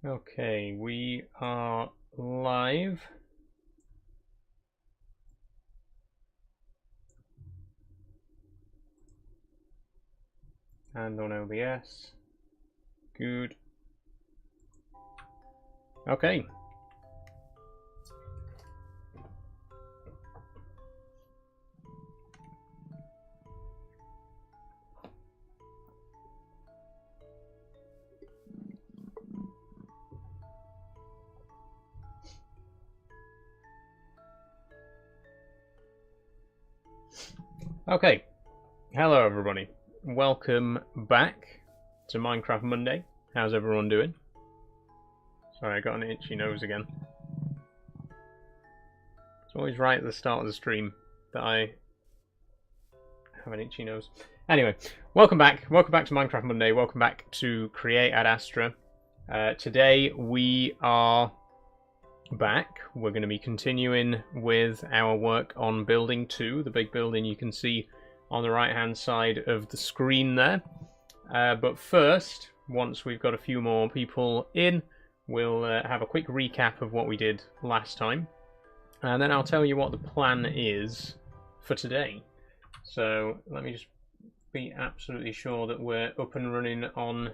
Okay, we are live. And on OBS. Good. Okay. Okay. Hello everybody. Welcome back to Minecraft Monday. How's everyone doing? Sorry, I got an itchy nose again. It's always right at the start of the stream that I have an itchy nose. Anyway, welcome back. Welcome back to Minecraft Monday. Welcome back to Create at Astra. Today we are back. We're going to be continuing with our work on building 2, the big building you can see on the right hand side of the screen there. But first, once we've got a few more people in, we'll have a quick recap of what we did last time, and then I'll tell you what the plan is for today. So let me just be absolutely sure that we're up and running on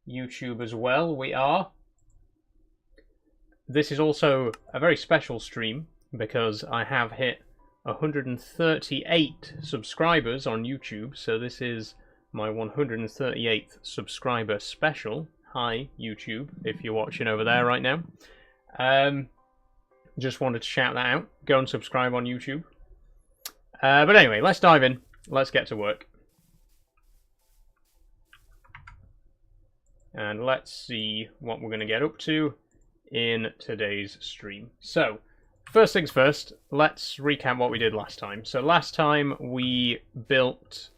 YouTube as well. We are. This is also a very special stream because I have hit 138 subscribers on YouTube, so this is my 138th subscriber special. Hi YouTube, if you're watching over there right now. Just wanted to shout that out. Go and subscribe on YouTube. But anyway, let's dive in. Let's get to work. And let's see what we're going to get up to in today's stream. So, first things first, let's recap what we did last time. So last time we built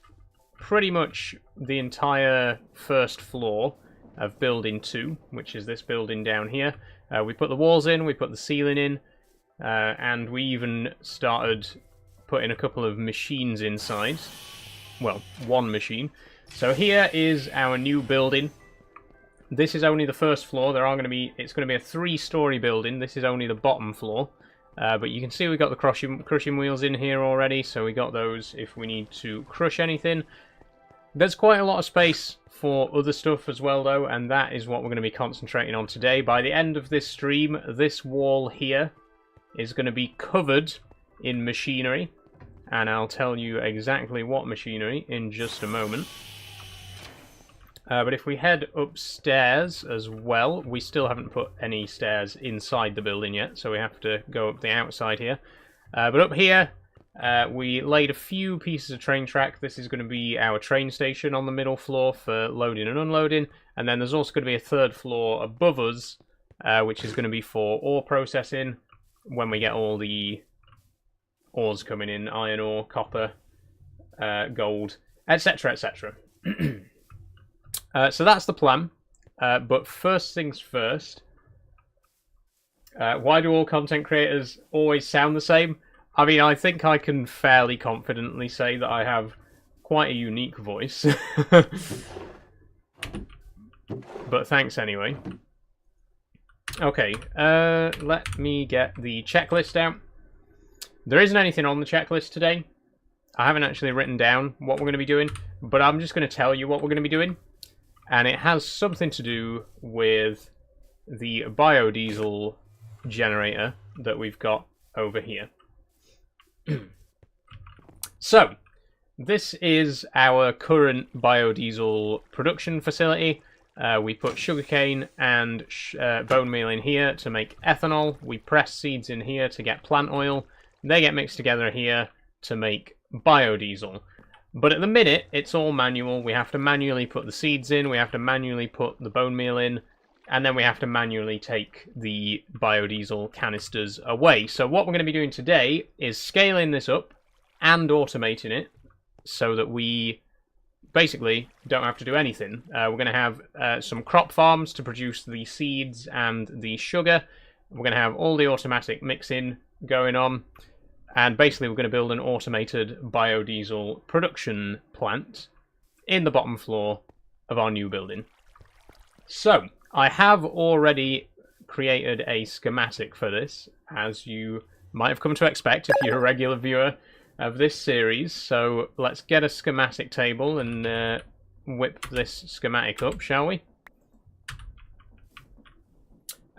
pretty much the entire first floor of building 2, which is this building down here. We put the walls in, we put the ceiling in, and we even started putting a couple of machines inside. Well, one machine. So here is our new building. This is only the first floor. It's going to be a 3-story building. This is only the bottom floor. But you can see we got the crushing wheels in here already, so we got those if we need to crush anything. There's quite a lot of space for other stuff as well, though, and that is what we're going to be concentrating on today. By the end of this stream, this wall here is going to be covered in machinery, and I'll tell you exactly what machinery in just a moment. But if we head upstairs as well, we still haven't put any stairs inside the building yet, so we have to go up the outside here. But up here, we laid a few pieces of train track. This is going to be our train station on the middle floor for loading and unloading. And then there's also going to be a 3rd floor above us, which is going to be for ore processing when we get all the ores coming in, iron ore, copper, gold, etc, etc. So that's the plan, but first things first, why do all content creators always sound the same? I mean, I think I can fairly confidently say that I have quite a unique voice, but thanks anyway. Okay, let me get the checklist out. There isn't anything on the checklist today. I haven't actually written down what we're going to be doing, but I'm just going to tell you what we're going to be doing. And it has something to do with the biodiesel generator that we've got over here. So, this is our current biodiesel production facility. We put sugarcane and bone meal in here to make ethanol. We press seeds in here to get plant oil. They get mixed together here to make biodiesel. But at the minute, it's all manual. We have to manually put the seeds in, we have to manually put the bone meal in, and then we have to manually take the biodiesel canisters away. So what we're going to be doing today is scaling this up and automating it so that we basically don't have to do anything. We're going to have some crop farms to produce the seeds and the sugar. We're going to have all the automatic mixing going on. And basically we're going to build an automated biodiesel production plant in the bottom floor of our new building. So, I have already created a schematic for this, as you might have come to expect if you're a regular viewer of this series. So let's get a schematic table and whip this schematic up, shall we?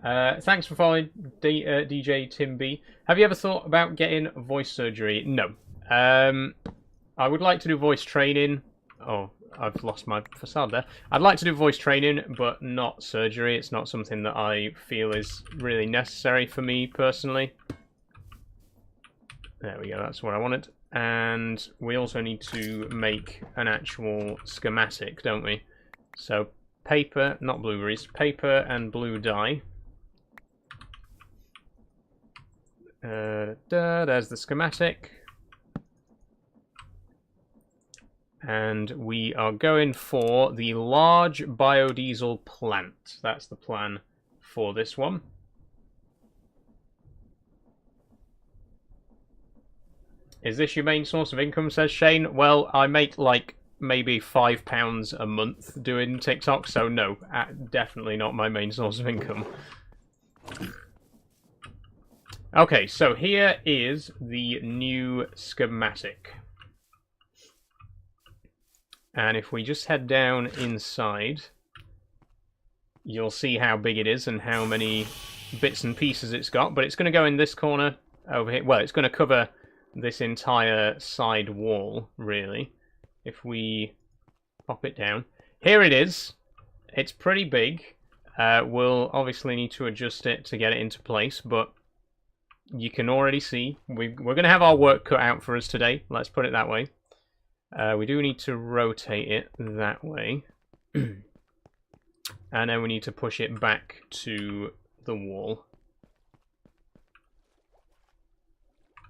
Thanks for following DJ Tim B. Have you ever thought about getting voice surgery? No. I would like to do voice training. Oh, I've lost my facade there. I'd like to do voice training, but not surgery. It's not something that I feel is really necessary for me personally. There we go, that's what I wanted. And we also need to make an actual schematic, don't we? So paper, not blueberries, paper and blue dye. There's the schematic. And we are going for the large biodiesel plant. That's the plan for this one. Is this your main source of income, says Shane? Well, I make like maybe £5 a month doing TikTok, so no, definitely not my main source of income. Okay, so here is the new schematic. And if we just head down inside, you'll see how big it is and how many bits and pieces it's got. But it's going to go in this corner over here. Well, it's going to cover this entire side wall, really. If we pop it down. Here it is. It's pretty big. We'll obviously need to adjust it to get it into place, but you can already see we're going to have our work cut out for us today. Let's put it that way. We do need to rotate it that way. And then we need to push it back to the wall.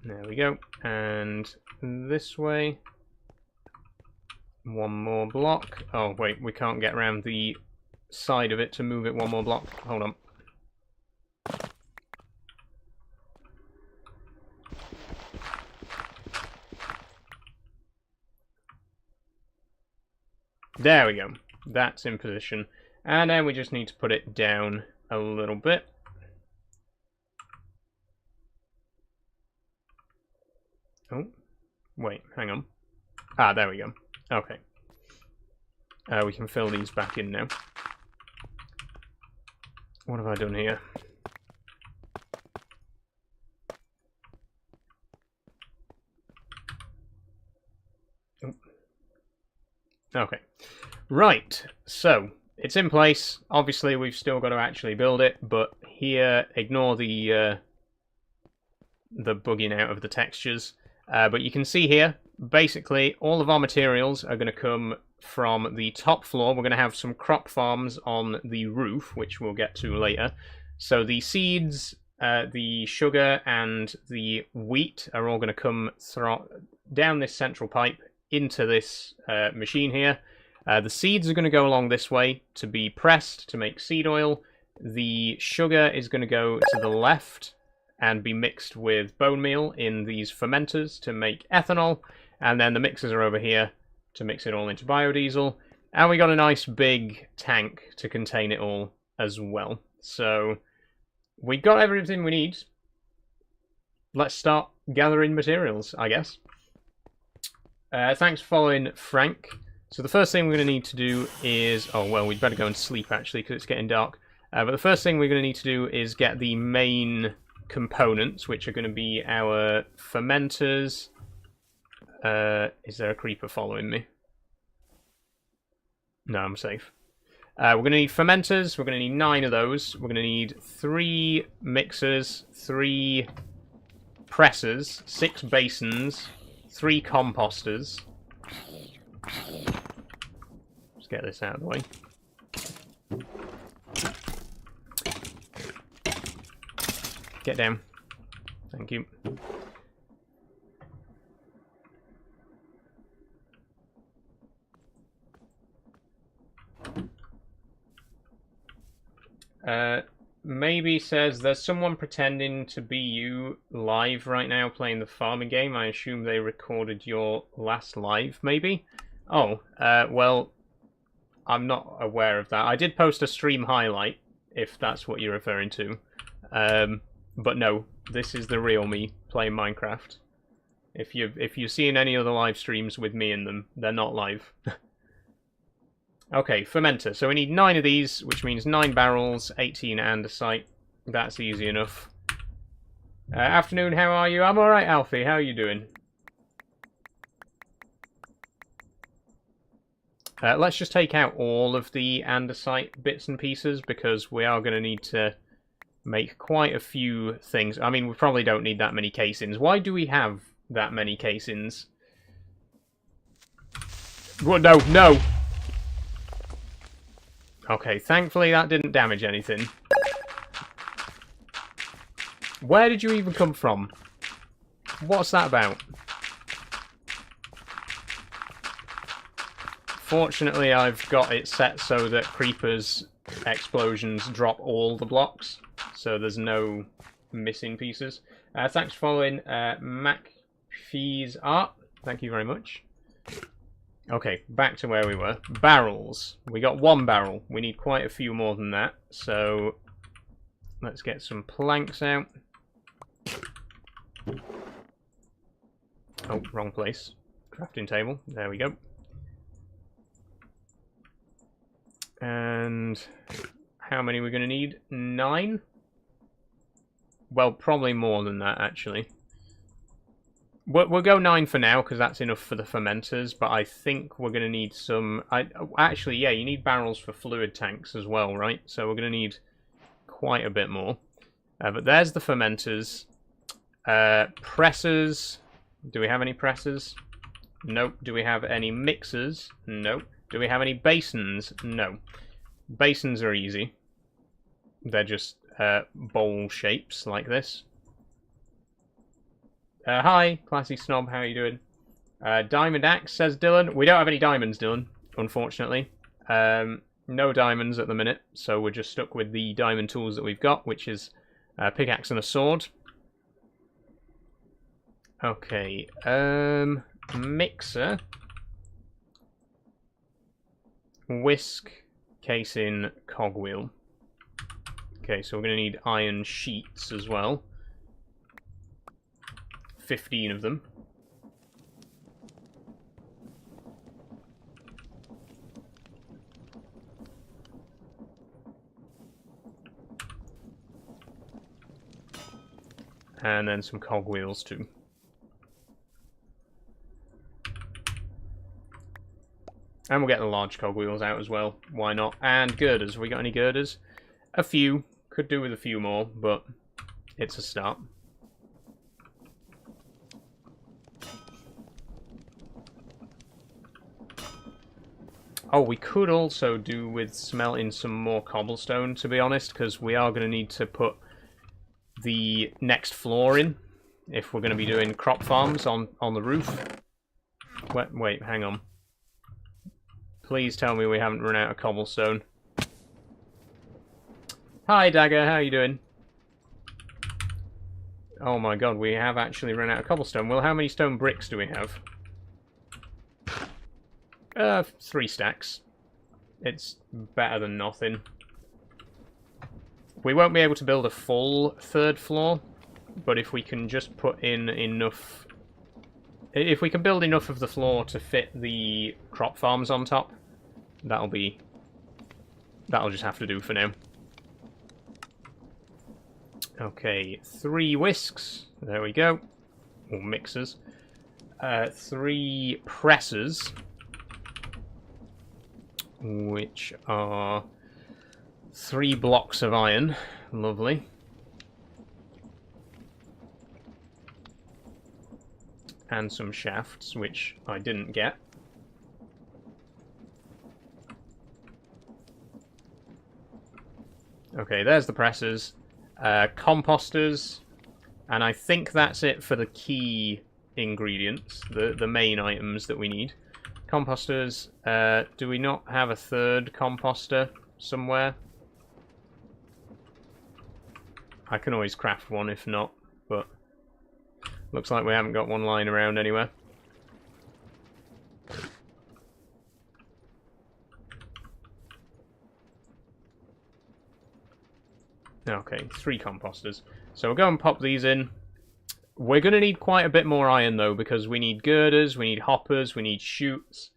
There we go. And this way. One more block. Oh, wait, we can't get around the side of it to move it one more block. Hold on. There we go. That's in position. And then we just need to put it down a little bit. Oh, wait, hang on. Ah, there we go. Okay. We can fill these back in now. What have I done here? Oh. Okay. Right, so it's in place. Obviously, we've still got to actually build it, but here, ignore the bugging out of the textures. But you can see here, basically, all of our materials are going to come from the top floor. We're going to have some crop farms on the roof, which we'll get to later. So the seeds, the sugar, and the wheat are all going to come down this central pipe into this machine here. The seeds are going to go along this way to be pressed to make seed oil. The sugar is going to go to the left and be mixed with bone meal in these fermenters to make ethanol. And then the mixers are over here to mix it all into biodiesel. And we got a nice big tank to contain it all as well. So we got everything we need. Let's start gathering materials, I guess. Thanks for following, Frank. So the first thing we're going to need to do is... Oh, well, we'd better go and sleep, actually, because it's getting dark. But the first thing we're going to need to do is get the main components, which are going to be our fermenters. Is there a creeper following me? No, I'm safe. We're going to need fermenters. We're going to need 9 of those. We're going to need 3 mixers, 3 pressers, 6 basins, 3 composters. Let's get this out of the way. Get down. Thank you. Maybe says there's someone pretending to be you live right now playing the farming game. I assume they recorded your last live, maybe? Oh, well, I'm not aware of that. I did post a stream highlight, if that's what you're referring to. But no, this is the real me playing Minecraft. If you've seen any other live streams with me in them, they're not live. Okay, fermenter. So we need 9 of these, which means 9 barrels, 18 andesite. That's easy enough. Afternoon, how are you? I'm alright, Alfie. How are you doing? Let's just take out all of the andesite bits and pieces, because we are going to need to make quite a few things. I mean, we probably don't need that many casings. Why do we have that many casings? Well, no, no! Okay, thankfully that didn't damage anything. Where did you even come from? What's that about? Fortunately, I've got it set so that creepers' explosions drop all the blocks, so there's no missing pieces. Thanks for following MacFee's art. Thank you very much. Okay, back to where we were. Barrels. We got 1 barrel. We need quite a few more than that, so let's get some planks out. Oh, wrong place. Crafting table. There we go. And how many are we going to need? 9? Well, probably more than that, actually. We'll go 9 for now, because that's enough for the fermenters, but I think we're going to need some... Actually, yeah, you need barrels for fluid tanks as well, right? So we're going to need quite a bit more. But there's the fermenters. Pressers. Do we have any pressers? Nope. Do we have any mixers? Nope. Do we have any basins? No. Basins are easy. They're just bowl shapes like this. Hi, Classy Snob, how are you doing? Diamond Axe, says Dylan. We don't have any diamonds, Dylan, unfortunately. No diamonds at the minute, so we're just stuck with the diamond tools that we've got, which is a pickaxe and a sword. Okay, mixer. Whisk, casing, cogwheel. Okay, so we're going to need iron sheets as well. 15 of them. And then some cogwheels too. And we'll get the large cogwheels out as well. Why not? And girders. Have we got any girders? A few. Could do with a few more, but it's a start. Oh, we could also do with smelting some more cobblestone, to be honest, because we are going to need to put the next floor in if we're going to be doing crop farms on the roof. Wait, hang on. Please tell me we haven't run out of cobblestone. Hi, Dagger, how are you doing? Oh my god, we have actually run out of cobblestone. Well, how many stone bricks do we have? 3 stacks. It's better than nothing. We won't be able to build a full 3rd floor, but if we can just put in enough... If we can build enough of the floor to fit the crop farms on top, that'll just have to do for now. Okay, 3 whisks. There we go. Or mixers. 3 pressers, which are 3 blocks of iron. Lovely. And some shafts, which I didn't get. Okay, there's the pressers. Composters. And I think that's it for the key ingredients, the main items that we need. Composters. Do we not have a 3rd composter somewhere? I can always craft one if not, but looks like we haven't got one lying around anywhere. Okay, 3 composters. So we'll go and pop these in. We're going to need quite a bit more iron, though, because we need girders, we need hoppers, we need chutes.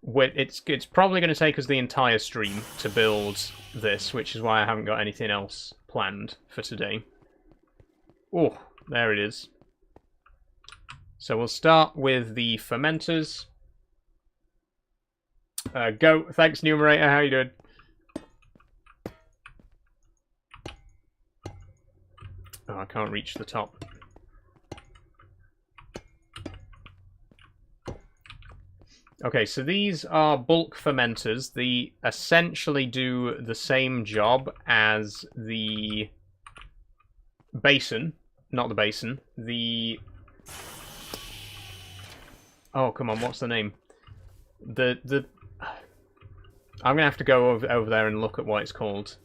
It's probably going to take us the entire stream to build this, which is why I haven't got anything else planned for today. Oh, there it is. So we'll start with the fermenters. Go. Thanks, Numerator. How you doing? Oh, I can't reach the top. Okay, so these are bulk fermenters. They essentially do the same job as the basin. Not the basin. The... Oh, come on, what's the name? I'm going to have to go over there and look at what it's called.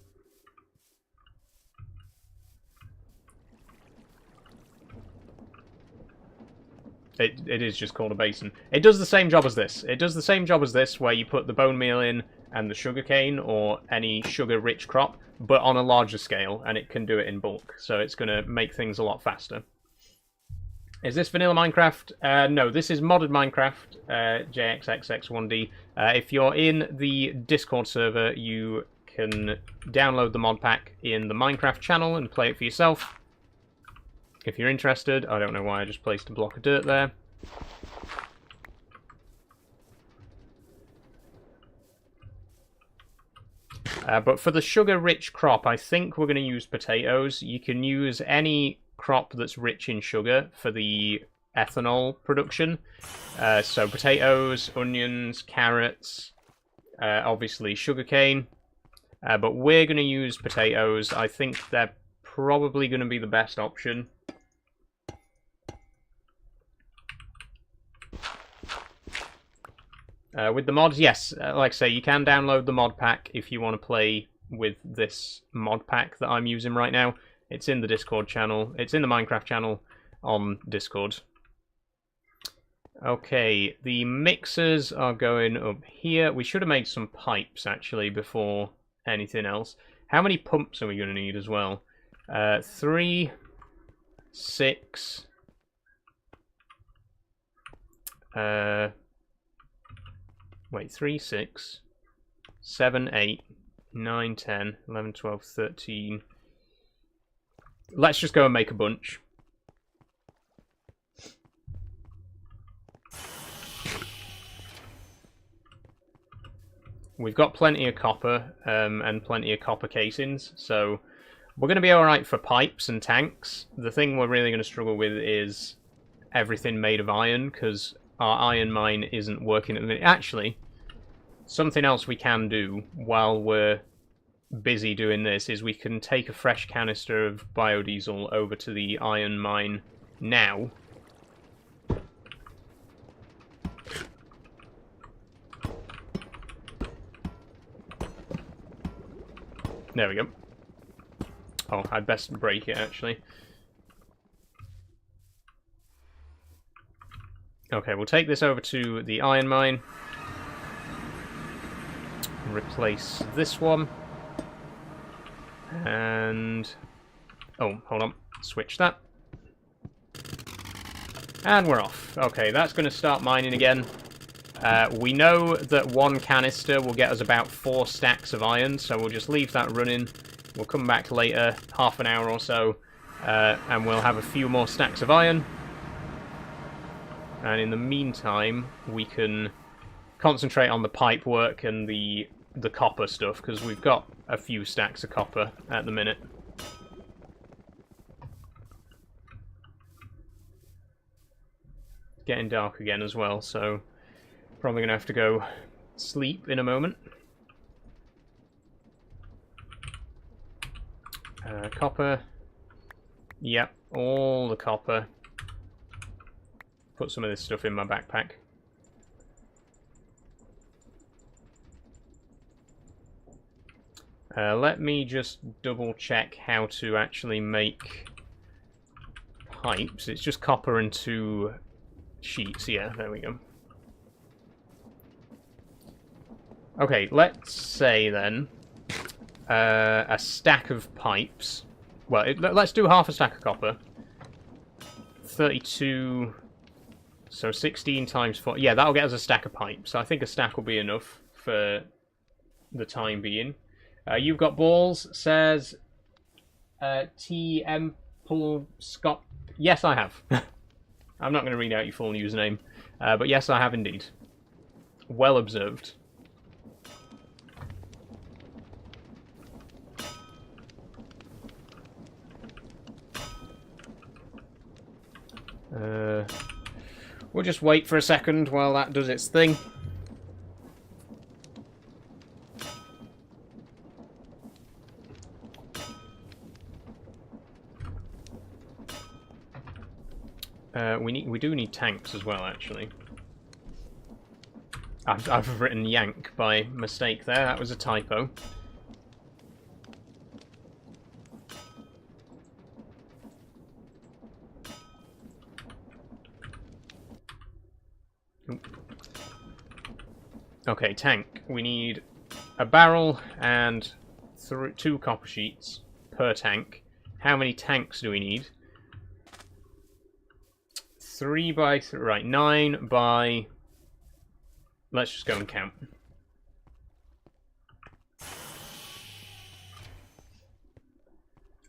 It is just called a basin. It does the same job as this. It does the same job as this, where you put the bone meal in and the sugarcane, or any sugar-rich crop, but on a larger scale, and it can do it in bulk, so it's going to make things a lot faster. Is this vanilla Minecraft? No, this is modded Minecraft, JXXX1D. If you're in the Discord server, you can download the mod pack in the Minecraft channel and play it for yourself. If you're interested. I don't know why I just placed a block of dirt there. But for the sugar-rich crop, I think we're going to use potatoes. You can use any crop that's rich in sugar for the ethanol production. So potatoes, onions, carrots, obviously sugarcane. But we're going to use potatoes. I think they're probably going to be the best option. With the mods, yes, like I say, you can download the mod pack if you want to play with this mod pack that I'm using right now. It's in the Discord channel. It's in the Minecraft channel on Discord. Okay, the mixers are going up here. We should have made some pipes, actually, before anything else. How many pumps are we going to need as well? 3, 6... Wait, 3, 6, 7, 8, 9, 10, 11, 12, 13. Let's just go and make a bunch. We've got plenty of copper and plenty of copper casings, so we're going to be alright for pipes and tanks. The thing we're really going to struggle with is everything made of iron, because our iron mine isn't working at the minute. Actually, something else we can do while we're busy doing this is we can take a fresh canister of biodiesel over to the iron mine now. There we go. Oh, I'd best break it, actually. Okay, we'll take this over to the iron mine. Replace this one. And... oh, hold on. Switch that. And we're off. Okay, that's going to start mining again. We know that one canister will get us about 4 stacks of iron, so we'll just leave that running. We'll come back later, half an hour or so, and we'll have a few more stacks of iron. And in the meantime, we can concentrate on the pipe work and the copper stuff, because we've got a few stacks of copper at the minute. Getting dark again as well, so probably going to have to go sleep in a moment. Copper. Yep, all the copper. Put some of this stuff in my backpack. Let me just double check how to actually make pipes. It's just copper and 2 sheets. Yeah, there we go. Okay, let's say then a stack of pipes. Well, let's do half a stack of copper. 32... So 16 times 4... Yeah, that'll get us a stack of pipes. So I think a stack will be enough for the time being. You've got balls, says TM Paul Scott. Yes, I have. I'm not going to read out your full username. But yes, I have indeed. Well observed. We'll just wait for a second while that does its thing. We do need tanks as well, actually. I've written yank by mistake there. That was a typo. Okay, tank. We need a barrel and 2 copper sheets per tank. How many tanks do we need? 3 by 3, right, 9 by... Let's just go and count.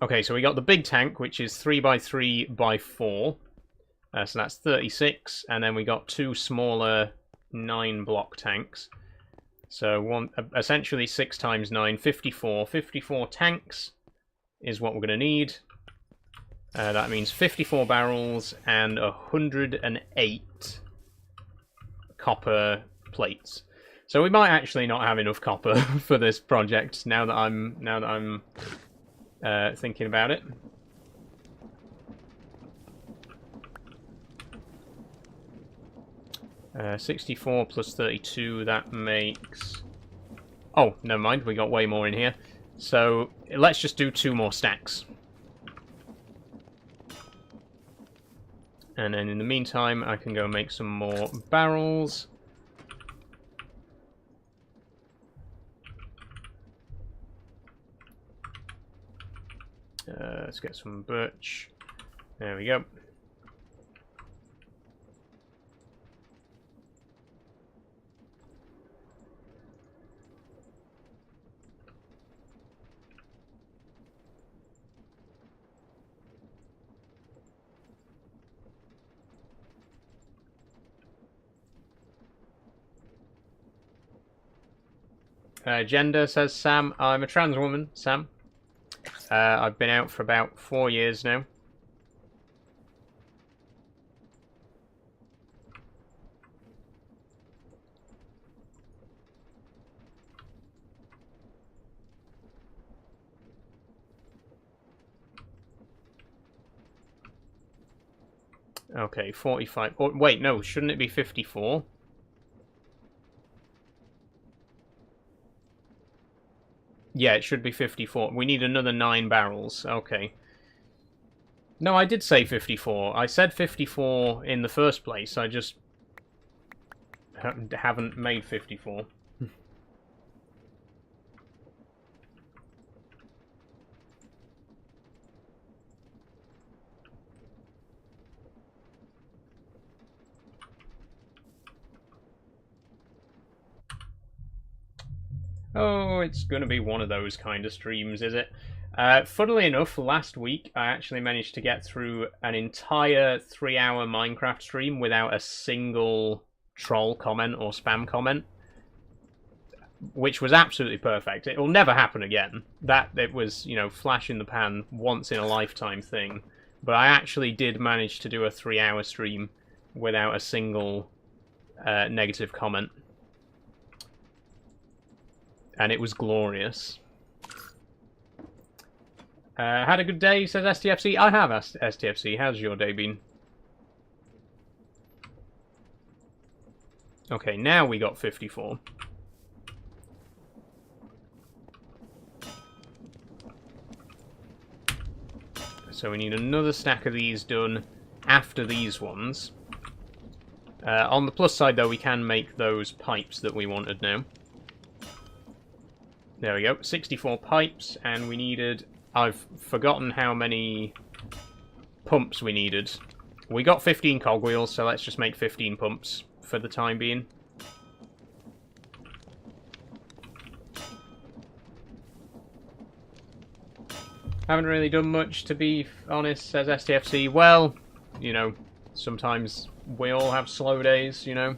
Okay, so we got the big tank, which is 3 by 3 by 4. So that's 36, and then we got 2 smaller 9-block tanks. So essentially 6 times 9, 54. 54 tanks is what we're going to need. That means 54 barrels and 108 copper plates. So we might actually not have enough copper for this project now that I'm thinking about it. Uh, 64 plus 32, that makes... Oh, never mind, we got way more in here. So let's just do 2 more stacks. And then in the meantime, I can go make some more barrels. Let's get some birch. There we go. Gender, says Sam. I'm a trans woman, Sam. I've been out for about 4 years now. Okay, 45. Oh, wait, no, shouldn't it be 54? Yeah, it should be 54. We need another 9 barrels. Okay. No, I did say 54. I said 54 in the first place. I just haven't made 54. Oh, it's going to be one of those kind of streams, is it? Funnily enough, last week I actually managed to get through an entire 3-hour Minecraft stream without a single troll comment or spam comment, which was absolutely perfect. It will never happen again. It was, you know, flash in the pan, once in a lifetime thing. But I actually did manage to do a 3-hour stream without a single negative comment. And it was glorious. Had a good day, says STFC. I have STFC. How's your day been? Okay, now we got 54. So we need another stack of these done after these ones. On the plus side, though, we can make those pipes that we wanted now. There we go. 64 pipes, and we needed... I've forgotten how many pumps we needed. We got 15 cogwheels, so let's just make 15 pumps for the time being. Haven't really done much, to be honest, says STFC. Well, you know, sometimes we all have slow days, you know.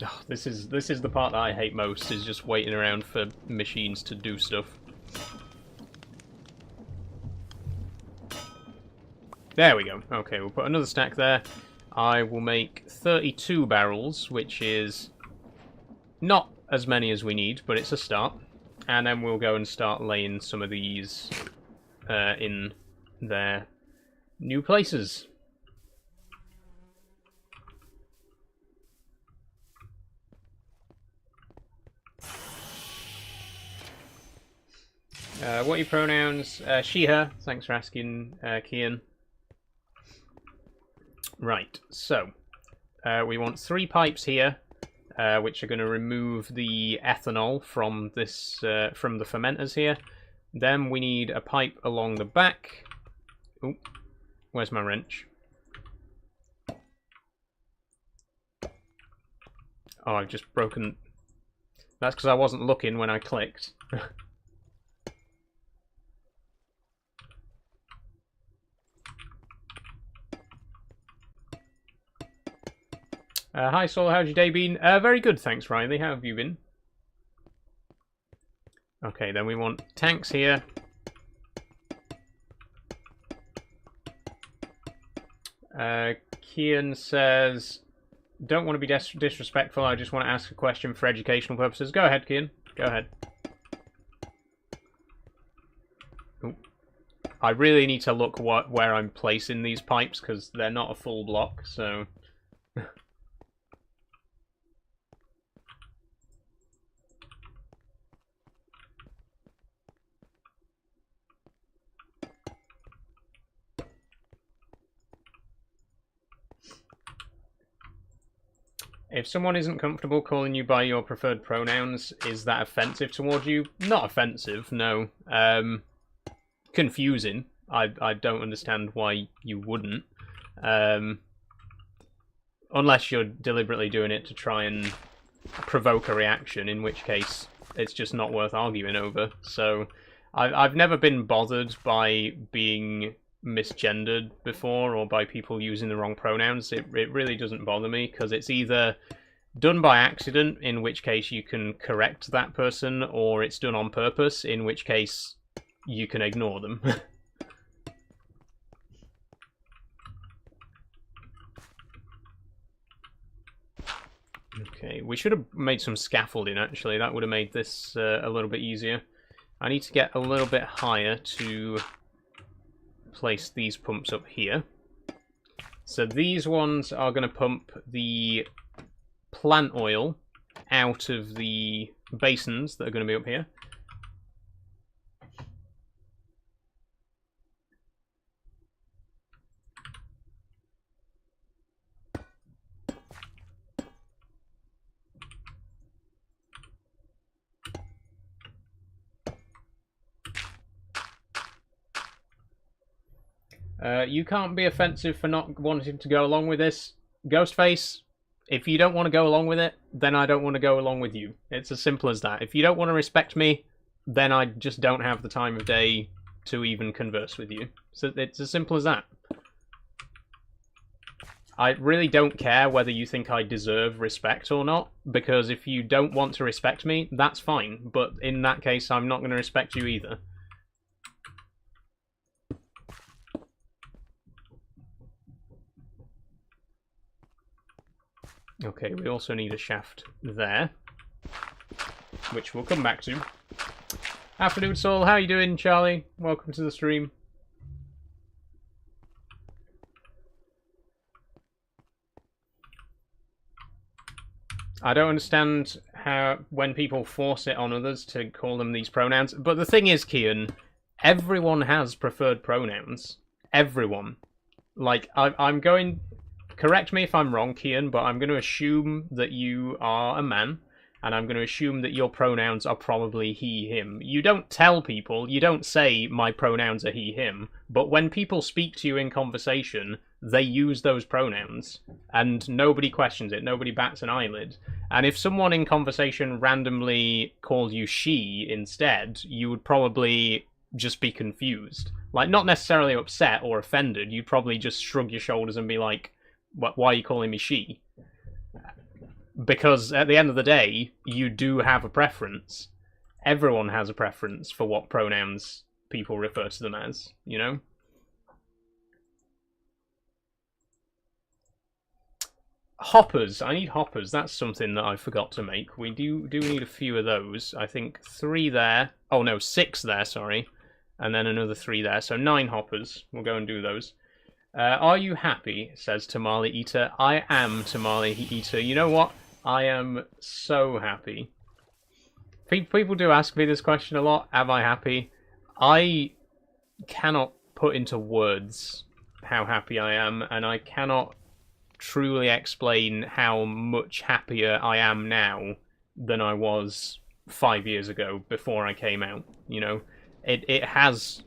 Oh, this is the part that I hate most, is just waiting around for machines to do stuff. There we go. Okay, we'll put another stack there. I will make 32 barrels, which is not as many as we need, but it's a start. And then we'll go and start laying some of these in their new places. What are your pronouns? She, her. Thanks for asking, Kian. Right, so we want 3 pipes here, which are going to remove the ethanol from this from the fermenters here. Then we need a pipe along the back. Ooh, where's my wrench? Oh, I've just broken. That's because I wasn't looking when I clicked. Hi, Saul. How's your day been? Very good, thanks, Riley. How have you been? Okay, then we want tanks here. Kian says, don't want to be disrespectful. I just want to ask a question for educational purposes. Go ahead, Kian. Go ahead. Ooh. I really need to look where I'm placing these pipes, because they're not a full block, so... If someone isn't comfortable calling you by your preferred pronouns, is that offensive towards you? Not offensive, no. Confusing. I don't understand why you wouldn't. Unless you're deliberately doing it to try and provoke a reaction, in which case it's just not worth arguing over. So I've never been bothered by being misgendered before, or by people using the wrong pronouns. It really doesn't bother me, because it's either done by accident, in which case you can correct that person, or it's done on purpose, in which case you can ignore them. Okay, we should have made some scaffolding, actually. That would have made this a little bit easier. I need to get a little bit higher to place these pumps up here. So these ones are going to pump the plant oil out of the basins that are going to be up here. You can't be offensive for not wanting to go along with this. Ghostface, if you don't want to go along with it, then I don't want to go along with you. It's as simple as that. If you don't want to respect me, then I just don't have the time of day to even converse with you. So it's as simple as that. I really don't care whether you think I deserve respect or not, because if you don't want to respect me, that's fine. But in that case, I'm not going to respect you either. Okay, we also need a shaft there, which we'll come back to. Afternoon, Soul. How you doing, Charlie? Welcome to the stream. I don't understand how when people force it on others to call them these pronouns. But the thing is, Kian, everyone has preferred pronouns. Everyone. Like, I'm going... Correct me if I'm wrong, Kian, but I'm going to assume that you are a man, and I'm going to assume that your pronouns are probably he, him. You don't tell people, you don't say, my pronouns are he, him, but when people speak to you in conversation, they use those pronouns, and nobody questions it, nobody bats an eyelid. And if someone in conversation randomly called you she instead, you would probably just be confused. Like, not necessarily upset or offended, you'd probably just shrug your shoulders and be like, why are you calling me she? Because at the end of the day, you do have a preference. Everyone has a preference for what pronouns people refer to them as, you know? Hoppers. I need hoppers. That's something that I forgot to make. We do need a few of those. I think 3 there. Oh no, 6 there, sorry. And then another 3 there. So 9 hoppers. We'll go and do those. Are you happy? Says Tamale Eater. I am Tamale Eater. You know what? I am so happy. People do ask me this question a lot. Am I happy? I cannot put into words how happy I am, and I cannot truly explain how much happier I am now than I was 5 years ago before I came out. You know, it has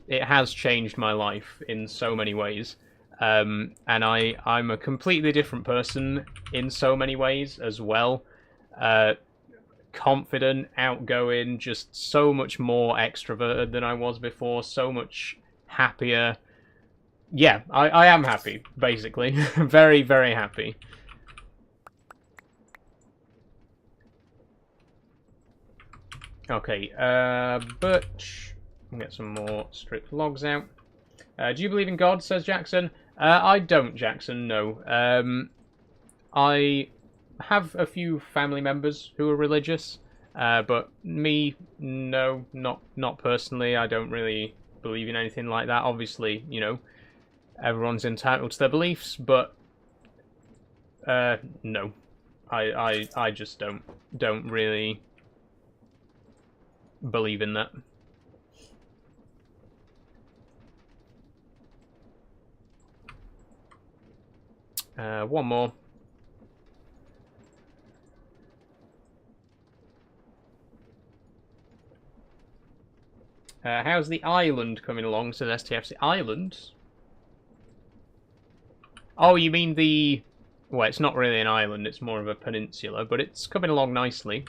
changed my life in so many ways. And I'm a completely different person in so many ways as well. Confident, outgoing, just so much more extroverted than I was before, so much happier. Yeah, I am happy, basically. Very, very happy. Okay, Butch. We'll get some more stripped logs out. Do you believe in God, says Jackson? I don't, Jackson, no. I have a few family members who are religious, but me, no, not personally. I don't really believe in anything like that. Obviously, you know, everyone's entitled to their beliefs, but no. I just don't really believe in that. One more. How's the island coming along, says STFC? Island? Oh, you mean the... Well, it's not really an island, it's more of a peninsula, but it's coming along nicely.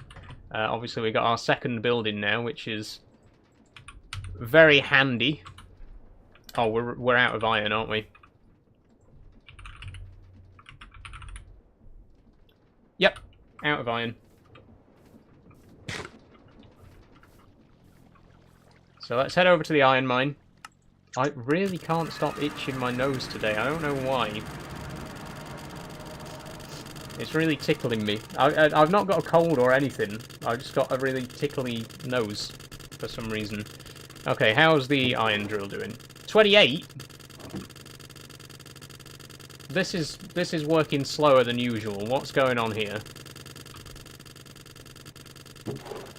Obviously, we got our second building now, which is very handy. Oh, we're out of iron, aren't we? Yep, out of iron. So let's head over to the iron mine. I really can't stop itching my nose today. I don't know why. It's really tickling me. I've not got a cold or anything. I've just got a really tickly nose for some reason. Okay, how's the iron drill doing? 28? This is working slower than usual. What's going on here?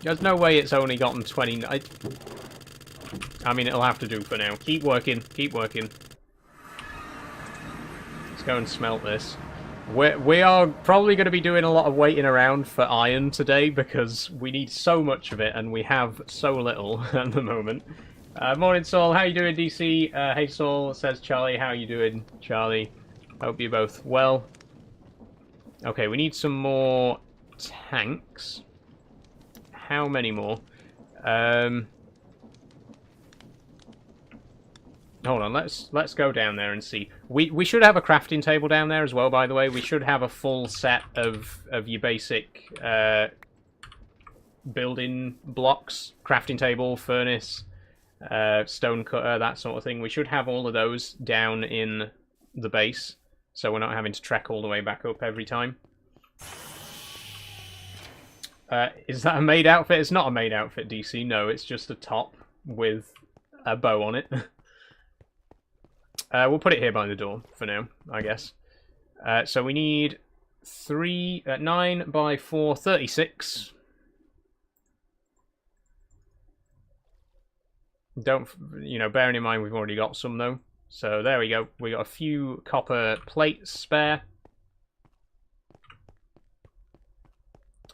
There's no way it's only gotten 29. I mean, it'll have to do for now. Keep working. Keep working. Let's go and smelt this. We are probably going to be doing a lot of waiting around for iron today because we need so much of it and we have so little at the moment. Morning, Saul. How you doing, DC? Hey, Saul, says Charlie. How you doing, Charlie? Hope you're both well. Okay, we need some more tanks. How many more? Hold on, let's go down there and see. We should have a crafting table down there as well, by the way. We should have a full set of your basic building blocks. Crafting table, furnace, stone cutter, that sort of thing. We should have all of those down in the base, so we're not having to trek all the way back up every time. Is that a maid outfit? It's not a maid outfit, DC. No, it's just a top with a bow on it. We'll put it here by the door for now, I guess. So we need 9 by 4, 36. Don't, you know, bearing in mind we've already got some though. So there we go. We got a few copper plates spare.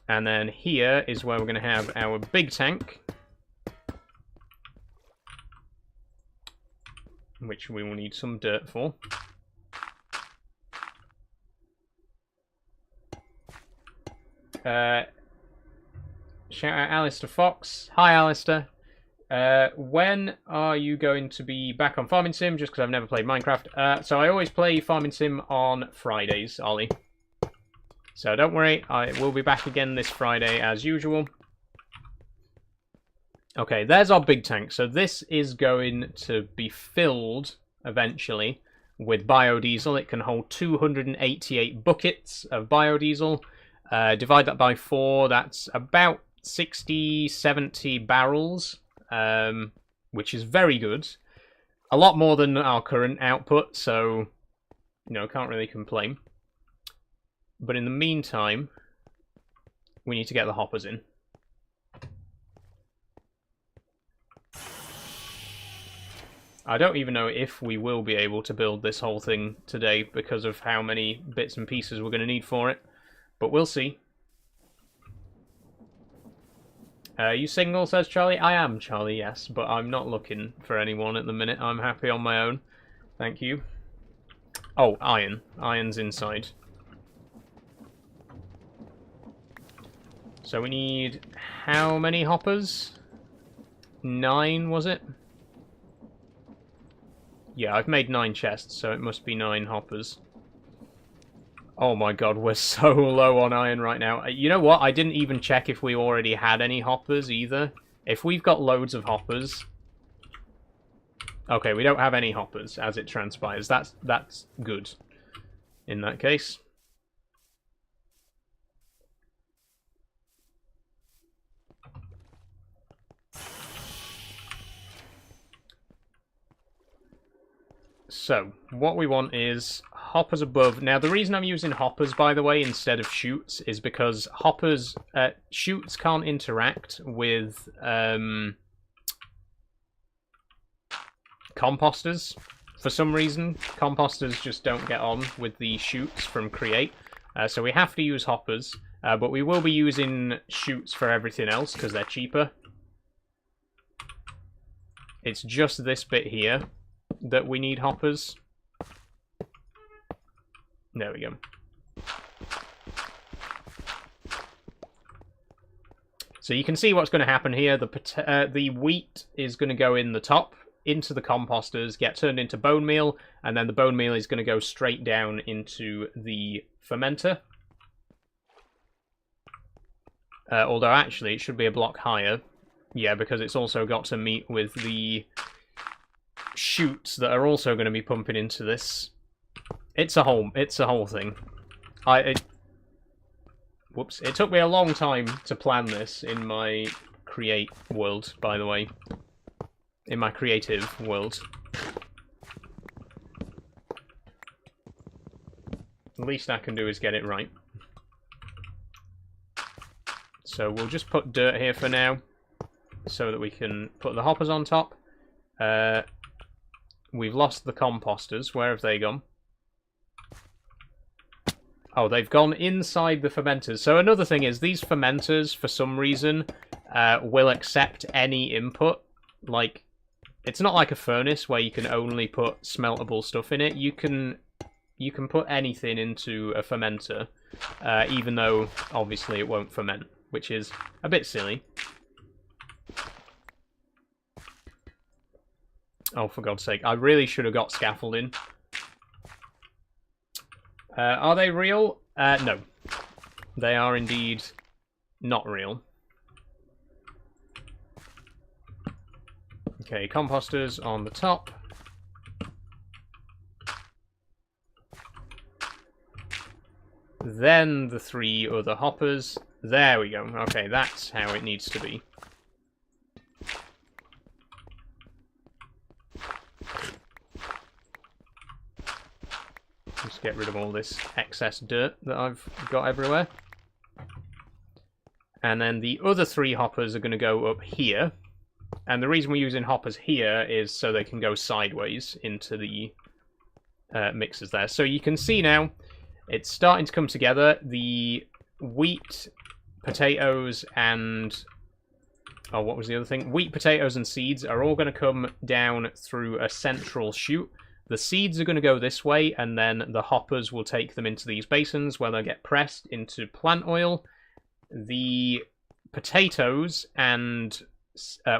And then here is where we're going to have our big tank, which we will need some dirt for. Shout out Alistair Fox. Hi, Alistair. When are you going to be back on Farming Sim? Just because I've never played Minecraft. So I always play Farming Sim on Fridays, Ollie. So don't worry, I will be back again this Friday as usual. Okay, there's our big tank. So this is going to be filled eventually with biodiesel. It can hold 288 buckets of biodiesel. Divide that by 4, that's about 60, 70 barrels, which is very good. A lot more than our current output, so, you know, can't really complain. But in the meantime, we need to get the hoppers in. I don't even know if we will be able to build this whole thing today because of how many bits and pieces we're going to need for it. But we'll see. You single, says Charlie? I am, Charlie, yes. But I'm not looking for anyone at the minute. I'm happy on my own. Thank you. Oh, iron. Iron's inside. So we need how many hoppers? 9, was it? Yeah, I've made 9 chests, so it must be 9 hoppers. Oh my god, we're so low on iron right now. You know what? I didn't even check if we already had any hoppers either. If we've got loads of hoppers... Okay, we don't have any hoppers, as it transpires. That's good, in that case. So, what we want is hoppers above. Now, the reason I'm using hoppers, by the way, instead of chutes, is because hoppers, chutes can't interact with composters. For some reason, composters just don't get on with the chutes from Create. So we have to use hoppers, but we will be using chutes for everything else because they're cheaper. It's just this bit here that we need hoppers. There we go. So you can see what's going to happen here. The wheat is going to go in the top, into the composters, get turned into bone meal, and then the bone meal is going to go straight down into the fermenter. Although actually it should be a block higher. Yeah, because it's also got to meet with the chutes that are also going to be pumping into this. It's a whole thing. Whoops. It took me a long time to plan this in my create world, by the way. In my creative world. The least I can do is get it right. So we'll just put dirt here for now, so that we can put the hoppers on top. We've lost the composters. Where have they gone? Oh, they've gone inside the fermenters. So another thing is, these fermenters, for some reason, will accept any input. Like, it's not like a furnace where you can only put smeltable stuff in it. You can put anything into a fermenter, even though, obviously, it won't ferment, which is a bit silly. Oh, for God's sake. I really should have got scaffolding. Are they real? No. They are indeed not real. Okay, composters on the top. Then the 3 other hoppers. There we go. Okay, that's how it needs to be. Just get rid of all this excess dirt that I've got everywhere. And then the other 3 hoppers are going to go up here. And the reason we're using hoppers here is so they can go sideways into the mixers there. So you can see now it's starting to come together. The wheat, potatoes, and... oh, what was the other thing? Wheat, potatoes, and seeds are all going to come down through a central chute. The seeds are going to go this way, and then the hoppers will take them into these basins where they'll get pressed into plant oil. The potatoes and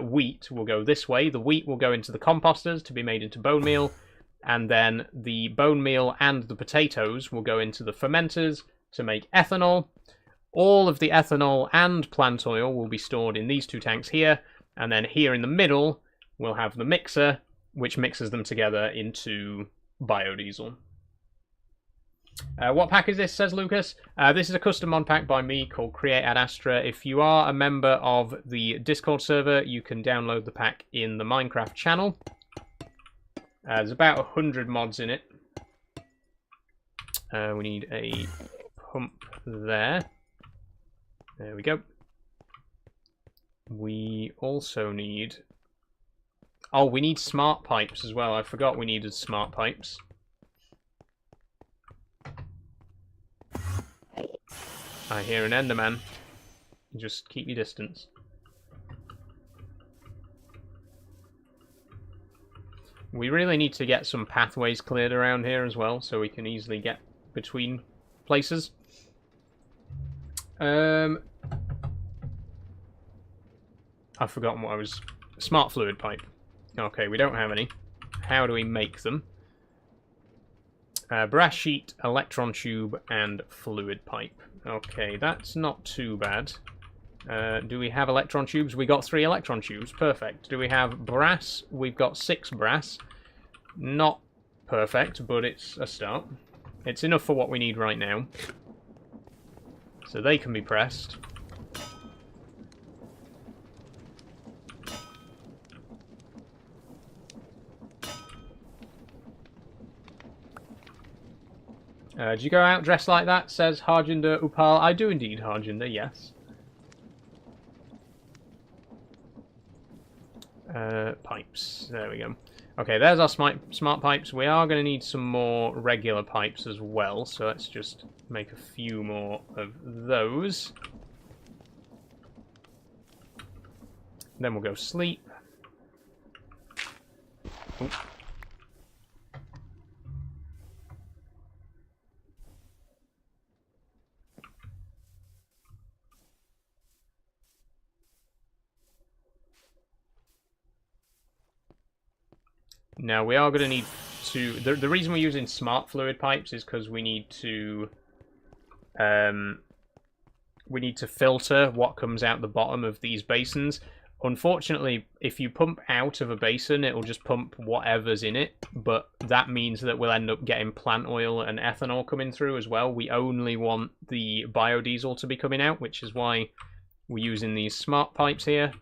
wheat will go this way. The wheat will go into the composters to be made into bone meal, and then the bone meal and the potatoes will go into the fermenters to make ethanol. All of the ethanol and plant oil will be stored in these two tanks here, and then here in the middle we'll have the mixer, which mixes them together into biodiesel. What pack is this, says Lucas? This is a custom mod pack by me called Create at Astra. If you are a member of the Discord server, you can download the pack in the Minecraft channel. There's about 100 mods in it. We need a pump there. There we go. We also need... oh, we need smart pipes as well. I forgot we needed smart pipes. I hear an Enderman. Just keep your distance. We really need to get some pathways cleared around here as well, so we can easily get between places. I've forgotten what I was... smart fluid pipe. Okay, we don't have any. How do we make them? Brass sheet, electron tube, and fluid pipe. Okay, that's not too bad. Do we have electron tubes? We got 3 electron tubes. Perfect. Do we have brass? We've got 6 brass. Not perfect, but it's a start. It's enough for what we need right now. So they can be pressed. Do you go out dressed like that? Says Harjinder Upal. I do indeed, Harjinder, yes. Pipes. There we go. Okay, there's our smart pipes. We are going to need some more regular pipes as well, so let's just make a few more of those. Then we'll go sleep. Ooh. Now we are going to need to... The reason we're using smart fluid pipes is because we need to... filter what comes out the bottom of these basins. Unfortunately, if you pump out of a basin, it will just pump whatever's in it, but that means that we'll end up getting plant oil and ethanol coming through as well. We only want the biodiesel to be coming out, which is why we're using these smart pipes here.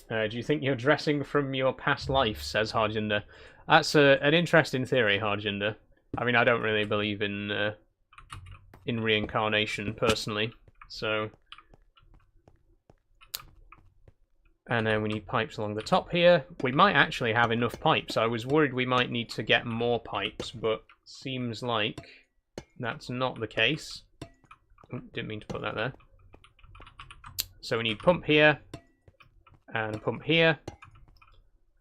Do you think you're dressing from your past life, says Harjinder. That's an interesting theory, Harjinder. I mean, I don't really believe in reincarnation, personally, so... And then we need pipes along the top here. We might actually have enough pipes. I was worried we might need to get more pipes, but seems like that's not the case. Oh, didn't mean to put that there. So we need pump here. And a pump here.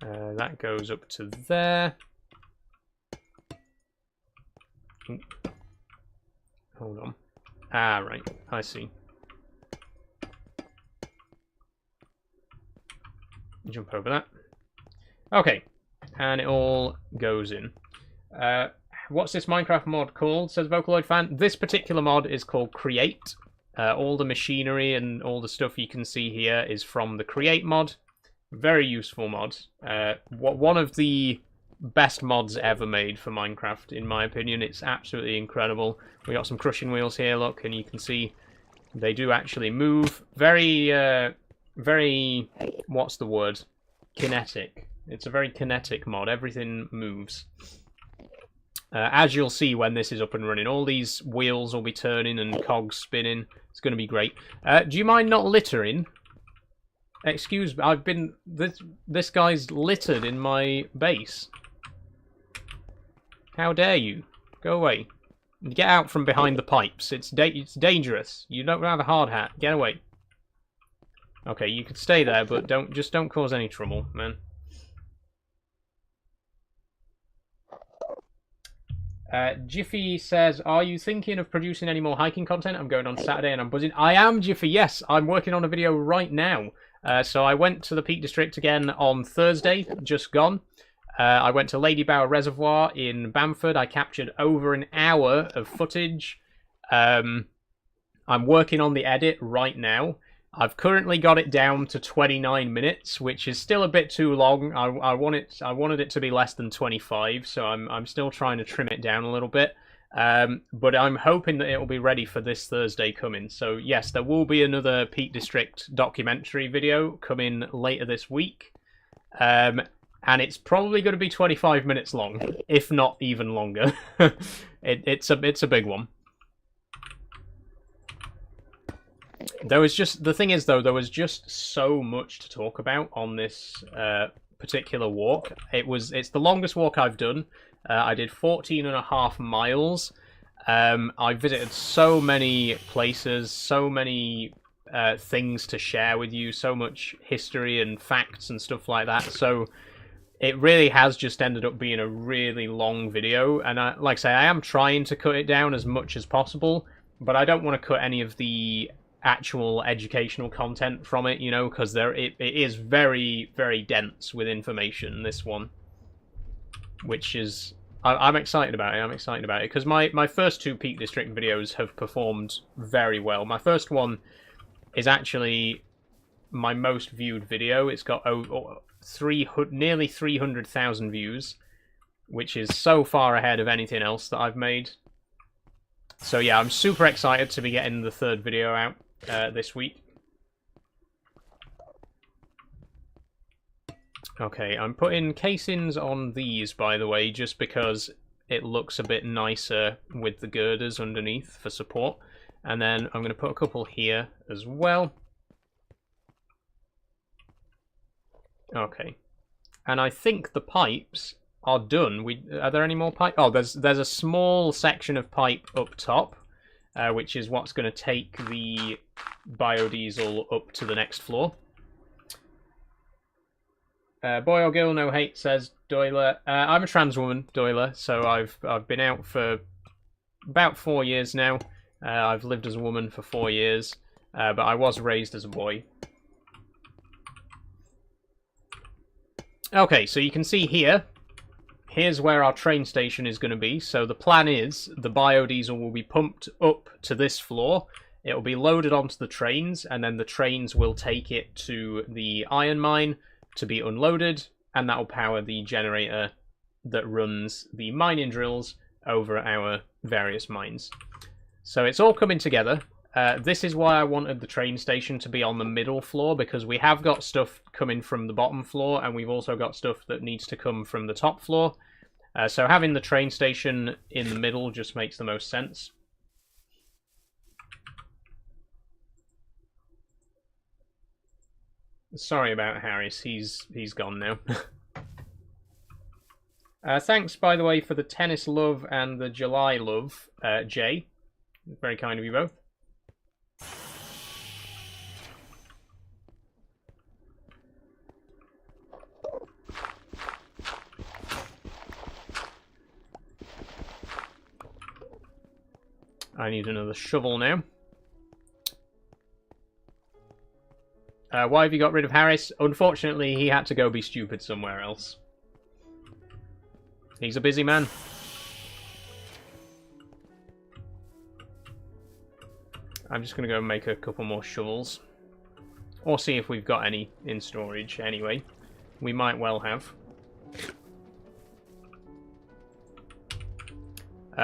That goes up to there. Ooh. Hold on. Ah, right. I see. Jump over that. Okay. And it all goes in. What's this Minecraft mod called? Says Vocaloid Fan. This particular mod is called Create. All the machinery and all the stuff you can see here is from the Create mod. Very useful mod. One of the best mods ever made for Minecraft, in my opinion. It's absolutely incredible. We got some crushing wheels here, look, and you can see they do actually move. Very, what's the word? Kinetic. It's a very kinetic mod. Everything moves. As you'll see when this is up and running, all these wheels will be turning and cogs spinning. It's going to be great. Do you mind not littering? Excuse me, I've been... This guy's littered in my base. How dare you? Go away. Get out from behind the pipes. It's dangerous. You don't have a hard hat. Get away. Okay, you could stay there, but just don't cause any trouble, man. Jiffy says, are you thinking of producing any more hiking content? I'm going on Saturday and I'm buzzing. I am, Jiffy, yes. I'm working on a video right now. So I went to the Peak District again on Thursday, just gone. I went to Lady Bower Reservoir in Bamford. I captured over an hour of footage. I'm working on the edit right now. I've currently got it down to 29 minutes, which is still a bit too long. I wanted it to be less than 25, so I'm still trying to trim it down a little bit. But I'm hoping that it will be ready for this Thursday coming. So yes, there will be another Peak District documentary video coming later this week. And it's probably going to be 25 minutes long, if not even longer. It's a big one. The thing is though, there was just so much to talk about on this particular walk. It's the longest walk I've done. I did 14.5 miles. I visited so many places, so many things to share with you, so much history and facts and stuff like that. So it really has just ended up being a really long video. And like I say, I am trying to cut it down as much as possible, but I don't want to cut any of the actual educational content from it, you know, because it is very, very dense with information, this one. Which is... I'm excited about it. I'm excited about it because my first two Peak District videos have performed very well. My first one is actually my most viewed video. It's got nearly 300,000 views, which is so far ahead of anything else that I've made. So yeah, I'm super excited to be getting the third video out this week. Okay, I'm putting casings on these, by the way, just because it looks a bit nicer with the girders underneath for support. And then I'm going to put a couple here as well. Okay. And I think the pipes are done. Are there any more pipe? Oh, there's a small section of pipe up top, which is what's going to take the biodiesel up to the next floor. Boy or girl, no hate, says Doyler. I'm a trans woman, Doyler, so I've been out for about 4 years now. I've lived as a woman for 4 years, but I was raised as a boy. Okay, so you can see here's where our train station is going to be. So the plan is the biodiesel will be pumped up to this floor. It will be loaded onto the trains, and then the trains will take it to the iron mine to be unloaded, and that will power the generator that runs the mining drills over our various mines. So it's all coming together. This is why I wanted the train station to be on the middle floor, because we have got stuff coming from the bottom floor, and we've also got stuff that needs to come from the top floor. So having the train station in the middle just makes the most sense. Sorry about Harris, he's gone now. Thanks, by the way, for the tennis love and the July love, Jay. Very kind of you both. I need another shovel now. Why have you got rid of Harris? Unfortunately, he had to go be stupid somewhere else. He's a busy man. I'm just going to go make a couple more shovels. Or see if we've got any in storage anyway. We might well have.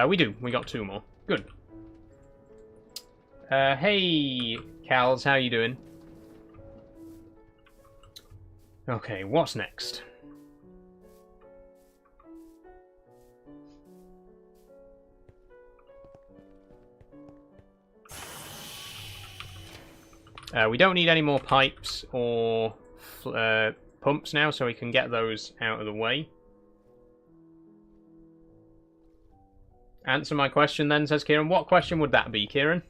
We do. We got 2 more. Good. Hey, Cals, how you doing? Okay, what's next? We don't need any more pipes or pumps now, so we can get those out of the way. Answer my question then, says Kieran. What question would that be, Kieran?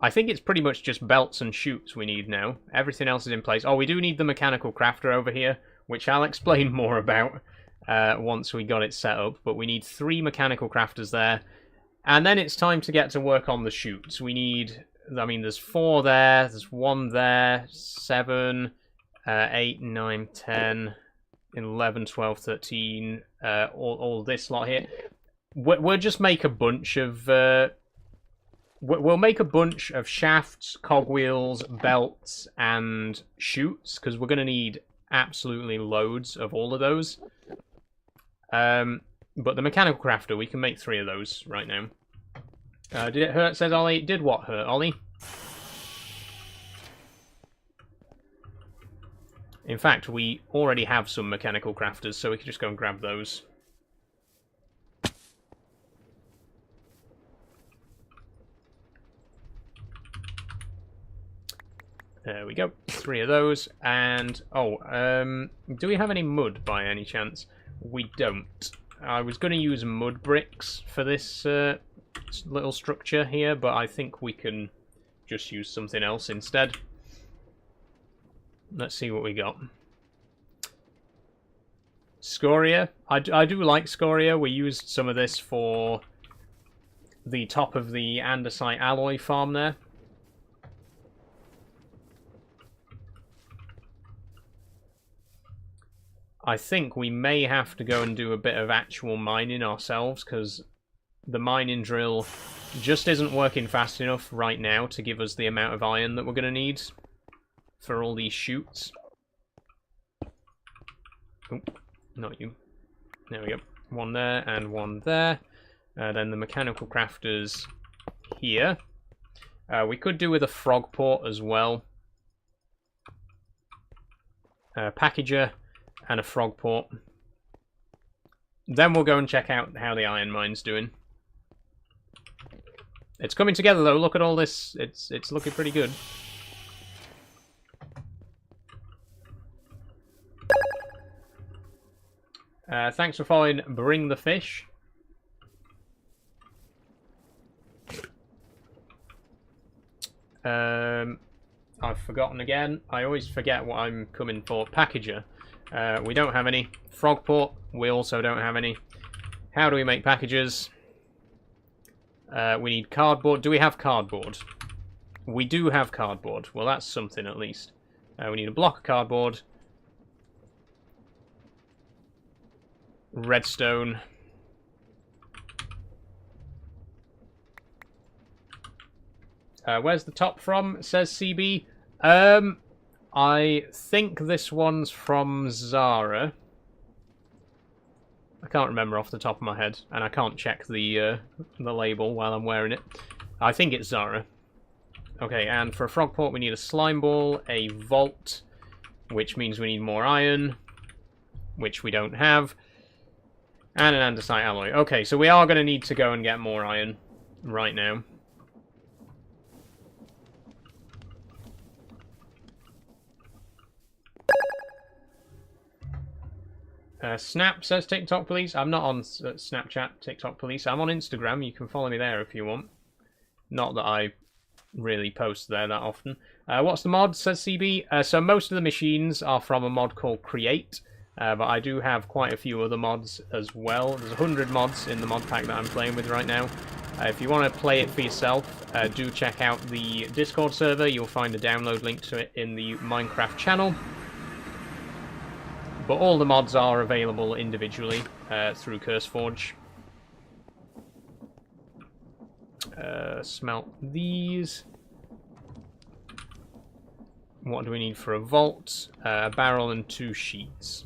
I think it's pretty much just belts and chutes we need now. Everything else is in place. Oh, we do need the mechanical crafter over here, which I'll explain more about once we got it set up. But we need 3 mechanical crafters there. And then it's time to get to work on the chutes. We need... I mean, there's 4 there, there's 1 there, 7, 8, 9, 10... 11, 12, 13, all this lot here. We'll just make a bunch of... we'll make a bunch of shafts, cogwheels, belts, and chutes, because we're going to need absolutely loads of all of those. But the mechanical crafter, we can make 3 of those right now. Did it hurt, says Ollie? Did what hurt, Ollie? In fact, we already have some mechanical crafters, so we can just go and grab those. There we go. 3 of those. And, do we have any mud by any chance? We don't. I was going to use mud bricks for this little structure here, but I think we can just use something else instead. Let's see what we got. Scoria. I do like scoria. We used some of this for the top of the andesite alloy farm there. I think we may have to go and do a bit of actual mining ourselves, because the mining drill just isn't working fast enough right now to give us the amount of iron that we're going to need for all these chutes. Oh, not you. There we go. 1 there and 1 there. Then the mechanical crafters here. We could do with a frog port as well. Packager and a frog port. Then we'll go and check out how the iron mine's doing. It's coming together though. Look at all this. It's looking pretty good. Thanks for following Bring the Fish. I've forgotten again. I always forget what I'm coming for. Packager. We don't have any. Frogport. We also don't have any. How do we make packages? We need cardboard. Do we have cardboard? We do have cardboard. Well, that's something at least. We need a block of cardboard. Redstone. Where's the top from? Says CB. I think this one's from Zara. I can't remember off the top of my head, and I can't check the label while I'm wearing it. I think it's Zara. Okay, and for a frog port we need a slime ball, a vault, which means we need more iron, which we don't have, and an andesite alloy. Okay, so we are going to need to go and get more iron right now. Snap says TikTok police. I'm not on Snapchat, TikTok police. I'm on Instagram. You can follow me there if you want. Not that I really post there that often. What's the mod, says CB? So most of the machines are from a mod called Create. But I do have quite a few other mods as well. There's 100 mods in the mod pack that I'm playing with right now. If you want to play it for yourself, do check out the Discord server. You'll find a download link to it in the Minecraft channel. But all the mods are available individually through CurseForge. Smelt these. What do we need for a vault? A barrel and 2 sheets.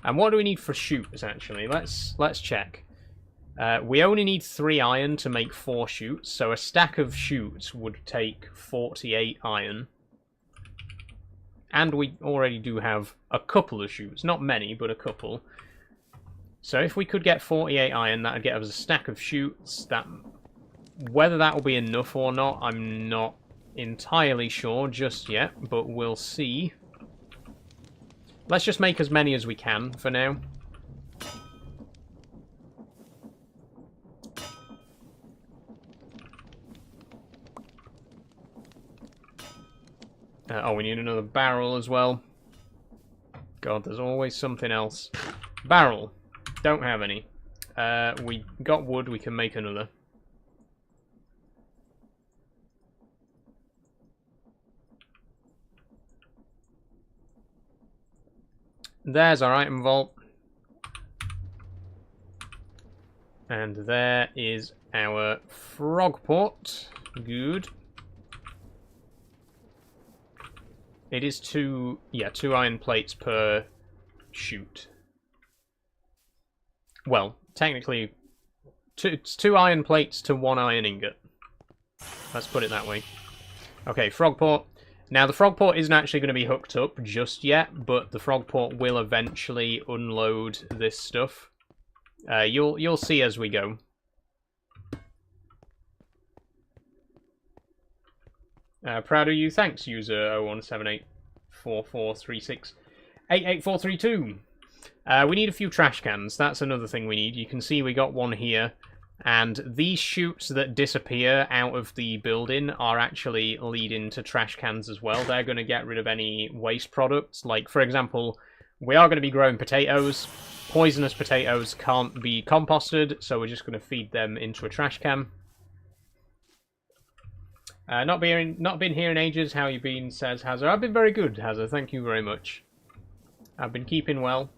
And what do we need for chutes, actually? Let's check. We only need 3 iron to make 4 chutes, so a stack of chutes would take 48 iron. And we already do have a couple of chutes. Not many, but a couple. So if we could get 48 iron, that would get us a stack of shoots. Whether that will be enough or not, I'm not entirely sure just yet, but we'll see. Let's just make as many as we can for now. Oh, we need another barrel as well. God, there's always something else. Barrel. Don't have any. We got wood, we can make another. There's our item vault. And there is our frog port. Good. It is two iron plates per chute. Well, technically, it's 2 iron plates to 1 iron ingot. Let's put it that way. Okay, frog port. Now, the frog port isn't actually going to be hooked up just yet, but the frog port will eventually unload this stuff. You'll see as we go. Proud of you. Thanks, user 01784436888432. We need a few trash cans. That's another thing we need. You can see we got one here. And these chutes that disappear out of the building are actually leading to trash cans as well. They're going to get rid of any waste products. Like, for example, we are going to be growing potatoes. Poisonous potatoes can't be composted, so we're just going to feed them into a trash can. Not been here in ages. How you been? Says Hazard. I've been very good, Hazard. Thank you very much. I've been keeping well.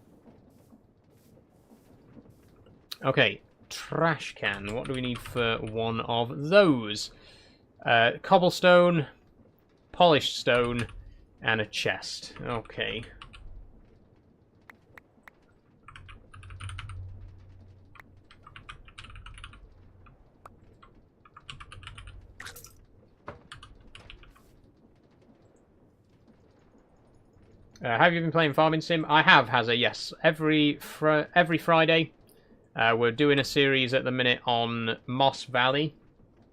Okay, trash can. What do we need for one of those? Cobblestone, polished stone, and a chest. Okay. Have you been playing Farming Sim? I have, Hazza, yes. Every Friday, we're doing a series at the minute on Moss Valley.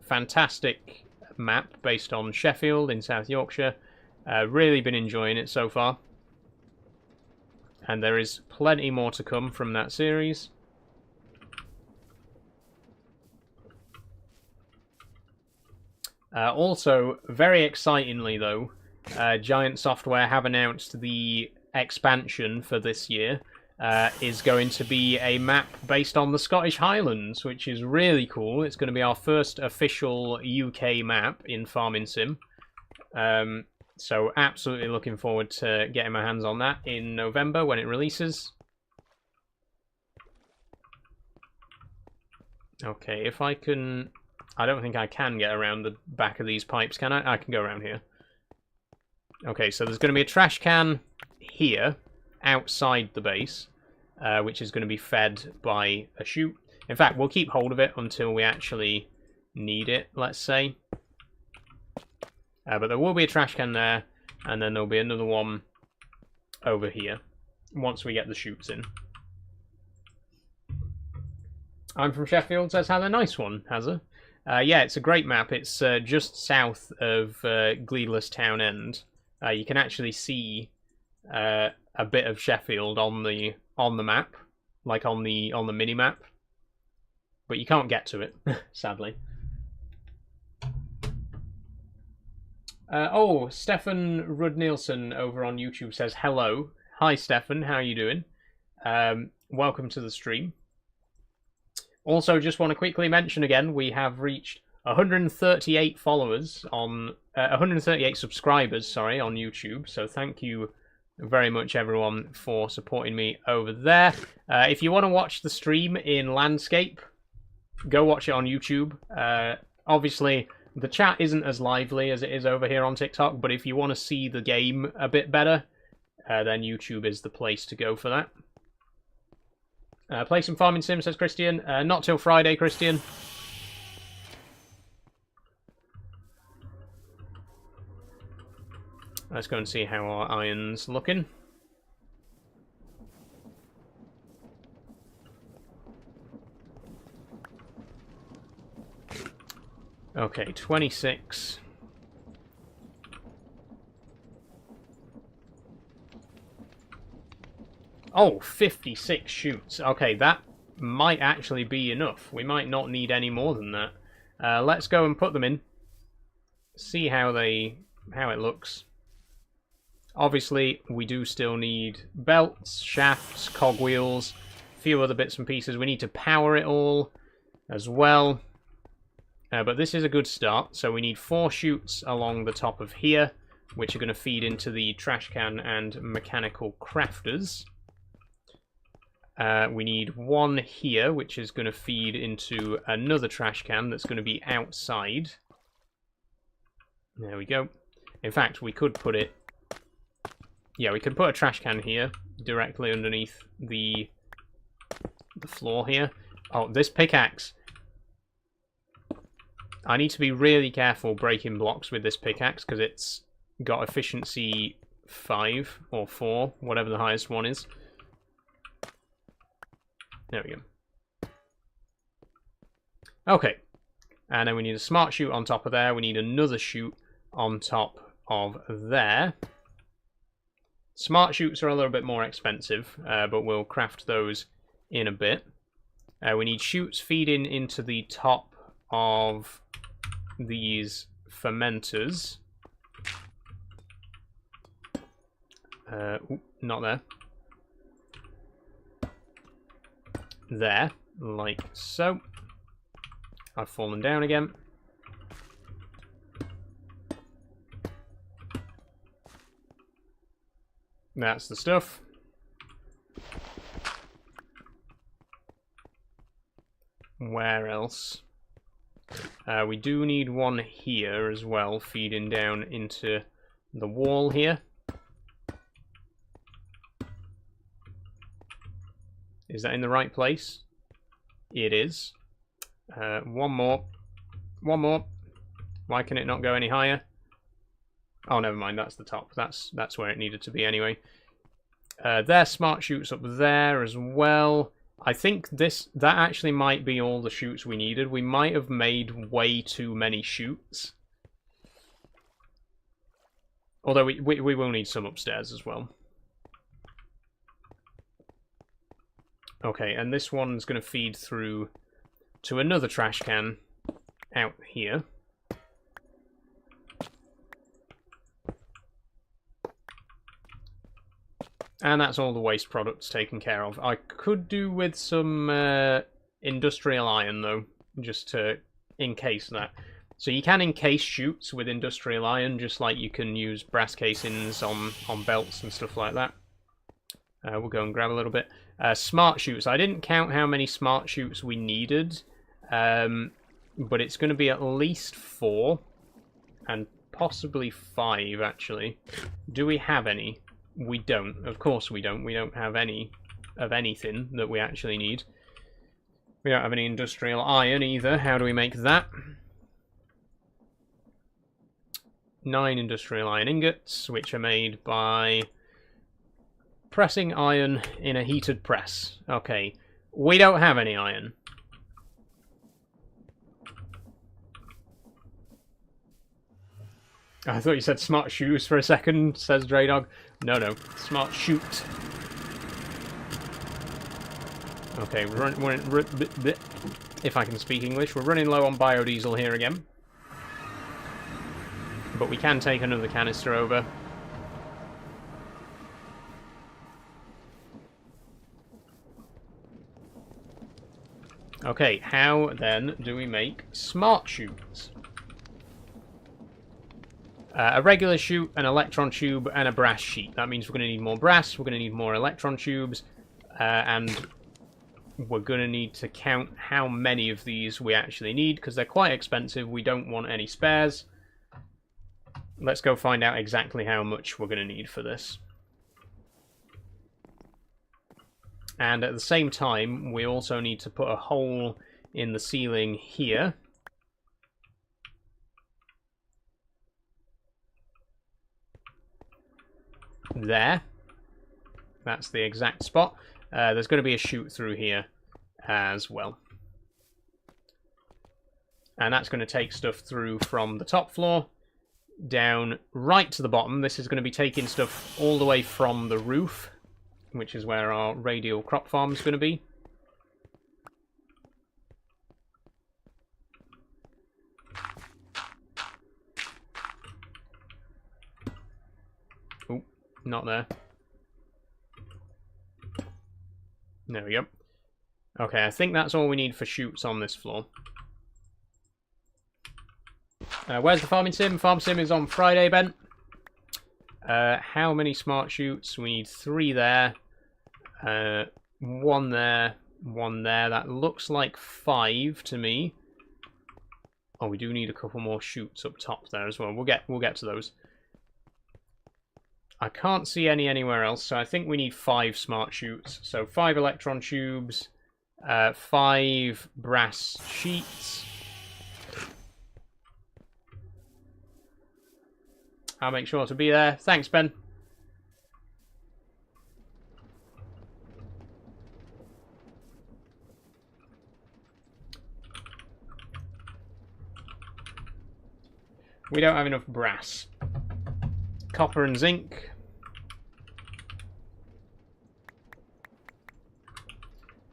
Fantastic map based on Sheffield in South Yorkshire. Really been enjoying it so far. And there is plenty more to come from that series. Also, very excitingly though, Giant Software have announced the expansion for this year is going to be a map based on the Scottish Highlands, which is really cool. It's going to be our first official UK map in Farming Sim. So absolutely looking forward to getting my hands on that in November when it releases. Okay, if I can... I don't think I can get around the back of these pipes, can I? I can go around here. Okay, so there's going to be a trash can here, outside the base, which is going to be fed by a chute. In fact, we'll keep hold of it until we actually need it, let's say. But there will be a trash can there, and then there'll be another one over here, once we get the chutes in. I'm from Sheffield, says Hazza. Nice one, Hazza. Yeah, it's a great map. It's just south of Gleedless Town End. You can actually see a bit of Sheffield on the map, like on the mini map, but you can't get to it, sadly. Oh, Stefan Rudnielsen over on YouTube says hello. Hi, Stefan. How are you doing? Welcome to the stream. Also, just want to quickly mention again, we have reached 138 followers on 138 subscribers, sorry, on YouTube. So thank you very much, everyone, for supporting me over there. If you want to watch the stream in landscape, go watch it on YouTube. Obviously, the chat isn't as lively as it is over here on TikTok, but if you want to see the game a bit better, then YouTube is the place to go for that. Play some Farming Sim, says Christian. Not till Friday, Christian. Let's go and see how our iron's looking. Okay, 26. Oh, 56 chutes. Okay, that might actually be enough. We might not need any more than that. Let's go and put them in. See how it looks. Obviously, we do still need belts, shafts, cogwheels, a few other bits and pieces. We need to power it all as well. But this is a good start. So we need 4 chutes along the top of here, which are going to feed into the trash can and mechanical crafters. We need 1 here, which is going to feed into another trash can that's going to be outside. There we go. In fact, we could put it... Yeah, we could put a trash can here, directly underneath the floor here. Oh, this pickaxe. I need to be really careful breaking blocks with this pickaxe, because it's got efficiency 5 or 4, whatever the highest one is. There we go. Okay. And then we need a smart chute on top of there. We need another chute on top of there. Smart chutes are a little bit more expensive, but we'll craft those in a bit. We need chutes feeding into the top of these fermenters. Not there. There, like so. I've fallen down again. That's the stuff. Where else? We do need 1 here as well, feeding down into the wall here. Is that in the right place? It is. 1 more. 1 more. Why can it not go any higher? Oh, never mind. That's the top. That's where it needed to be anyway. There's smart chutes up there as well. I think that actually might be all the chutes we needed. We might have made way too many chutes. Although we will need some upstairs as well. Okay, and this one's going to feed through to another trash can out here. And that's all the waste products taken care of. I could do with some industrial iron, though, just to encase that. So you can encase chutes with industrial iron, just like you can use brass casings on belts and stuff like that. We'll go and grab a little bit. Smart chutes. I didn't count how many smart chutes we needed, but it's going to be at least 4, and possibly 5, actually. Do we have any? We don't. Of course we don't. We don't have any of anything that we actually need. We don't have any industrial iron either. How do we make that? 9 industrial iron ingots, which are made by pressing iron in a heated press. Okay, we don't have any iron. I thought you said smart shoes for a second, says Draydog. No, smart shoot. Okay, if I can speak English, we're running low on biodiesel here again. But we can take another canister over. Okay, how then do we make smart chutes? A regular chute, an electron tube, and a brass sheet. That means we're going to need more brass, we're going to need more electron tubes, and we're going to need to count how many of these we actually need, because they're quite expensive. We don't want any spares. Let's go find out exactly how much we're going to need for this. And at the same time, we also need to put a hole in the ceiling here. There. That's the exact spot. There's going to be a chute through here as well. And that's going to take stuff through from the top floor down right to the bottom. This is going to be taking stuff all the way from the roof, which is where our radial crop farm is going to be. Oh, not there. There we go. Okay, I think that's all we need for chutes on this floor. Where's the farming sim? Farm sim is on Friday, Ben. How many smart chutes? We need 3 there. 1 there. 1 there. That looks like 5 to me. Oh, we do need a couple more chutes up top there as well. We'll get to those. I can't see any anywhere else, so I think we need 5 smart chutes. So 5 electron tubes, 5 brass sheets. I'll make sure to be there. Thanks, Ben. We don't have enough brass. Copper and zinc.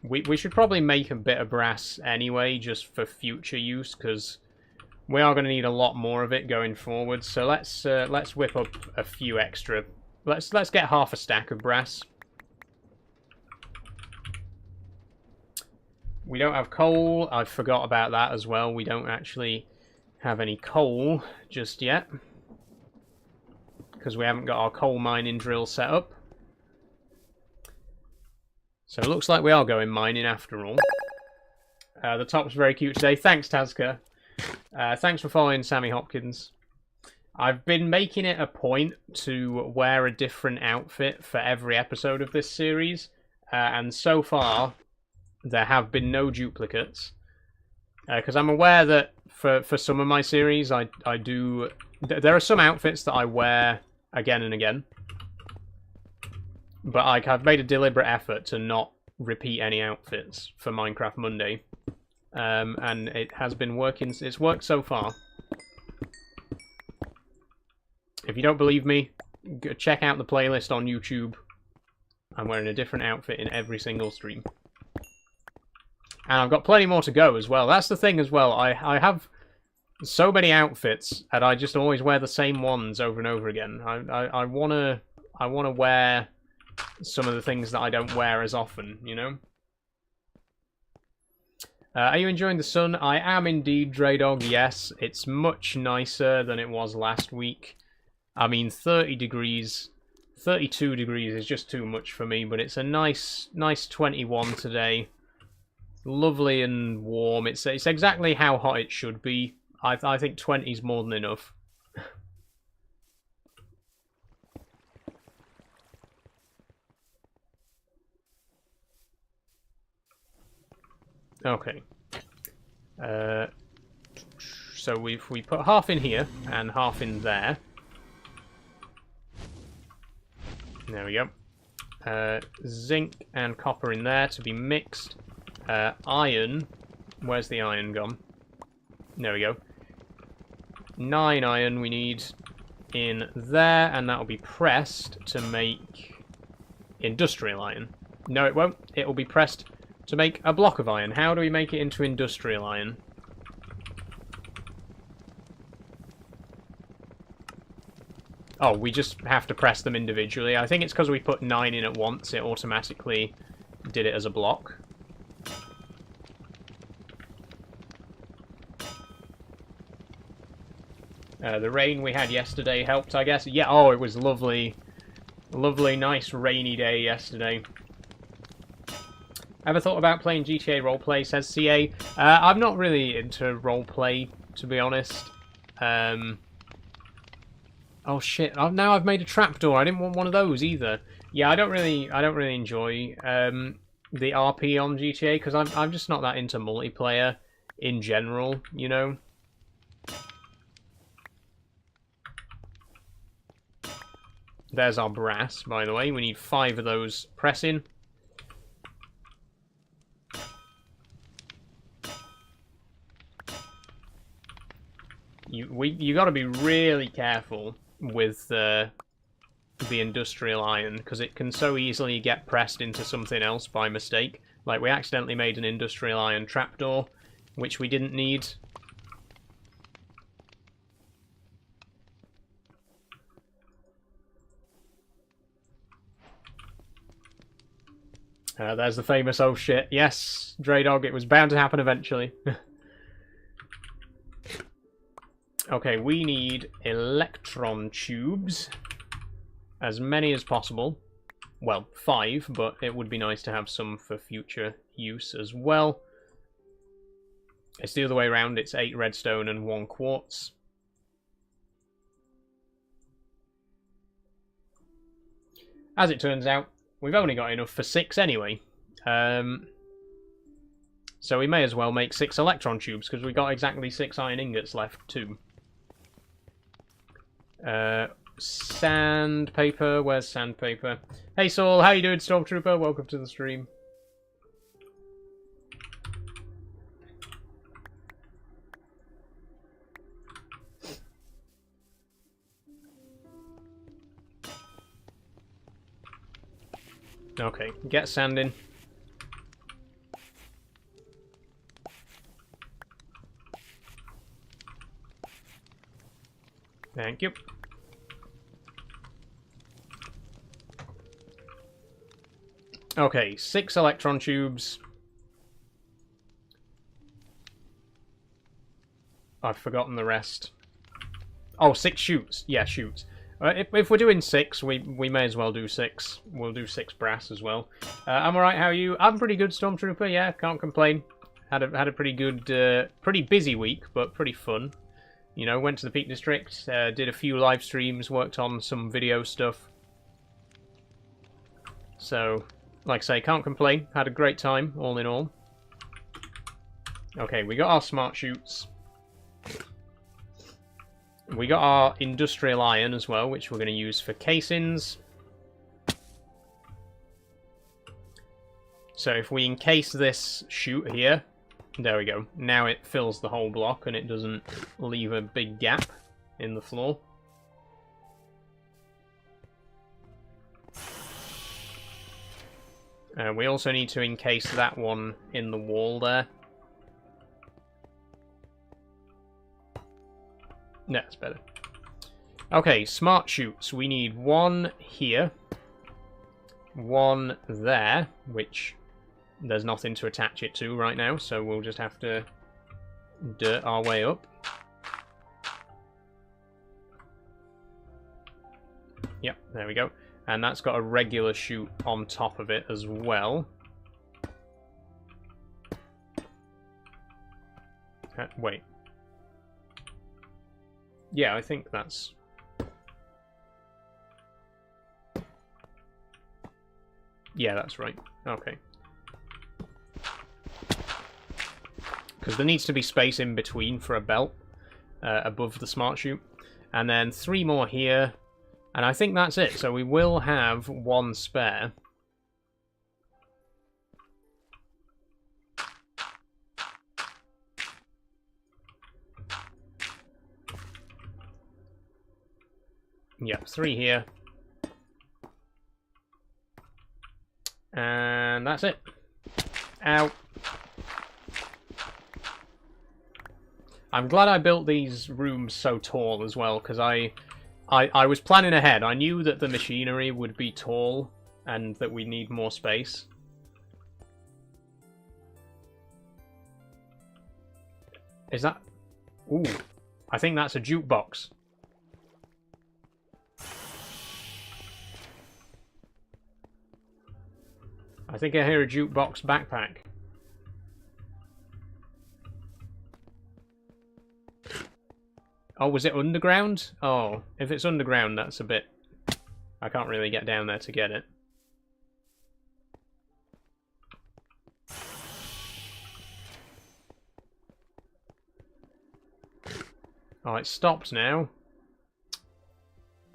We should probably make a bit of brass anyway, just for future use, because we are going to need a lot more of it going forward. So let's whip up a few extra. Let's get half a stack of brass. We don't have coal. I forgot about that as well. We don't actually have any coal just yet, because we haven't got our coal mining drill set up. So it looks like we are going mining after all. The top's very cute today. Thanks, Tazka. Thanks for following Sammy Hopkins. I've been making it a point to wear a different outfit for every episode of this series. And so far, there have been no duplicates. Because I'm aware that for some of my series, I do... There are some outfits that I wear again and again. But I've made a deliberate effort to not repeat any outfits for Minecraft Monday. And it has been working. It's worked so far. If you don't believe me, go check out the playlist on YouTube. I'm wearing a different outfit in every single stream. And I've got plenty more to go as well. That's the thing as well. I have so many outfits, and I just always wear the same ones over and over again. I wanna wear some of the things that I don't wear as often, you know? Are you enjoying the sun? I am indeed, Draydog, yes. It's much nicer than it was last week. I mean, 30 degrees, 32 degrees is just too much for me, but it's a nice 21 today. Lovely and warm. It's exactly how hot it should be. I think 20 is more than enough. Okay. So we put half in here and half in there. There we go. Zinc and copper in there to be mixed. Iron. Where's the iron gone? There we go. 9 iron we need in there, and that will be pressed to make industrial iron. No, it won't. It will be pressed to make a block of iron. How do we make it into industrial iron? Oh, we just have to press them individually. I think it's because we put 9 in at once, it automatically did it as a block. The rain we had yesterday helped, I guess. Yeah, oh, it was lovely. Lovely, nice, rainy day yesterday. Ever thought about playing GTA roleplay, says CA? I'm not really into roleplay, to be honest. Oh shit! Now I've made a trapdoor. I didn't want one of those either. Yeah, I don't really enjoy the RP on GTA because I'm just not that into multiplayer in general, you know. There's our brass, by the way. We need 5 of those pressing. You got to be really careful with the industrial iron, because it can so easily get pressed into something else by mistake. Like, we accidentally made an industrial iron trapdoor, which we didn't need. There's the famous "oh shit." Yes, Draydog, it was bound to happen eventually. Okay, we need electron tubes. As many as possible. Well, 5, but it would be nice to have some for future use as well. It's the other way around, it's 8 redstone and 1 quartz. As it turns out, we've only got enough for 6 anyway. So we may as well make 6 electron tubes, because we've got exactly 6 iron ingots left too. Sandpaper, where's sandpaper? Hey Saul, how you doing, Stormtrooper? Welcome to the stream. Okay, get sand in. Thank you. Okay, 6 electron tubes. I've forgotten the rest. Oh, 6 chutes. Yeah, chutes. If we're doing 6, we may as well do 6. We'll do 6 brass as well. I'm alright, how are you? I'm pretty good, Stormtrooper, yeah, can't complain. Had a pretty good, pretty busy week, but pretty fun. You know, went to the Peak District, did a few live streams, worked on some video stuff. So, like I say, can't complain. Had a great time, all in all. Okay, we got our smart chutes. We got our industrial iron as well, which we're going to use for casings. So if we encase this chute here, there we go. Now it fills the whole block and it doesn't leave a big gap in the floor. We also need to encase that one in the wall there. No, that's better. Okay, smart chutes. We need 1 here. 1 there, which there's nothing to attach it to right now, so we'll just have to dirt our way up. Yep, there we go. And that's got a regular chute on top of it as well. Wait. Yeah, I think that's... Yeah, that's right. Okay. Because there needs to be space in between for a belt above the smart chute. And then 3 more here. And I think that's it. So we will have 1 spare. Yep, 3 here. And that's it. Ow. I'm glad I built these rooms so tall as well, because I was planning ahead. I knew that the machinery would be tall and that we need more space. Is that... Ooh. I think that's a jukebox. I think I hear a jukebox backpack. Oh, was it underground? Oh, if it's underground, that's a bit... I can't really get down there to get it. Oh, it stopped now.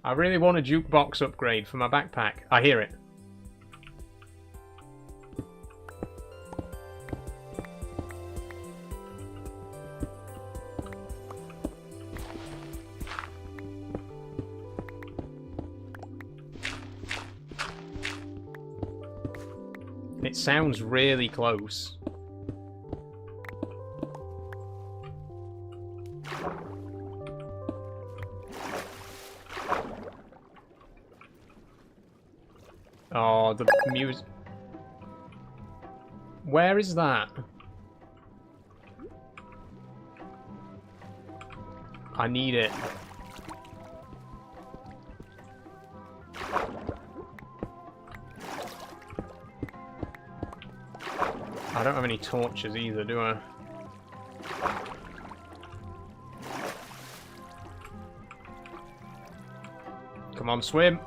I really want a jukebox upgrade for my backpack. I hear it. It sounds really close. Oh, the music. Where is that? I need it. I don't have any torches either, do I? Come on, swim.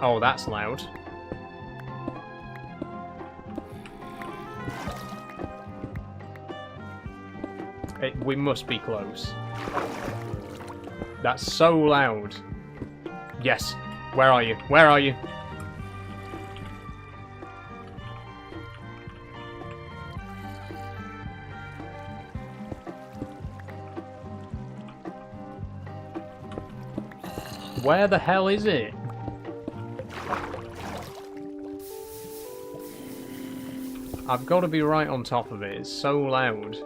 Oh, that's loud. We must be close. That's so loud. Yes. Where are you? Where are you? Where the hell is it? I've got to be right on top of it. It's so loud.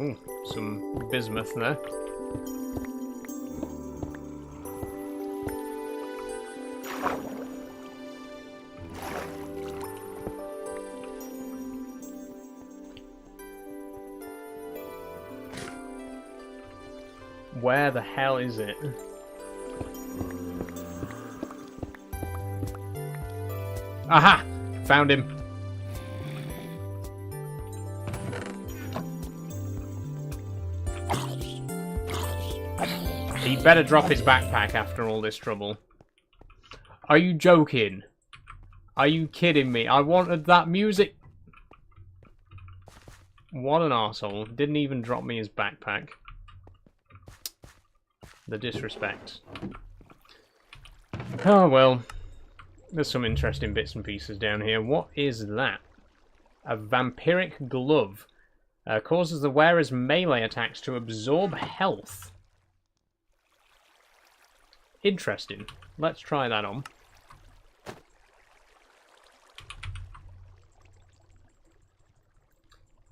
Ooh, some bismuth there. Where the hell is it? Aha! Found him. He better drop his backpack after all this trouble. Are you joking? Are you kidding me? I wanted that music. What an arsehole. Didn't even drop me his backpack. The disrespect. Oh well. There's some interesting bits and pieces down here. What is that? A vampiric glove. Causes the wearer's melee attacks to absorb health. Interesting. Let's try that on.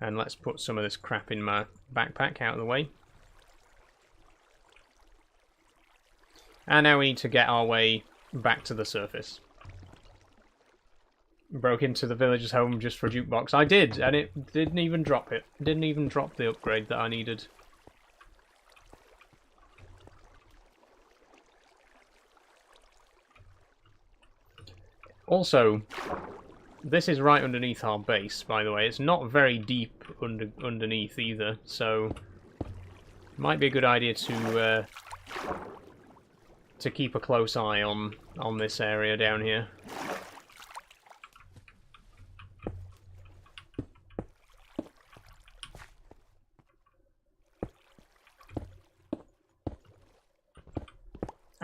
And let's put some of this crap in my backpack out of the way. And now we need to get our way back to the surface. Broke into the villager's home just for a jukebox. I did, and it didn't even drop it. Didn't even drop the upgrade that I needed. Also, this is right underneath our base, by the way. It's not very deep underneath either, so might be a good idea to keep a close eye on this area down here.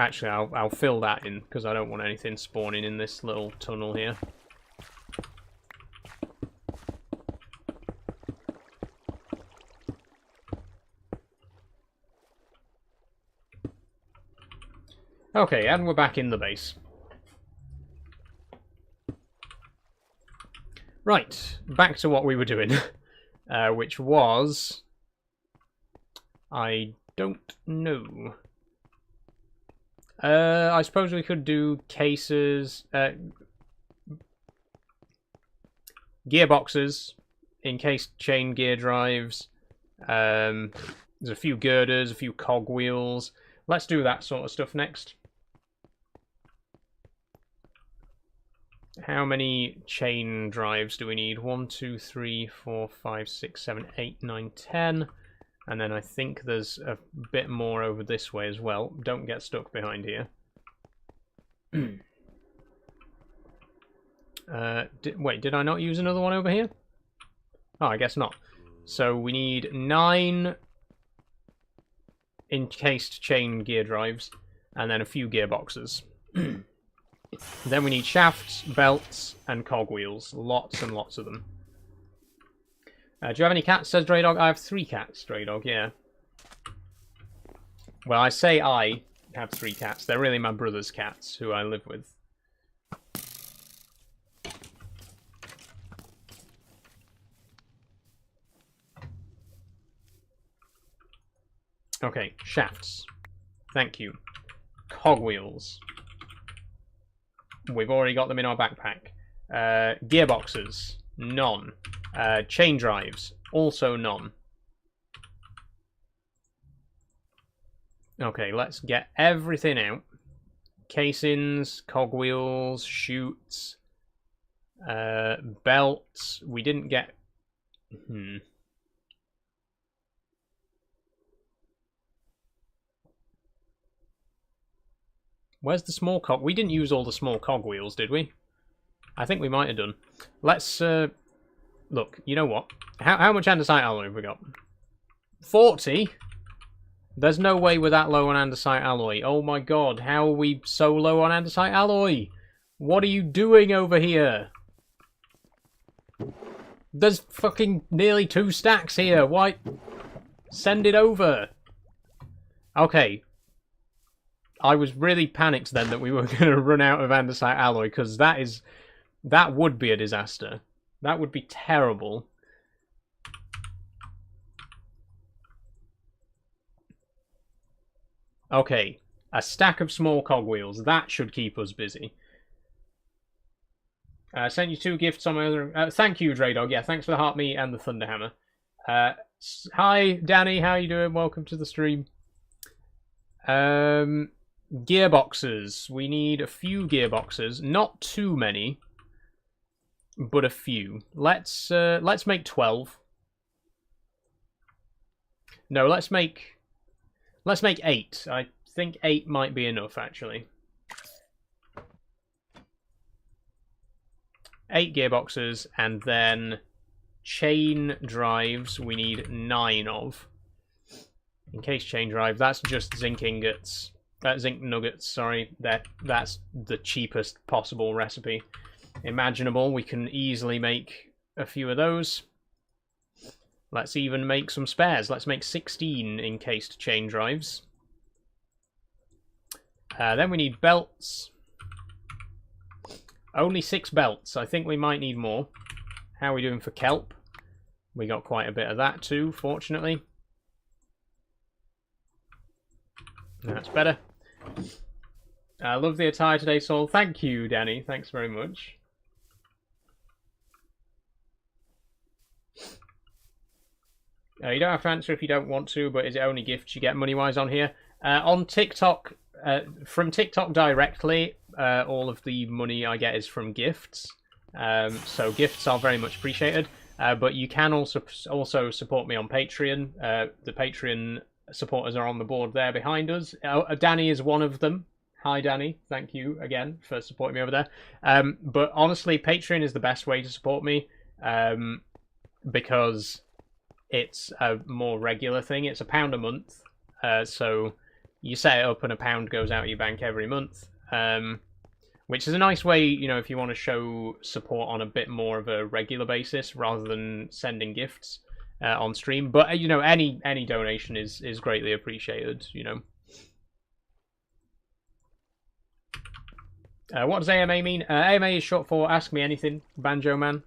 Actually, I'll fill that in, because I don't want anything spawning in this little tunnel here. Okay, and we're back in the base. Right, back to what we were doing, which was... I don't know. I suppose we could do cases, gearboxes, encased chain gear drives, there's a few girders, a few cogwheels. Let's do that sort of stuff next. How many chain drives do we need? 1, 2, 3, 4, 5, 6, 7, 8, 9, 10. And then I think there's a bit more over this way as well. Don't get stuck behind here. Wait, did I not use another one over here? Oh, I guess not. So we need 9 encased chain gear drives, and then a few gearboxes. Then we need shafts, belts, and cogwheels. Lots and lots of them. Do you have any cats, says Dog? I have 3 cats, Dog, yeah. Well, I say I have 3 cats. They're really my brother's cats, who I live with. Okay, shafts. Thank you. Cogwheels. We've already got them in our backpack. Gearboxes. None. Chain drives. Also none. Okay, let's get everything out. Casings, cogwheels, chutes, belts. We didn't get... Where's the small cog? We didn't use all the small cogwheels, did we? I think we might have done. Let's, look, you know what? How much andesite alloy have we got? 40? There's no way we're that low on andesite alloy. Oh my god, how are we so low on andesite alloy? What are you doing over here? There's fucking nearly 2 stacks here. Why? Send it over. Okay. I was really panicked then that we were going to run out of andesite alloy, because that would be a disaster. That would be terrible. Okay, a stack of small cogwheels. That should keep us busy. Sent you 2 gifts on my other... thank you, Dog. Yeah, thanks for the heart meat and the Thunderhammer. Hi, Danny. How you doing? Welcome to the stream. Gearboxes. We need a few gearboxes. Not too many, but a few. Let's make 12. No, let's make 8. I think 8 might be enough, actually. 8 gearboxes, and then chain drives we need 9 of. In case chain drive, that's just zinc ingots. Zinc nuggets, sorry. That's the cheapest possible recipe imaginable. We can easily make a few of those. Let's even make some spares. Let's make 16 encased chain drives. Then we need belts. Only 6 belts. I think we might need more. How are we doing for kelp? We got quite a bit of that too, fortunately. That's better. I love the attire today, Saul. Thank you, Danny. Thanks very much. You don't have to answer if you don't want to, but is it only gifts you get money-wise on here? On TikTok, from TikTok directly, all of the money I get is from gifts. So gifts are very much appreciated. But you can also support me on Patreon. The Patreon supporters are on the board there behind us. Danny is one of them. Hi, Danny. Thank you again for supporting me over there. But honestly, Patreon is the best way to support me because it's a more regular thing. It's £1 a month. So you set it up and £1 goes out of your bank every month. Which is a nice way, you know, if you want to show support on a bit more of a regular basis rather than sending gifts on stream. But, you know, any donation is greatly appreciated, you know. What does AMA mean? AMA is short for Ask Me Anything, Banjo Man.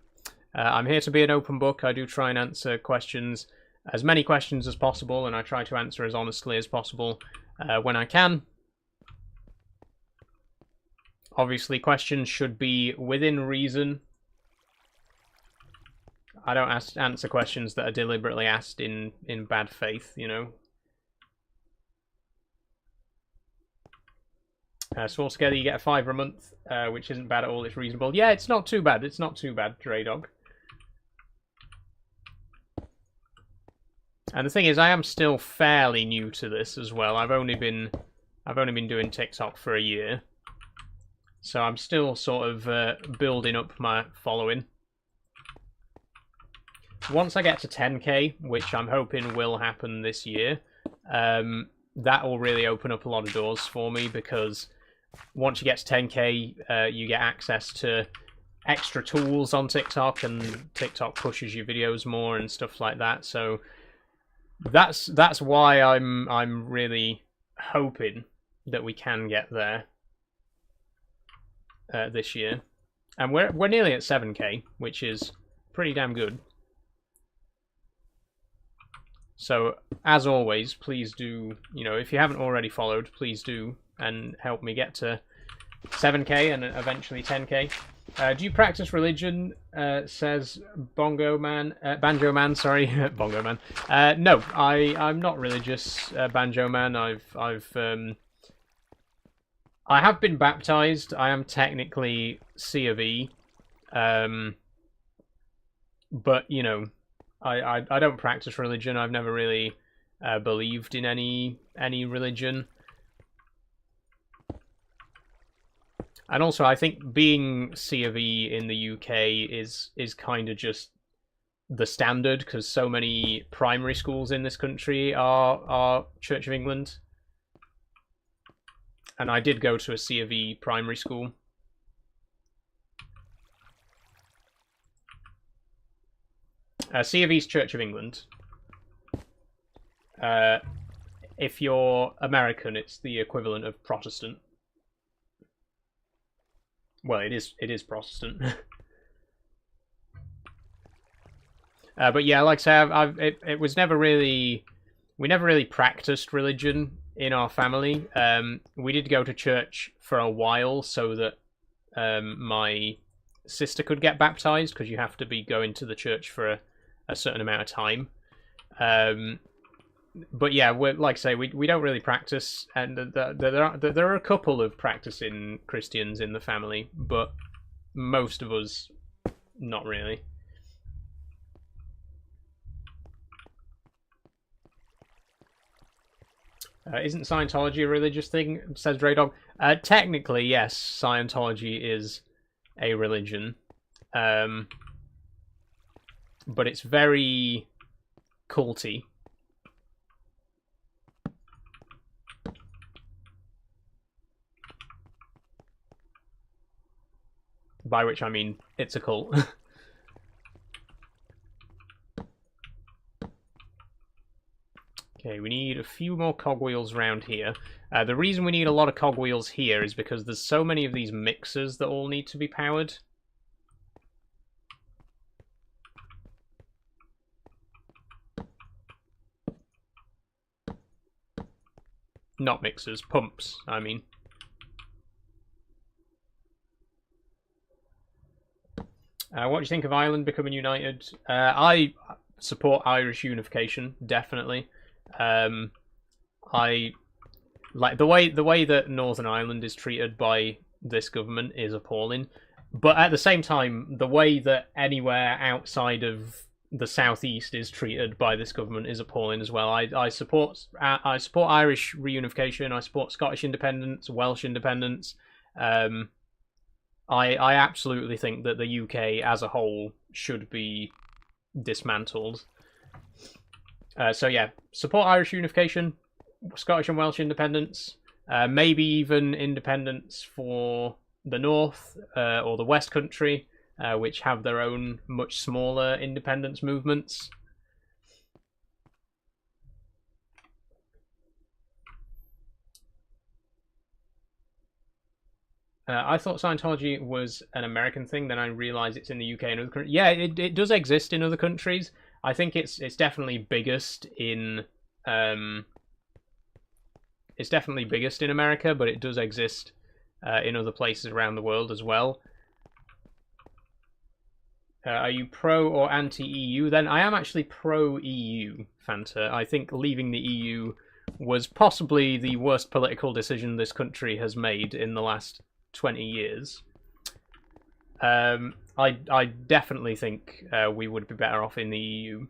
I'm here to be an open book. I do try and answer questions, as many questions as possible, and I try to answer as honestly as possible when I can. Obviously, questions should be within reason. I don't answer questions that are deliberately asked in bad faith, you know. So altogether you get a £5 a month, which isn't bad at all. It's reasonable. Yeah, it's not too bad. It's not too bad, Dog. And the thing is, I am still fairly new to this as well. I've only been doing TikTok for a year, so I'm still sort of building up my following. Once I get to 10k, which I'm hoping will happen this year, that will really open up a lot of doors for me, because once you get to 10k, you get access to extra tools on TikTok, and TikTok pushes your videos more and stuff like that. So that's why I'm really hoping that we can get there this year, and we're nearly at 7k, which is pretty damn good. So as always, please do, if you haven't already followed, please do, and help me get to 7k and eventually 10k. Do you practice religion? Says Banjo Man. Sorry, Bongo Man. No, I'm not religious, Banjo Man. I have been baptized. I am technically C of E, but I don't practice religion. I've never really believed in any religion. And also, I think being C of E in the UK is kind of just the standard, because so many primary schools in this country are Church of England. And I did go to a C of E primary school. C of E's Church of England. If you're American, it's the equivalent of Protestant. Well, it is Protestant. But yeah, like I say, it was never really, we never really practiced religion in our family. We did go to church for a while so that my sister could get baptized, because you have to be going to the church for a certain amount of time. But yeah, like I say, we don't really practice, and there are a couple of practicing Christians in the family, but most of us not really. Isn't Scientology a religious thing? Says Draydog. Technically, yes, Scientology is a religion, but it's very culty. By which I mean it's a cult. Okay, we need a few more cogwheels around here. The reason we need a lot of cogwheels here is because there's so many of these mixers that all need to be powered. Not mixers, pumps, I mean. What do you think of Ireland becoming united? I support Irish unification, definitely. I like the way that Northern Ireland is treated by this government is appalling. But at the same time, the way that anywhere outside of the southeast is treated by this government is appalling as well. I support Irish reunification. I support Scottish independence, Welsh independence. I absolutely think that the UK as a whole should be dismantled. So yeah, support Irish unification, Scottish and Welsh independence, maybe even independence for the North or the West Country, which have their own much smaller independence movements. I thought Scientology was an American thing, then I realised it's in the UK and other countries. Yeah, it does exist in other countries. I think it's definitely biggest in America, but it does exist in other places around the world as well. Are you pro or anti-EU? Then I am actually pro-EU, Fanta. I think leaving the EU was possibly the worst political decision this country has made in the last 20 years. I definitely think we would be better off in the EU.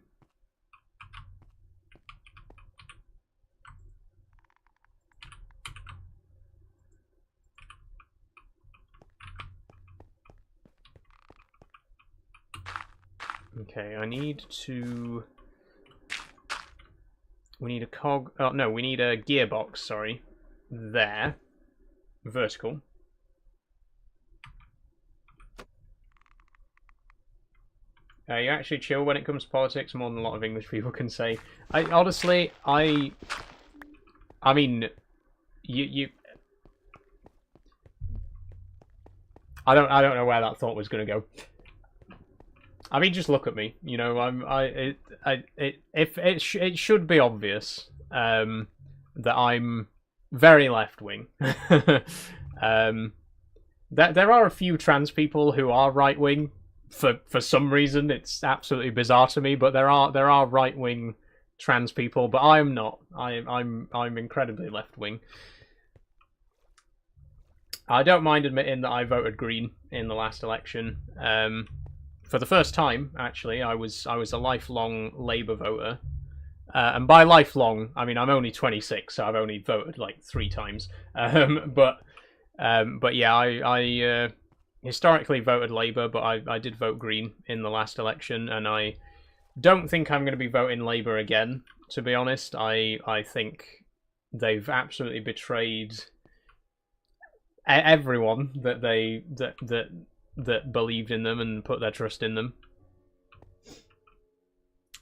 Okay, we need a cog. Oh no, we need a gearbox. Sorry, there. vertical. You actually chill when it comes to politics more than a lot of English people can say. Honestly, I mean, I don't know where that thought was going to go. I mean, just look at me. You know, it should be obvious that I'm very left wing. That there are a few trans people who are right wing. For some reason, it's absolutely bizarre to me. But there are right wing trans people, but I'm not. I'm incredibly left wing. I don't mind admitting that I voted Green in the last election. For the first time, actually, I was a lifelong Labour voter, and by lifelong, I mean I'm only 26, so I've only voted like 3 times. But yeah, I historically voted Labour, but I did vote Green in the last election, and I don't think I'm going to be voting Labour again. To be honest, I think they've absolutely betrayed everyone that believed in them and put their trust in them.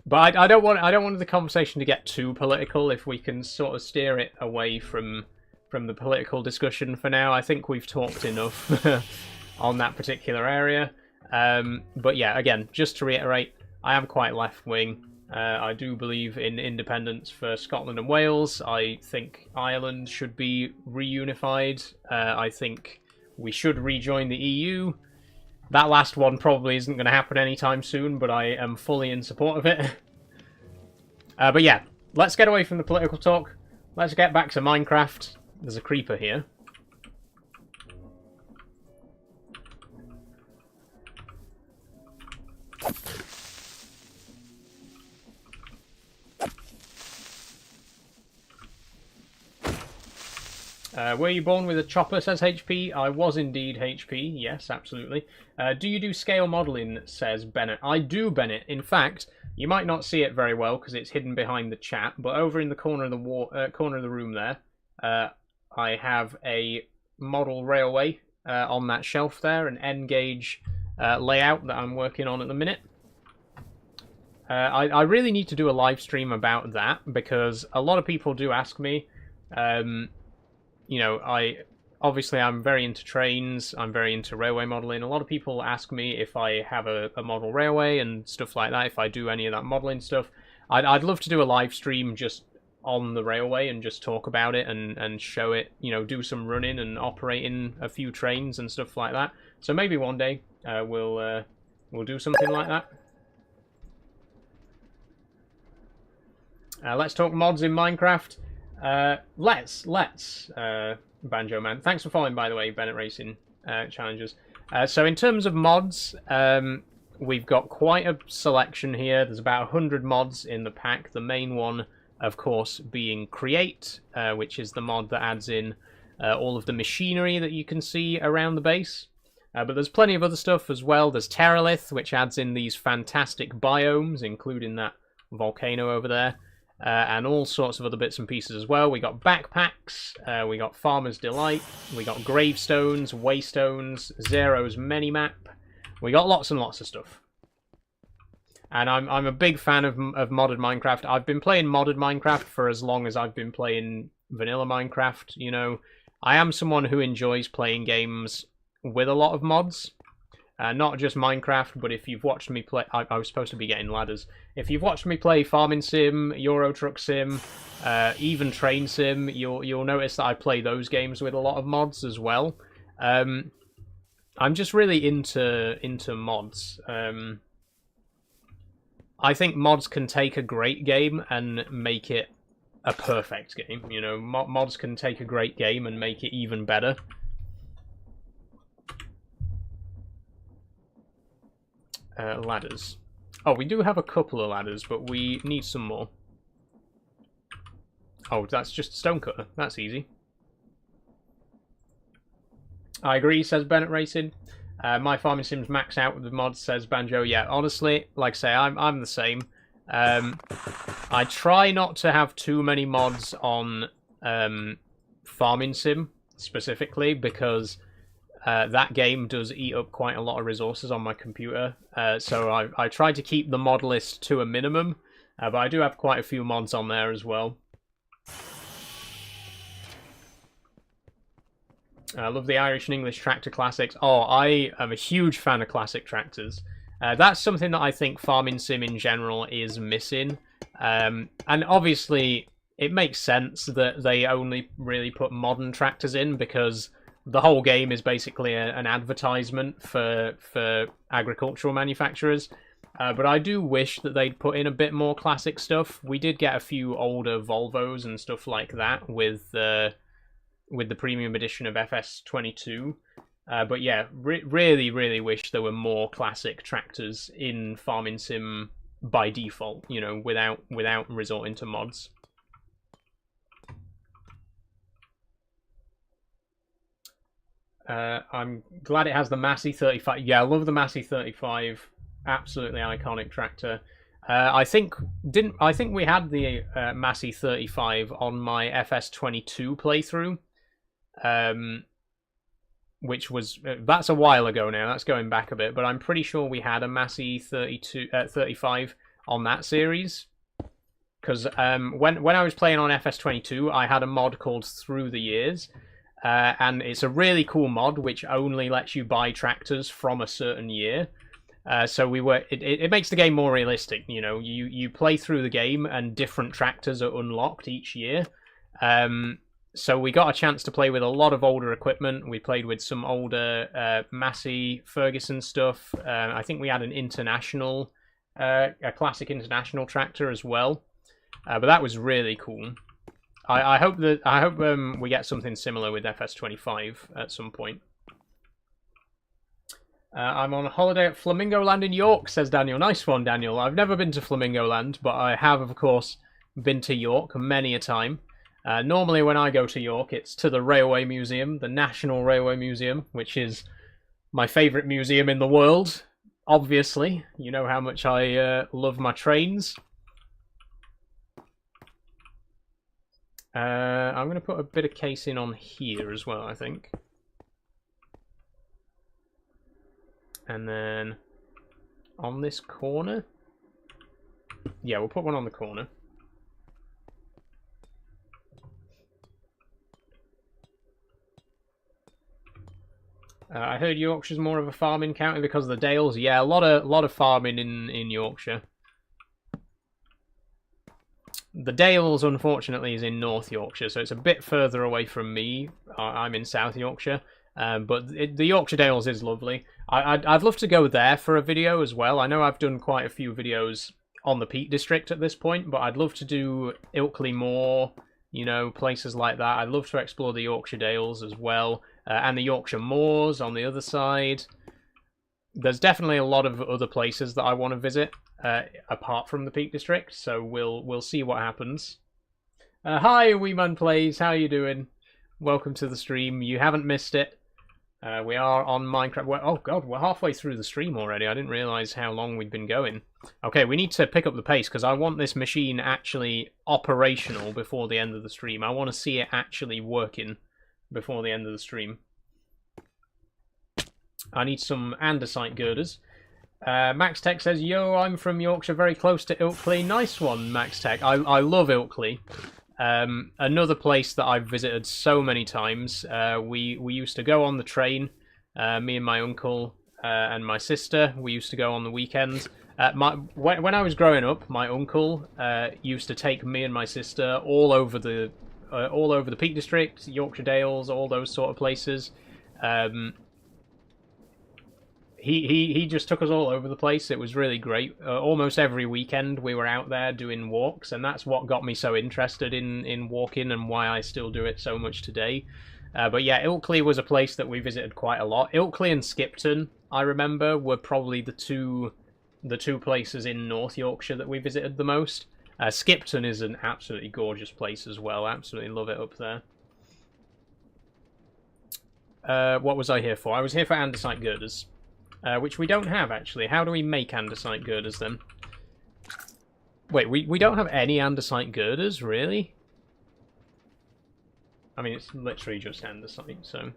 But I don't want the conversation to get too political. If we can sort of steer it away from the political discussion for now, I think we've talked enough on that particular area. But yeah, again, just to reiterate, I am quite left-wing. I do believe in independence for Scotland and Wales. I think Ireland should be reunified. I think we should rejoin the EU. That last one probably isn't going to happen anytime soon, but I am fully in support of it. But yeah, let's get away from the political talk. Let's get back to Minecraft. There's a creeper here. Were you born with a chopper, says HP? I was indeed HP, yes, absolutely. Do you do scale modelling, says Bennett? I do, Bennett. In fact, you might not see it very well because it's hidden behind the chat, but over in the corner of the room there, I have a model railway on that shelf there, an N-gauge layout that I'm working on at the minute. I really need to do a live stream about that because a lot of people do ask me. You know, I'm very into trains, I'm very into railway modelling. A lot of people ask me if I have a model railway and stuff like that, if I do any of that modelling stuff. I'd love to do a live stream just on the railway and just talk about it and show it, you know, do some running and operating a few trains and stuff like that. So maybe one day we'll do something like that. Let's talk mods in Minecraft. Let's Banjo Man. Thanks for following, by the way, Bennett Racing Challenges. So in terms of mods, we've got quite a selection here. There's about 100 mods in the pack. The main one, of course, being Create, which is the mod that adds in all of the machinery that you can see around the base. But there's plenty of other stuff as well. There's Terralith, which adds in these fantastic biomes, including that volcano over there. And all sorts of other bits and pieces as well. We got backpacks, we got Farmer's Delight, we got gravestones, waystones, Zero's Minimap. We got lots and lots of stuff. And I'm a big fan of modded Minecraft. I've been playing modded Minecraft for as long as I've been playing vanilla Minecraft. You know, I am someone who enjoys playing games with a lot of mods. Not just Minecraft, but if you've watched me play... I was supposed to be getting ladders. If you've watched me play Farming Sim, Euro Truck Sim, even Train Sim, you'll notice that I play those games with a lot of mods as well. I'm just really into mods. I think mods can take a great game and make it a perfect game. You know, mods can take a great game and make it even better. Ladders. Oh, we do have a couple of ladders, but we need some more. Oh, that's just a stone cutter. That's easy. I agree, says Bennett Racing. My farming sims max out with the mods, says Banjo. Yeah, honestly, like I say, I'm the same. I try not to have too many mods on farming sim. specifically, because that game does eat up quite a lot of resources on my computer. So I tried to keep the mod list to a minimum, but I do have quite a few mods on there as well. I love the Irish and English tractor classics. Oh, I am a huge fan of classic tractors. That's something that I think Farming Sim in general is missing. And obviously, it makes sense that they only really put modern tractors in, because the whole game is basically an advertisement for agricultural manufacturers. But I do wish that they'd put in a bit more classic stuff. We did get a few older Volvos and stuff like that with the premium edition of FS22. But yeah, really, really wish there were more classic tractors in Farming Sim by default, you know, without resorting to mods. I'm glad it has the Massey 35. Yeah, I love the Massey 35. Absolutely iconic tractor. I think we had the Massey 35 on my FS22 playthrough. Which was, that's a while ago now, that's going back a bit, but I'm pretty sure we had a Massey 35 on that series. Because when I was playing on FS22, I had a mod called Through the Years, and it's a really cool mod which only lets you buy tractors from a certain year. So it makes the game more realistic. You know, you play through the game and different tractors are unlocked each year. So we got a chance to play with a lot of older equipment. We played with some older Massey Ferguson stuff. I think we had an international, a classic international tractor as well. But that was really cool. I hope we get something similar with FS25 at some point. I'm on holiday at Flamingo Land in York, says Daniel. Nice one, Daniel. I've never been to Flamingo Land, but I have, of course, been to York many a time. Normally when I go to York, it's to the Railway Museum, the National Railway Museum, which is my favourite museum in the world, obviously. You know how much I love my trains. I'm going to put a bit of casing on here as well, I think. And then on this corner. Yeah, we'll put one on the corner. I heard Yorkshire's more of a farming county because of the Dales. Yeah, a lot of farming in Yorkshire. The Dales, unfortunately, is in North Yorkshire, so it's a bit further away from me. I'm in South Yorkshire, but the Yorkshire Dales is lovely. I'd love to go there for a video as well. I know I've done quite a few videos on the Peak District at this point, but I'd love to do Ilkley Moor, you know, places like that. I'd love to explore the Yorkshire Dales as well, and the Yorkshire Moors on the other side. There's definitely a lot of other places that I want to visit, apart from the Peak District, so we'll see what happens. Hi, Weeman Plays, how you doing? Welcome to the stream. You haven't missed it. We are on Minecraft. Oh god, we're halfway through the stream already. I didn't realise how long we'd been going. Okay, we need to pick up the pace because I want this machine actually operational before the end of the stream. I want to see it actually working before the end of the stream. I need some andesite girders. Max Tech says, yo, I'm from Yorkshire, very close to Ilkley. Nice one, Max Tech. I love Ilkley. Another place that I've visited so many times. We used to go on the train, me and my uncle and my sister. We used to go on the weekends. When I was growing up, my uncle used to take me and my sister all over the Peak District, Yorkshire Dales, all those sort of places. He just took us all over the place. It was really great. Almost every weekend we were out there doing walks, and that's what got me so interested in walking and why I still do it so much today. But yeah, Ilkley was a place that we visited quite a lot. Ilkley and Skipton, I remember, were probably the two places in North Yorkshire that we visited the most. Skipton is an absolutely gorgeous place as well. Absolutely love it up there. What was I here for? I was here for andesite girders. Which we don't have, actually. How do we make andesite girders, then? Wait, we don't have any andesite girders, really? I mean, it's literally just Andesite, so...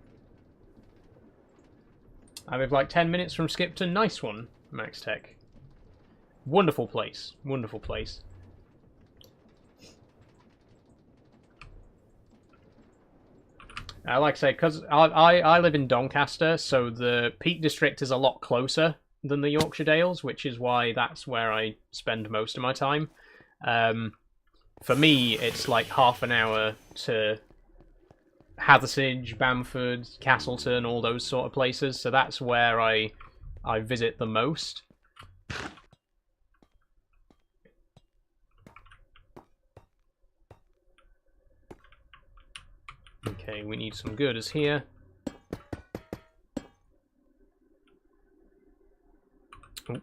I live like 10 minutes from Skipton. Nice one, Max Tech. Wonderful place. Wonderful place. Like I say, because I live in Doncaster, so the Peak District is a lot closer than the Yorkshire Dales, which is why that's where I spend most of my time. For me, it's like half an hour to Hathersage, Bamford, Castleton, all those sort of places, so that's where I visit the most. Okay, we need some girders here. Ooh.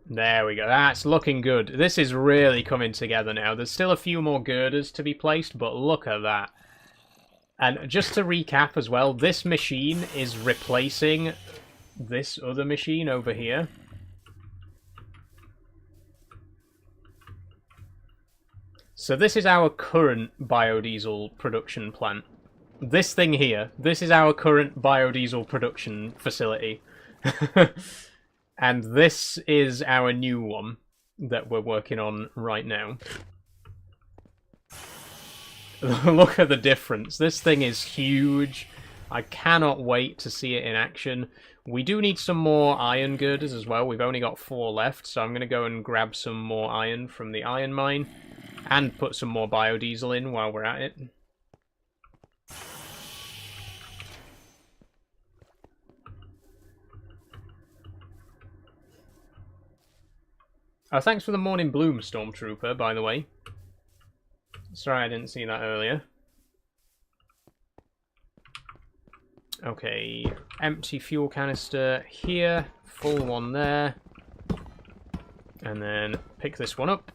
There we go. That's looking good. This is really coming together now. There's still a few more girders to be placed, but look at that. And just to recap as well, this machine is replacing this other machine over here. So this is our current biodiesel production plant. This thing here, this is our current biodiesel production facility. And this is our new one that we're working on right now. Look at the difference. This thing is huge. I cannot wait to see it in action. We do need some more iron girders as well. We've only got 4 left, so I'm going to go and grab some more iron from the iron mine and put some more biodiesel in while we're at it. Oh, thanks for the morning bloom, Stormtrooper, by the way. Sorry I didn't see that earlier. Okay, empty fuel canister here, full one there. And then pick this one up.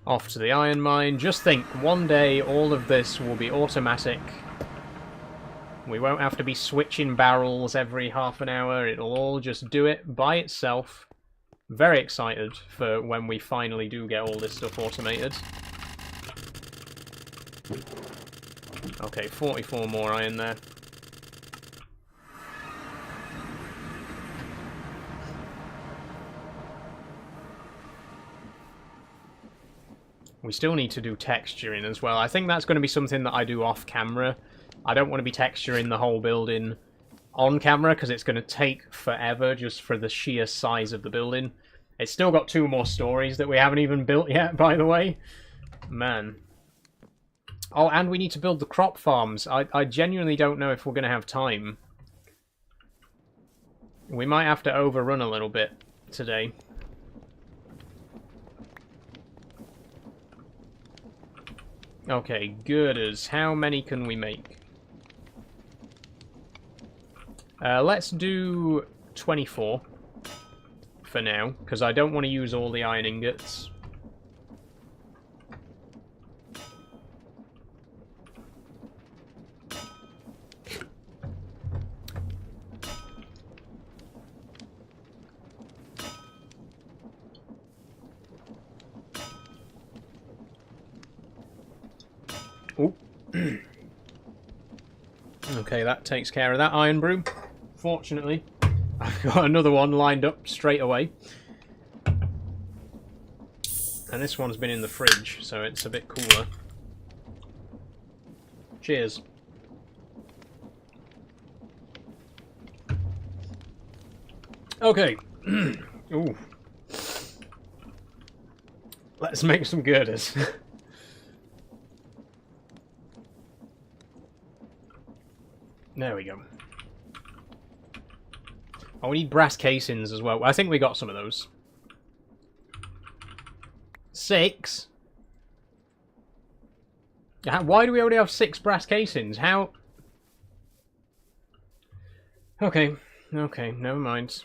Off to the iron mine. Just think, one day all of this will be automatic. We won't have to be switching barrels every half an hour. It'll all just do it by itself. Very excited for when we finally do get all this stuff automated. Okay, 44 more iron there. We still need to do texturing as well. I think that's going to be something that I do off camera. I don't want to be texturing the whole building on camera because it's going to take forever just for the sheer size of the building. It's still got 2 more stories that we haven't even built yet, by the way. Man. Oh, and we need to build the crop farms. I genuinely don't know if we're going to have time. We might have to overrun a little bit today. Okay, girders. How many can we make? Let's do 24 for now, because I don't want to use all the iron ingots. Oh. Okay, that takes care of that iron brew. Fortunately, I've got another one lined up straight away. And this one's been in the fridge, so it's a bit cooler. Cheers. Okay. Ooh. Let's make some girders. There we go. Oh, we need brass casings as well. I think we got some of those. 6? Why do we already have 6 brass casings? How? Okay. Okay, never mind.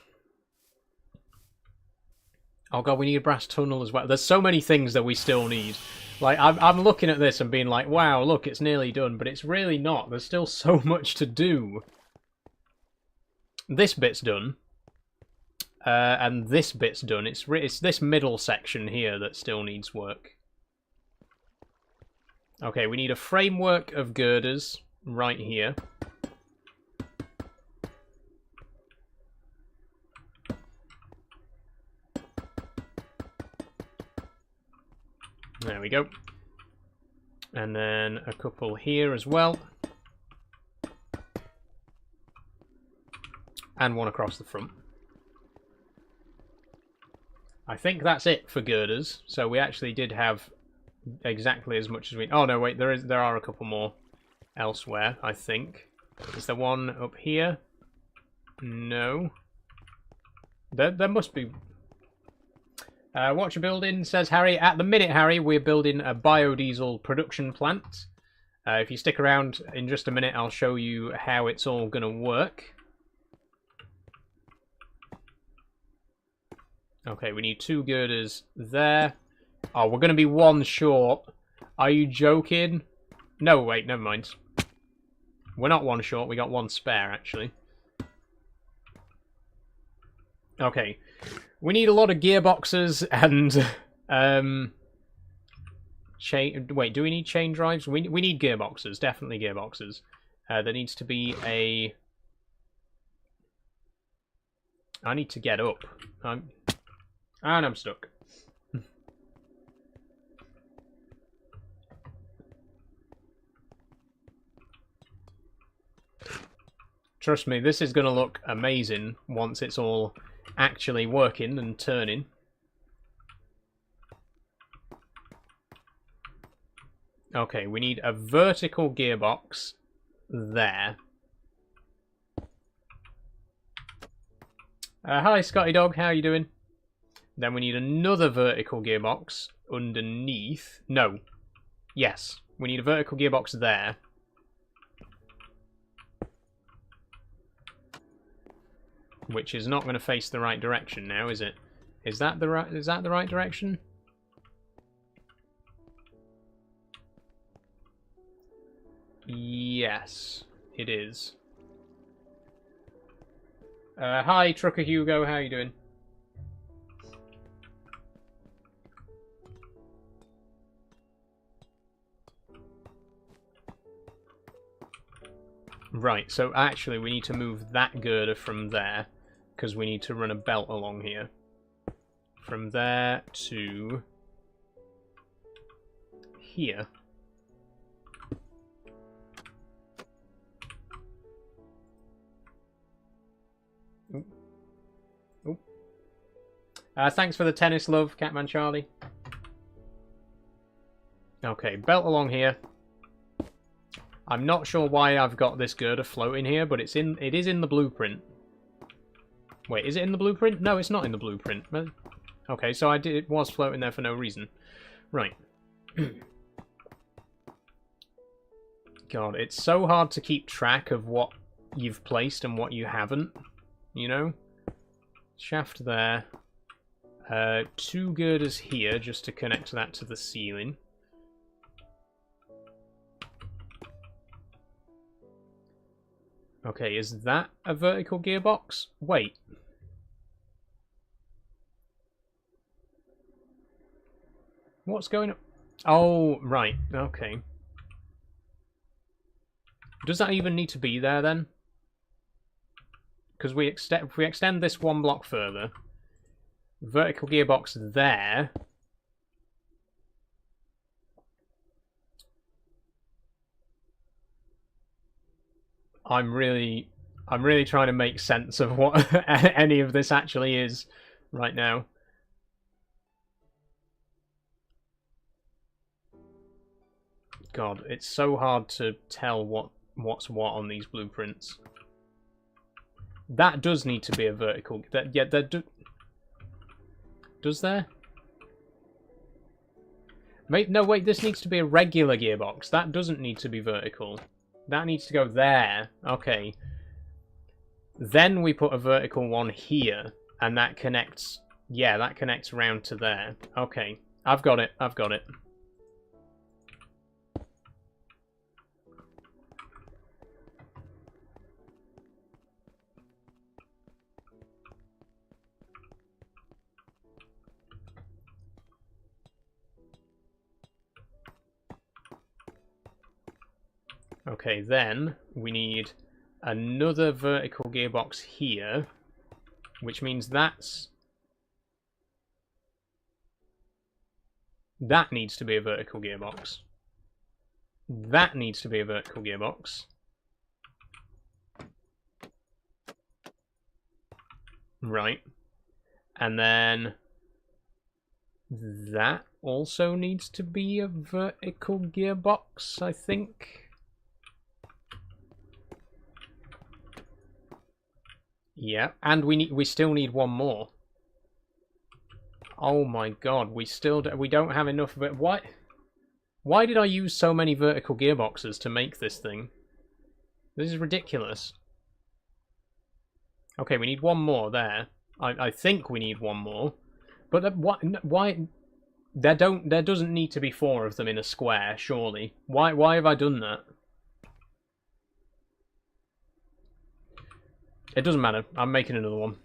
Oh god, we need a brass tunnel as well. There's so many things that we still need. Like, I'm looking at this and being like, wow, look, it's nearly done. But it's really not. There's still so much to do. this bit's done. And this bit's done. It's this middle section here that still needs work. Okay, we need a framework of girders right here. There we go. And then a couple here as well. And one across the front. I think that's it for girders. So we actually did have exactly as much as we... Oh, no, wait. There are a couple more elsewhere, I think. Is there one up here? No. There must be... what you building, says Harry. At the minute, Harry, we're building a biodiesel production plant. If you stick around in just a minute, I'll show you how it's all going to work. Okay, we need 2 girders there. Oh, we're going to be 1 short. Are you joking? No, wait, never mind. We're not 1 short, we got 1 spare, actually. Okay. We need a lot of gearboxes and... Wait, do we need chain drives? We need gearboxes, definitely gearboxes. There needs to be a... I need to get up. And I'm stuck. Trust me, this is going to look amazing once it's all actually working and turning. Okay, we need a vertical gearbox there. Hi, Scotty Dog, how are you doing? Then we need another vertical gearbox underneath. No. Yes, we need a vertical gearbox there. Which is not going to face the right direction now, is it? Is that the right direction? Yes, it is. Hi, Trucker Hugo, how are you doing? Right, so actually we need to move that girder from there, because we need to run a belt along here. From there to here. Ooh. Ooh. Thanks for the tennis, love, Catman Charlie. Okay, belt along here. I'm not sure why I've got this girder floating here, but it is in the blueprint. Wait, is it in the blueprint? No, it's not in the blueprint. Okay, so it was floating there for no reason. Right. God, it's so hard to keep track of what you've placed and what you haven't, you know? Shaft there. 2 girders here, just to connect that to the ceiling. Okay, is that a vertical gearbox? Wait. What's going on? Oh, right. Okay. Does that even need to be there, then? Because if we extend this 1 block further, vertical gearbox there... I'm really trying to make sense of what any of this actually is right now. God, it's so hard to tell what's what on these blueprints. That does need to be a vertical. Does there? No, wait. This needs to be a regular gearbox. That doesn't need to be vertical. That needs to go there. Okay. Then we put a vertical one here, and that connects... Yeah, that connects round to there. Okay. I've got it. I've got it. Okay, then we need another vertical gearbox here, which means that needs to be a vertical gearbox. That needs to be a vertical gearbox. Right. And then that also needs to be a vertical gearbox, I think. Yeah, and we still need one more. Oh my god, we don't have enough of it. Why did I use so many vertical gearboxes to make this thing? This is ridiculous. Okay, we need one more there. I think we need one more. But why there doesn't need to be 4 of them in a square, surely. Why have I done that? It doesn't matter. I'm making another one.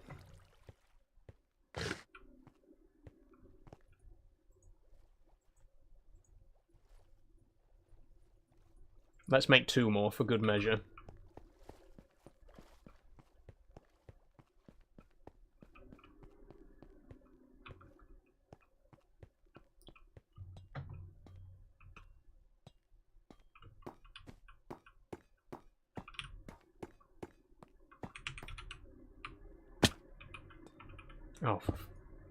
Let's make 2 more for good measure. Oh,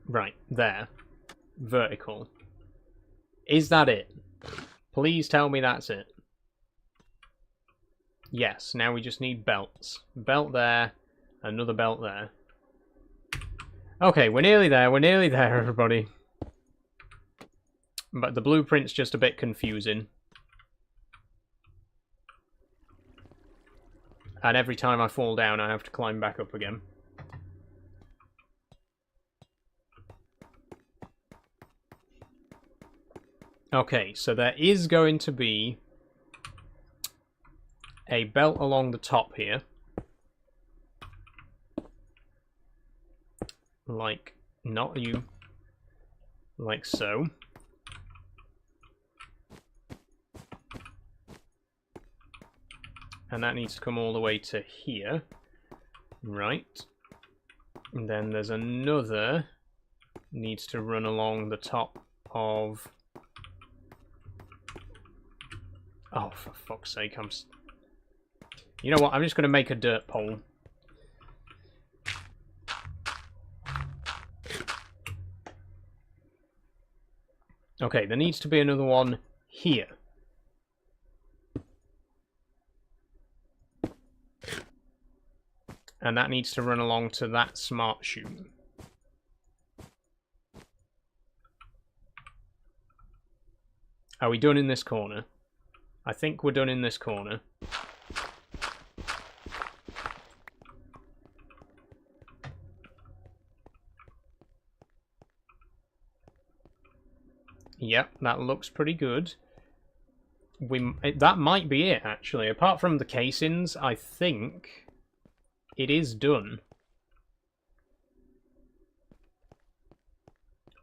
right, there. Vertical. Is that it? Please tell me that's it. Yes, now we just need belts. Belt there, another belt there. Okay, we're nearly there, everybody. But the blueprint's just a bit confusing. And every time I fall down, I have to climb back up again. Okay, so there is going to be a belt along the top here. Like, not you. Like so. And that needs to come all the way to here. Right. And then there's another needs to run along the top of... Oh, for fuck's sake, You know what, I'm just going to make a dirt pole. Okay, there needs to be another one here. And that needs to run along to that smart chute. Are we done in this corner? I think we're done in this corner. Yep, that looks pretty good. That might be it, actually. Apart from the casings, I think it is done.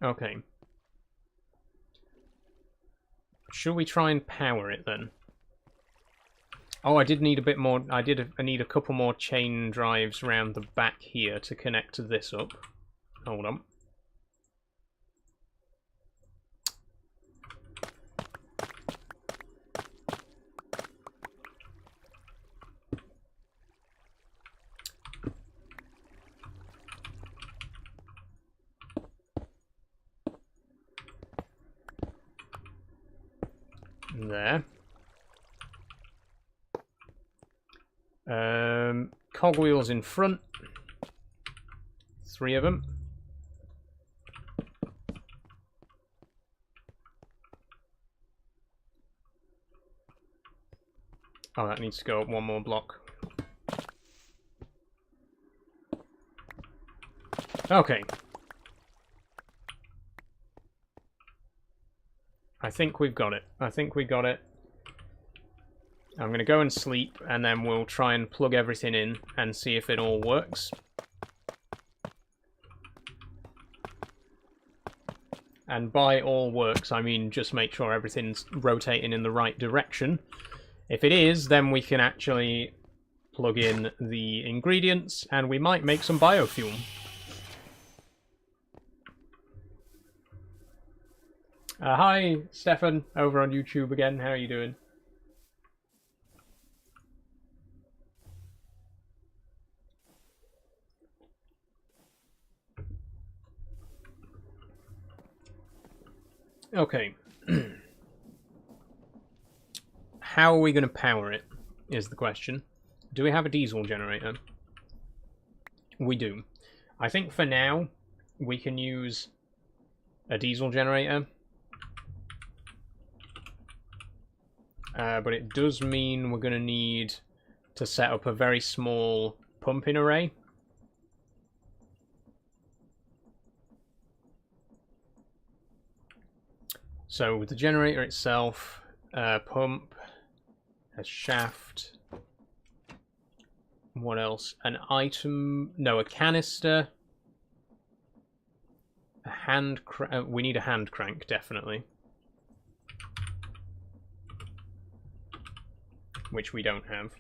Okay. Should we try and power it then? Oh, I did need a bit more. I need a couple more chain drives around the back here to connect this up. Hold on. There. Cogwheels in front. 3 of them. Oh, that needs to go up 1 more block. Okay. I think we've got it. I think we got it. I'm going to go and sleep, and then we'll try and plug everything in and see if it all works. And by all works, I mean just make sure everything's rotating in the right direction. If it is, then we can actually plug in the ingredients and we might make some biofuel. Hi, Stefan, over on YouTube again. How are you doing? Okay. How are we going to power it, is the question. Do we have a diesel generator? We do. I think for now, we can use a diesel generator. But it does mean we're going to need to set up a very small pumping array. So with the generator itself, pump, a shaft, what else? An item, no, a canister, a hand crank, we need a hand crank, definitely. Which we don't have.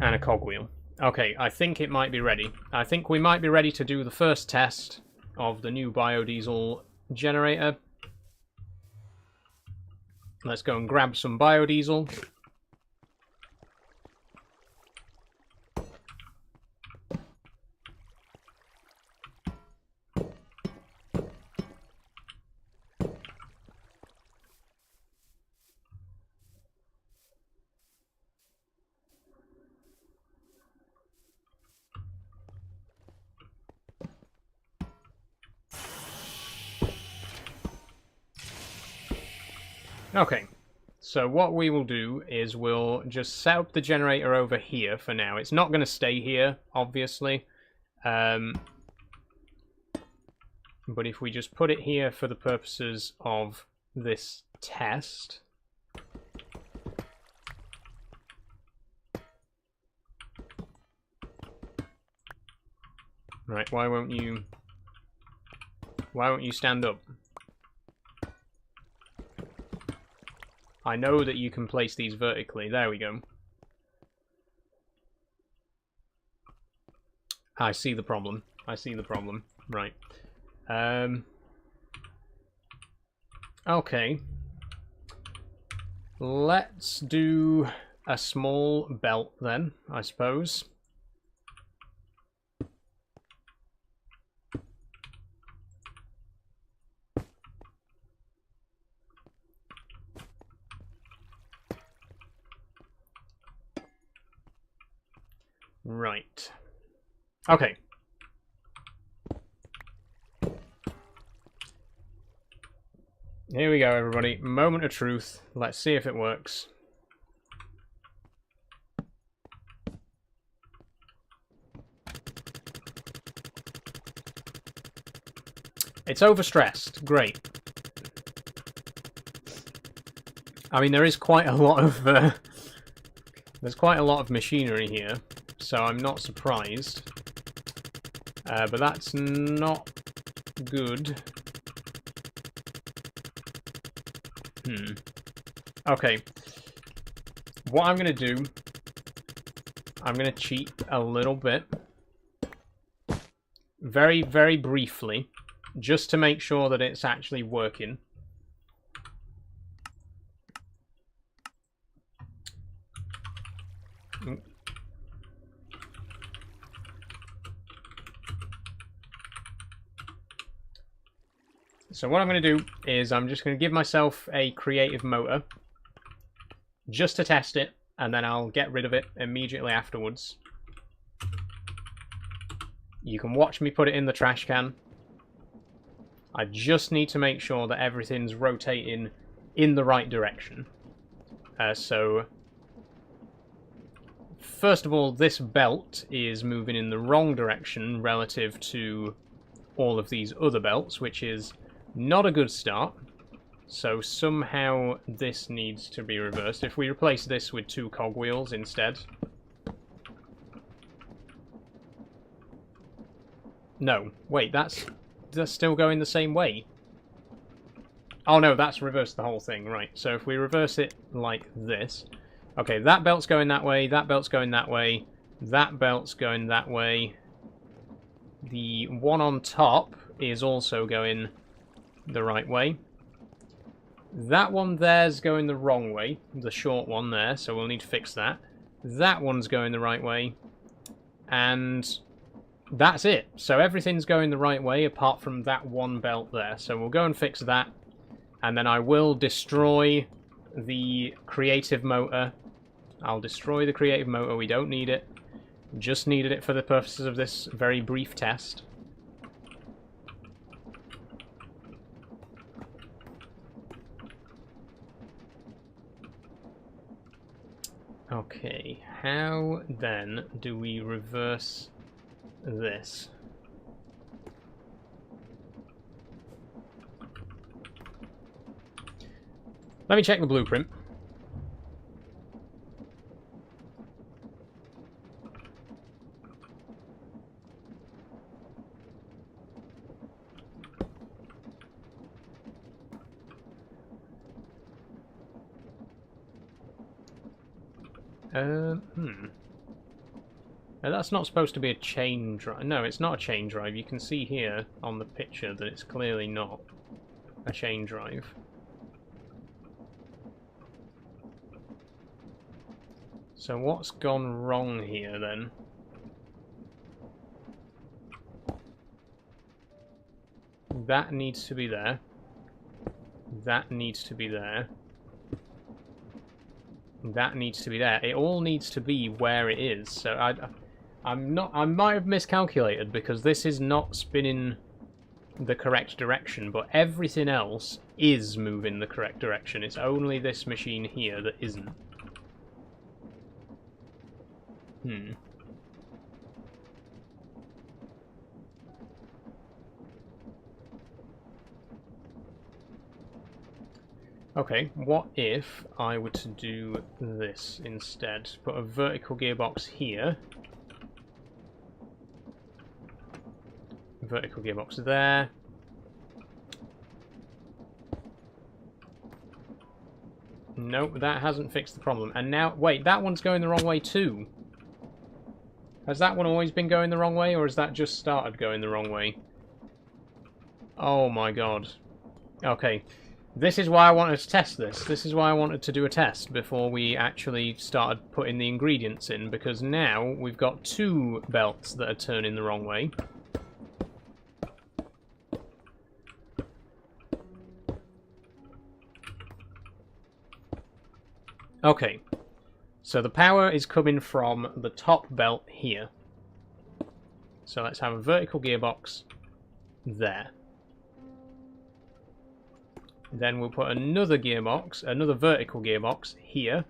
And a cogwheel. Okay, I think it might be ready. I think we might be ready to do the first test of the new biodiesel generator. Let's go and grab some biodiesel. Okay, so what we will do is we'll just set up the generator over here for now. It's not going to stay here, obviously. But if we just put it here for the purposes of this test. Right, why won't you stand up? I know that you can place these vertically. There we go. I see the problem. I see the problem. Right. Okay. Let's do a small belt then, I suppose. Right. Okay. Here we go, everybody. Moment of truth. Let's see if it works. It's overstressed. Great. I mean, there is quite a lot of there's quite a lot of machinery here, so I'm not surprised. But that's not good. Okay. What I'm going to do, I'm going to cheat a little bit. Very, very briefly. Just to make sure that it's actually working. So what I'm going to do is I'm just going to give myself a creative motor just to test it, and then I'll get rid of it immediately afterwards. You can watch me put it in the trash can. I just need to make sure that everything's rotating in the right direction. So, first of all, this belt is moving in the wrong direction relative to all of these other belts, which is not a good start. So somehow this needs to be reversed. If we replace this with 2 cogwheels instead. No, wait, that's still going the same way. Oh no, that's reversed the whole thing, right. So if we reverse it like this. Okay, that belt's going that way, that belt's going that way, that belt's going that way. The one on top is also going the right way. That one there's going the wrong way, the short one there, so we'll need to fix that. That one's going the right way, and that's it. So everything's going the right way apart from that one belt there. So we'll go and fix that, and then I will destroy the creative motor. I'll destroy the creative motor, we don't need it. Just needed it for the purposes of this very brief test. Okay, how then do we reverse this? Let me check the blueprint. Now, that's not supposed to be a chain drive. No, it's not a chain drive. You can see here on the picture that it's clearly not a chain drive. So what's gone wrong here then? That needs to be there. That needs to be there. That needs to be there. It all needs to be where it is. So I might have miscalculated because this is not spinning the correct direction, but everything else is moving the correct direction. It's only this machine here that isn't. Okay, what if I were to do this instead? Put a vertical gearbox here. Vertical gearbox there. Nope, that hasn't fixed the problem. And now, wait, that one's going the wrong way too. Has that one always been going the wrong way, or has that just started going the wrong way? Oh my god. Okay. This is why I wanted to test this. This is why I wanted to do a test before we actually started putting the ingredients in, because now we've got 2 belts that are turning the wrong way. Okay, so the power is coming from the top belt here. So let's have a vertical gearbox there. Then we'll put another gearbox, another vertical gearbox here.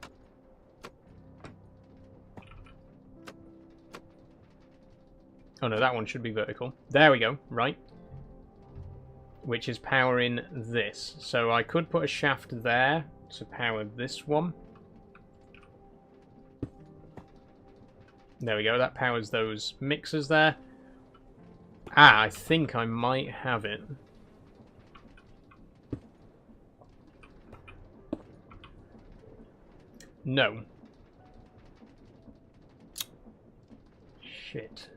Oh no, that one should be vertical. There we go, right. Which is powering this. So I could put a shaft there to power this one. There we go, that powers those mixers there. Ah, I think I might have it. No. Shit.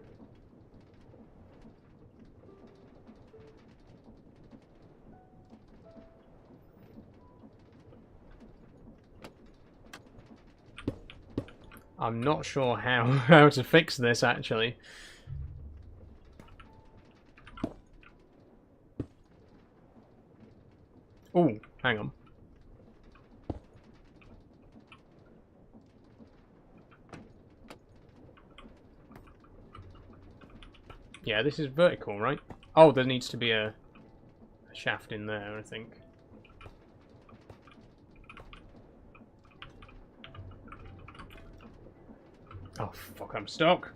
I'm not sure how to fix this, actually. Oh, hang on. Yeah, this is vertical, right? Oh, there needs to be a shaft in there, I think. Oh, fuck, I'm stuck.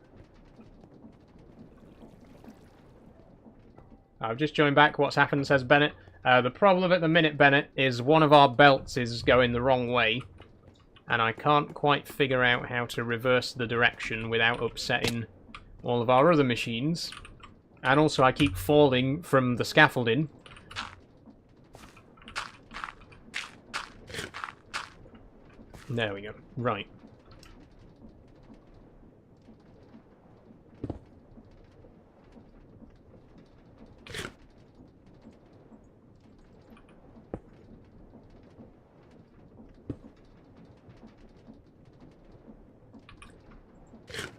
I've just joined back. What's happened, says Bennett. The problem at the minute, Bennett, is one of our belts is going the wrong way, and I can't quite figure out how to reverse the direction without upsetting all of our other machines. And also I keep falling from the scaffolding. There we go. Right.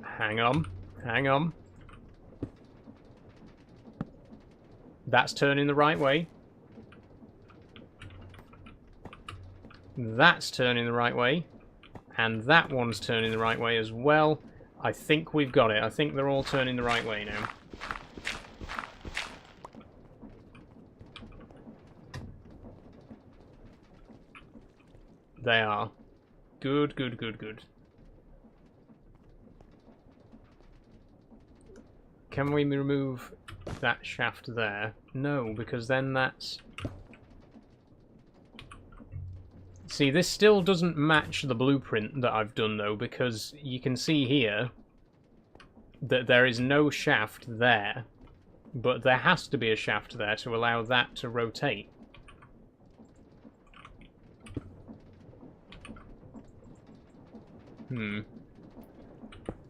Hang on. Hang on. That's turning the right way. That's turning the right way. And that one's turning the right way as well. I think we've got it. I think they're all turning the right way now. They are. Good, good, good, good. Can we remove that shaft there? No, because then that's... See, this still doesn't match the blueprint that I've done, though, because you can see here that there is no shaft there, but there has to be a shaft there to allow that to rotate.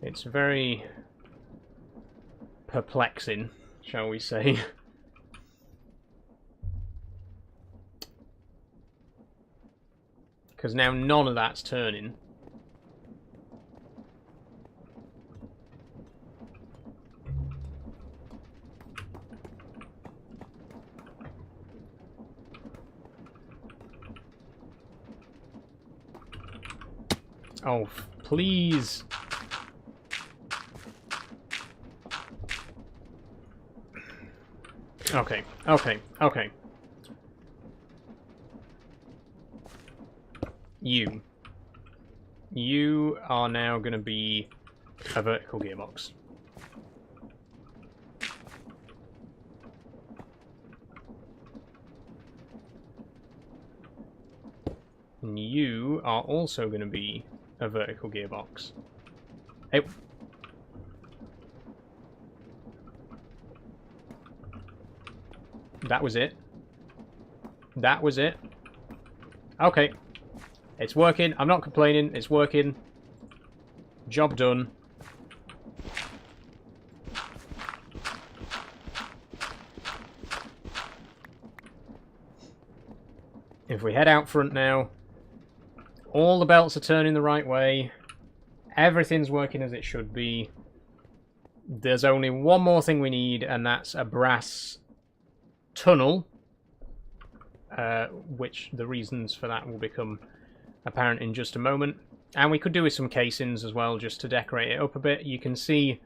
It's very perplexing, shall we say. Because now none of that's turning. Oh, please. Okay, okay, okay. You are now going to be a vertical gearbox. And you are also going to be a vertical gearbox. Hey. That was it. That was it. Okay. It's working. I'm not complaining. It's working. Job done. If we head out front now, all the belts are turning the right way. Everything's working as it should be. There's only one more thing we need, and that's a brass tunnel. Which the reasons for that will become apparent in just a moment. And we could do with some casings as well, just to decorate it up a bit. You can see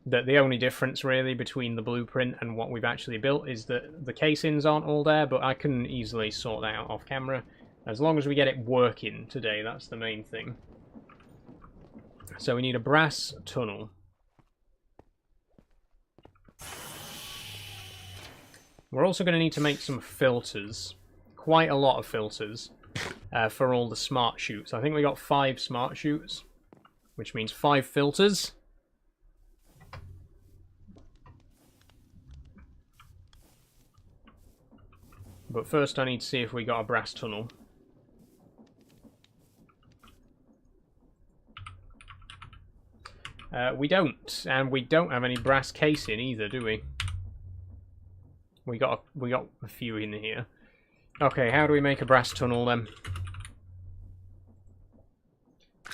that the only difference really between the blueprint and what we've actually built is that the casings aren't all there, but I can easily sort that out off camera. As long as we get it working today, that's the main thing. So we need a brass tunnel. We're also going to need to make some filters. Quite a lot of filters. For all the smart chutes. I think we got 5 smart chutes, which means 5 filters. But first I need to see if we got a brass tunnel. We don't, and we don't have any brass casing either, do we? We got a few in here. Okay, how do we make a brass tunnel then?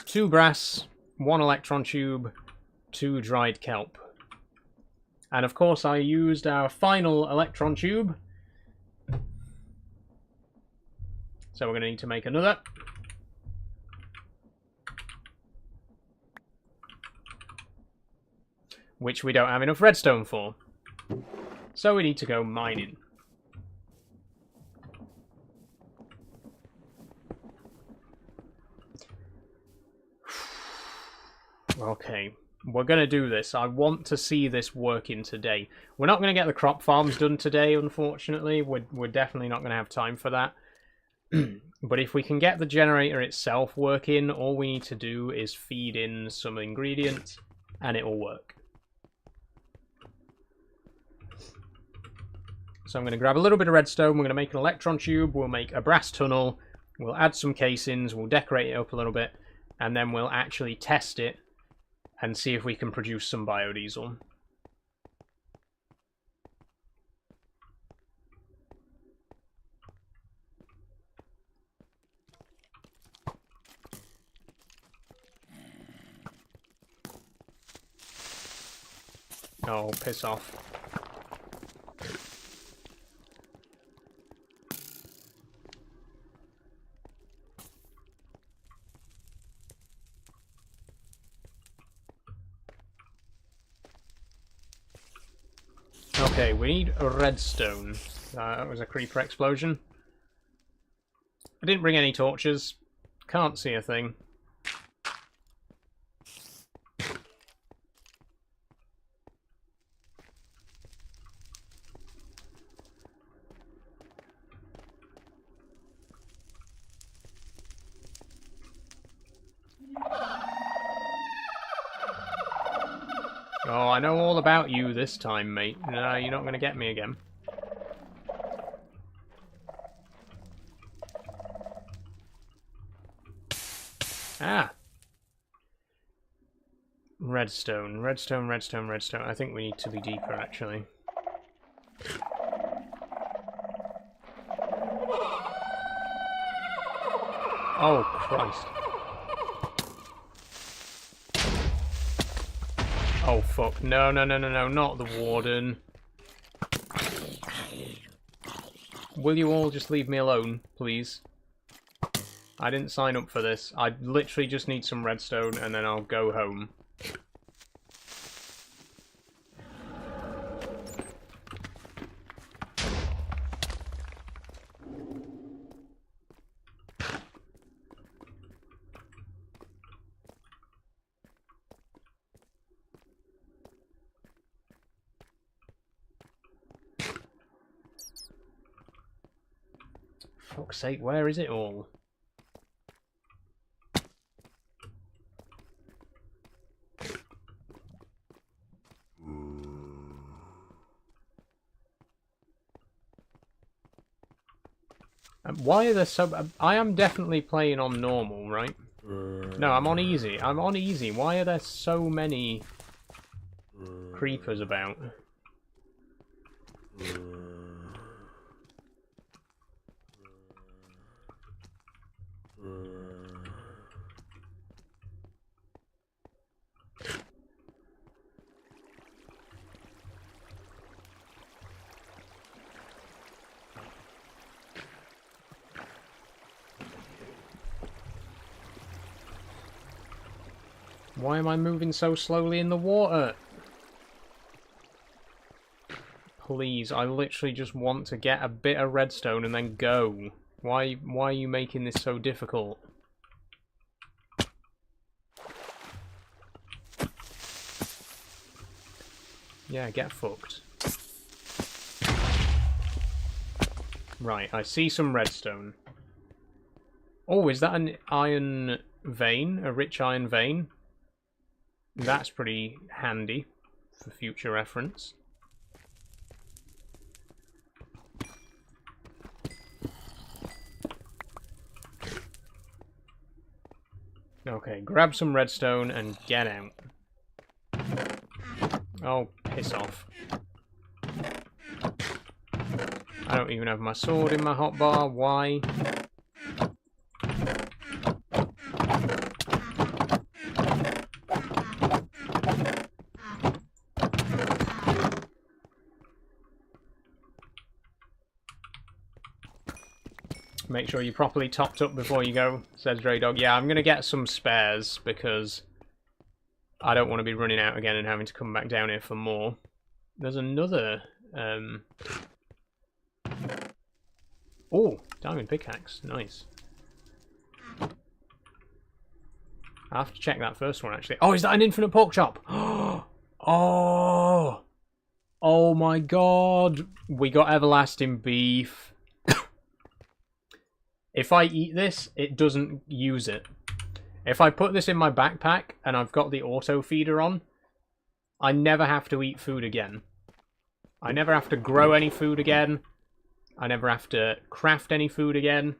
2 brass, 1 electron tube, 2 dried kelp. And of course I used our final electron tube. So we're going to need to make another. Which we don't have enough redstone for. So we need to go mining. Okay, We're going to do this. I want to see this working today. We're not going to get the crop farms done today, unfortunately. We're definitely not going to have time for that. But if we can get the generator itself working, all we need to do is feed in some ingredients and it will work. So I'm going to grab a little bit of redstone, we're going to make an electron tube, we'll make a brass tunnel, we'll add some casings, we'll decorate it up a little bit, and then we'll actually test it and see if we can produce some biodiesel. Oh, piss off. Okay, we need a redstone. That was a creeper explosion. I didn't bring any torches. Can't see a thing. Oh, I know all about you this time, mate. No, you're not going to get me again. Ah! Redstone, redstone, redstone, redstone. I think we need to be deeper, actually. Oh, Christ. Oh, fuck. No, no, no, no, no, not the warden. Will you all just leave me alone, please? I didn't sign up for this. I literally just need some redstone and then I'll go home. Fuck's sake, where is it all? Why are there so... I am definitely playing on normal, right? No, I'm on easy. I'm on easy. Why are there so many creepers about? Why am I moving so slowly in the water? Please, I literally just want to get a bit of redstone and then go. Why are you making this so difficult? Yeah, get fucked. Right, I see some redstone. Oh, is that an iron vein? A rich iron vein? That's pretty handy for future reference. Okay, grab some redstone and get out. Oh, piss off. I don't even have my sword in my hotbar. Why? Make sure you're properly topped up before you go, says Dre Dog. Yeah, I'm going to get some spares because I don't want to be running out again and having to come back down here for more. There's another... Oh, diamond pickaxe. Nice. I have to check that first one, actually. Oh, is that an infinite pork chop? Oh! Oh my god! We got everlasting beef. If I eat this, it doesn't use it. If I put this in my backpack and I've got the auto feeder on, I never have to eat food again. I never have to grow any food again. I never have to craft any food again.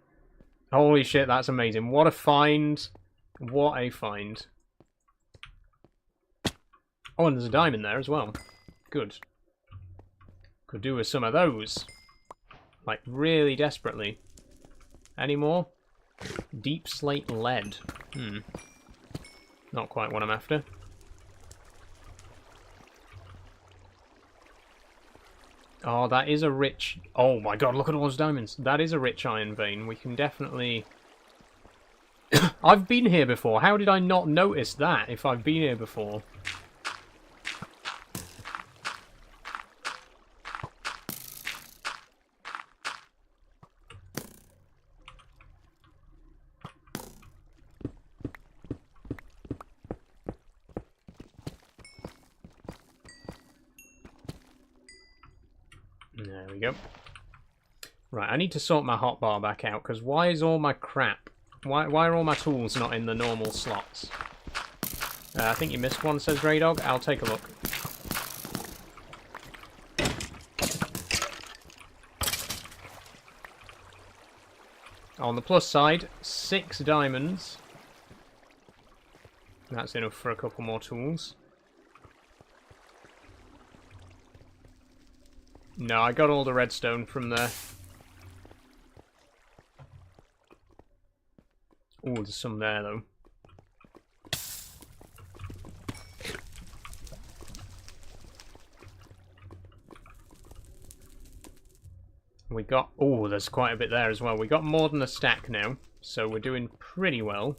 Holy shit, that's amazing. What a find. What a find. Oh, and there's a diamond there as well. Good. Could do with some of those. Like, really desperately. Any more? Deep slate lead. Not quite what I'm after. Oh, that is a rich... Oh my god, look at all those diamonds. That is a rich iron vein. We can definitely... I've been here before. How did I not notice that if I've been here before? There we go. Right, I need to sort my hotbar back out, because why is all my crap... Why are all my tools not in the normal slots? I think you missed one, says Grey Dog. I'll take a look. On the plus side, 6 diamonds. That's enough for a couple more tools. No, I got all the redstone from there. Oh, there's some there, though. We got... Oh, there's quite a bit there as well. We got more than a stack now, so we're doing pretty well.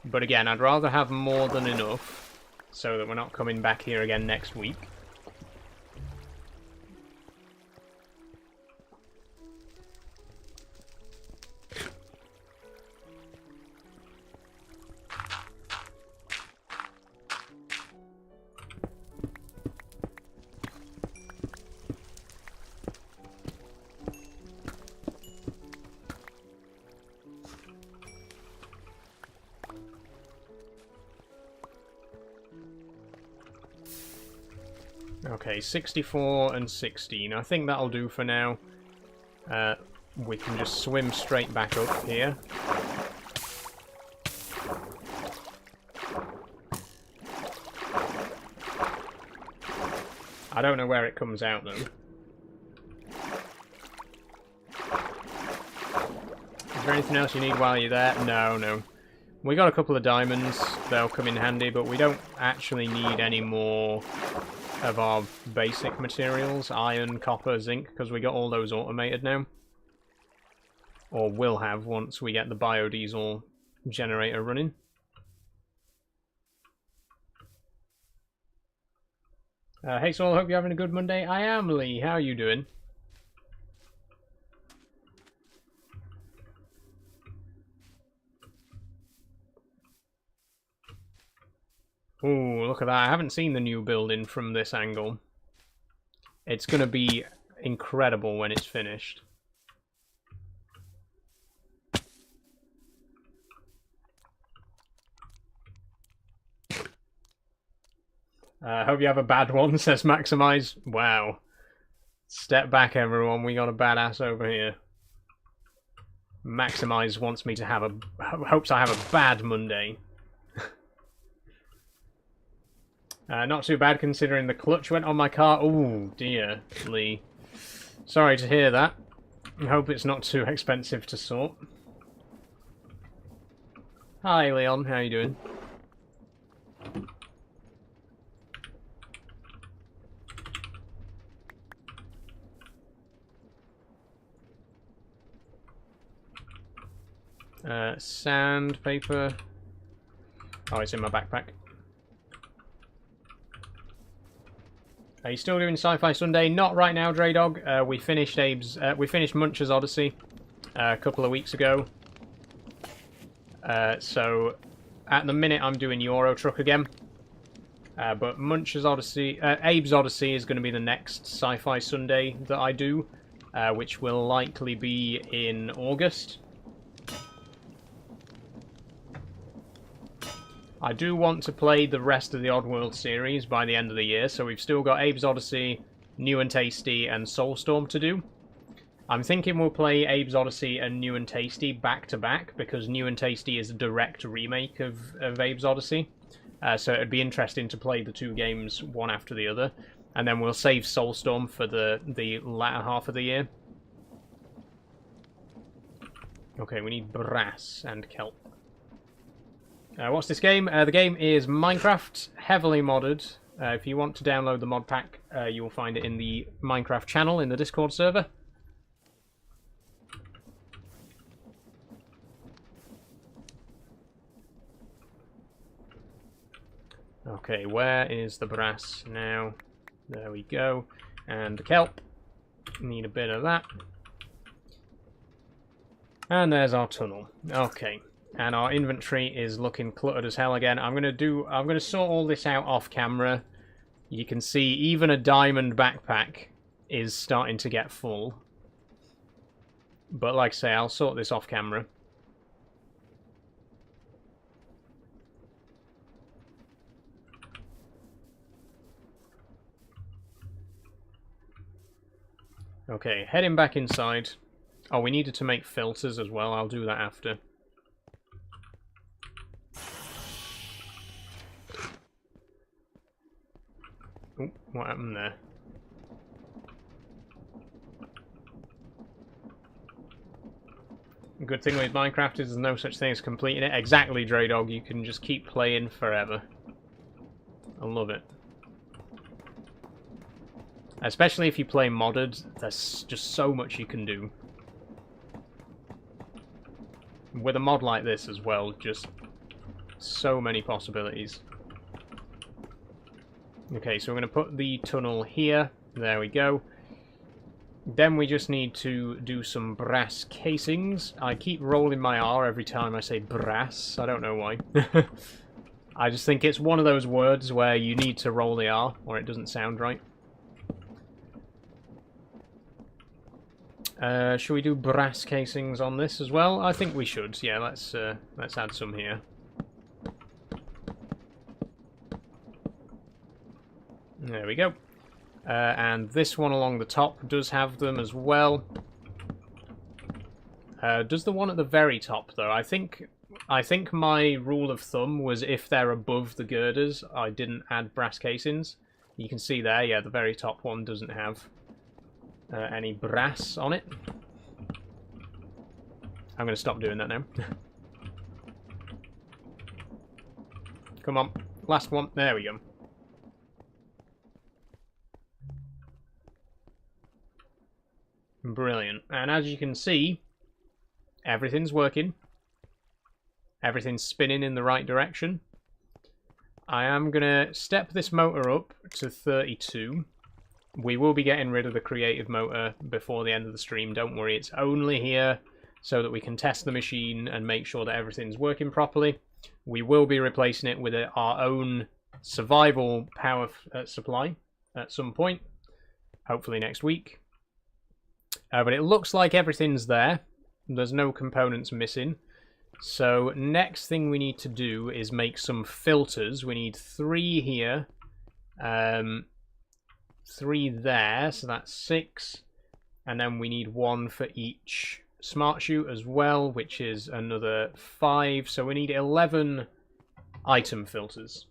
But again, I'd rather have more than enough, so that we're not coming back here again next week. Okay, 64 and 16. I think that'll do for now. We can just swim straight back up here. I don't know where it comes out, though. Is there anything else you need while you're there? No, no. We got a couple of diamonds. They'll come in handy, but we don't actually need any more of our basic materials. Iron, copper, zinc, because we got all those automated now. Or will have once we get the biodiesel generator running. Hey Saul, hope you're having a good Monday. I am, Lee. How are you doing? Ooh, look at that. I haven't seen the new building from this angle. It's going to be incredible when it's finished. Hope you have a bad one, says Maximize. Wow. Step back, everyone. We got a badass over here. Maximize wants me to have a... hopes I have a bad Monday. Not too bad considering the clutch went on my car. Oh dear, Lee. Sorry to hear that. I hope it's not too expensive to sort. Hi Leon, how you doing? Sandpaper. Oh, it's in my backpack. Are you still doing Sci-Fi Sunday? Not right now, Dre Dog. We finished Abe's. We finished Muncher's Odyssey a couple of weeks ago. So at the minute I'm doing Euro Truck again. But Munch's Odyssey, Abe's Odyssey is going to be the next Sci-Fi Sunday that I do, which will likely be in August. I do want to play the rest of the Oddworld series by the end of the year, so we've still got Abe's Odyssey, New and Tasty, and Soulstorm to do. I'm thinking we'll play Abe's Odyssey and New and Tasty back to back, because New and Tasty is a direct remake of Abe's Odyssey. So it'd be interesting to play the two games one after the other. And then we'll save Soulstorm for the latter half of the year. Okay, we need brass and kelp. What's this game? The game is Minecraft, heavily modded. If you want to download the mod pack, you will find it in the Minecraft channel in the Discord server. Okay, where is the brass now? There we go. And the kelp. Need a bit of that. And there's our tunnel. Okay. And our inventory is looking cluttered as hell again. I'm gonna sort all this out off camera. You can see even a diamond backpack is starting to get full. But like I say, I'll sort this off camera. Okay, heading back inside. Oh, we needed to make filters as well. I'll do that after. Ooh, what happened there? The good thing with Minecraft is there's no such thing as completing it. Exactly, Draydog. You can just keep playing forever. I love it. Especially if you play modded, there's just so much you can do. With a mod like this as well, just so many possibilities. Okay, so we're going to put the tunnel here. There we go. Then we just need to do some brass casings. I keep rolling my R every time I say brass. I don't know why. I just think it's one of those words where you need to roll the R or it doesn't sound right. Should we do brass casings on this as well? I think we should. Yeah, let's add some here. There we go. And this one along the top does have them as well. Does the one at the very top though? I think my rule of thumb was if they're above the girders, I didn't add brass casings. You can see there, yeah, the very top one doesn't have any brass on it. I'm going to stop doing that now. Come on, last one. There we go. Brilliant. And as you can see, everything's working. Everything's spinning in the right direction. I am going to step this motor up to 32. We will be getting rid of the creative motor before the end of the stream, don't worry. It's only here so that we can test the machine and make sure that everything's working properly. We will be replacing it with our own survival power supply at some point, hopefully next week. But it looks like everything's there. There's no components missing. So next thing we need to do is make some filters. We need 3 here. 3 there, so that's 6. And then we need 1 for each smart chute as well, which is another 5. So we need 11 item filters.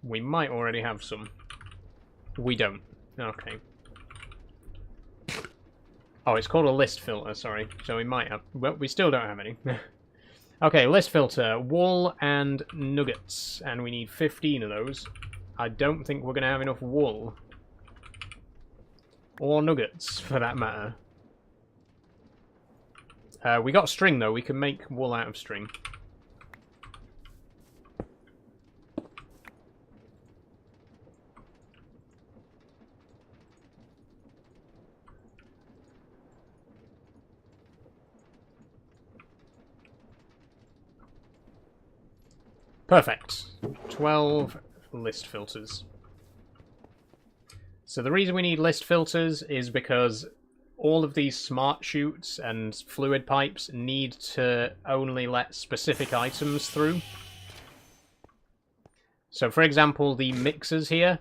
We might already have some. We don't. Okay. Oh, it's called a list filter, sorry. So we might have... Well, we still don't have any. Okay, list filter. Wool and nuggets. And we need 15 of those. I don't think we're going to have enough wool. Or nuggets, for that matter. We got string, though. We can make wool out of string. Perfect. 12 list filters. So the reason we need list filters is because all of these smart chutes and fluid pipes need to only let specific items through. So for example, the mixers here,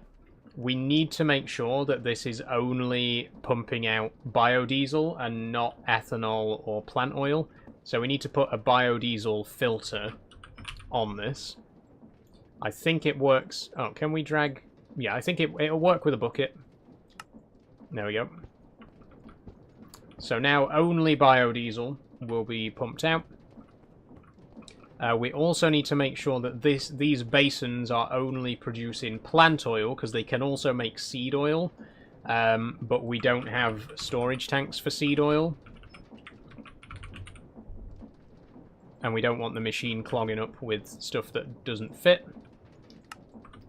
we need to make sure that this is only pumping out biodiesel and not ethanol or plant oil. So we need to put a biodiesel filter on this. I think it works. Oh, can we drag? Yeah, I think it'll work with a bucket. There we go. So now only biodiesel will be pumped out. We also need to make sure that these basins are only producing plant oil, because they can also make seed oil, but we don't have storage tanks for seed oil. And we don't want the machine clogging up with stuff that doesn't fit.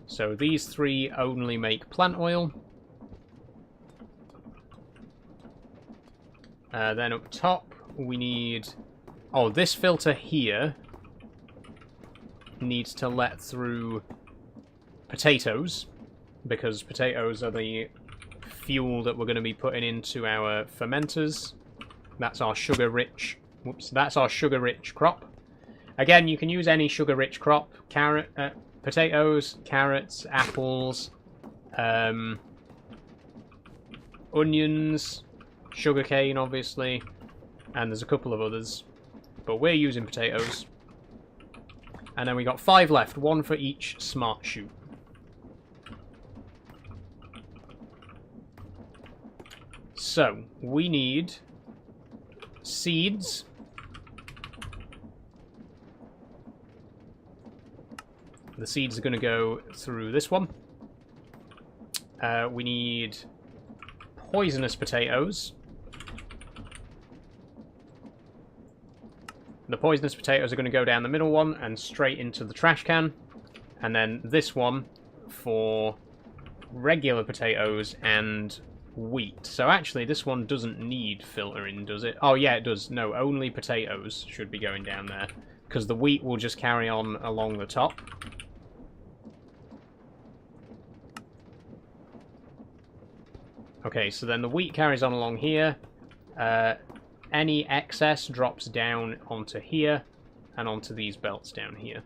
So these three only make plant oil. Then up top, we need... Oh, this filter here needs to let through potatoes, because potatoes are the fuel that we're going to be putting into our fermenters. That's our sugar-rich... Whoops, that's our sugar-rich crop. Again, you can use any sugar-rich crop. Potatoes, carrots, apples, onions, sugarcane, obviously, and there's a couple of others, but we're using potatoes. And then we got 5 left, 1 for each smart chute. So we need seeds. The seeds are going to go through this one. We need poisonous potatoes. The poisonous potatoes are going to go down the middle one and straight into the trash can. And then this one for regular potatoes and wheat. So actually this one doesn't need filtering, does it? Oh yeah, it does. No, only potatoes should be going down there, because the wheat will just carry on along the top. Okay, so then the wheat carries on along here. Any excess drops down onto here and onto these belts down here.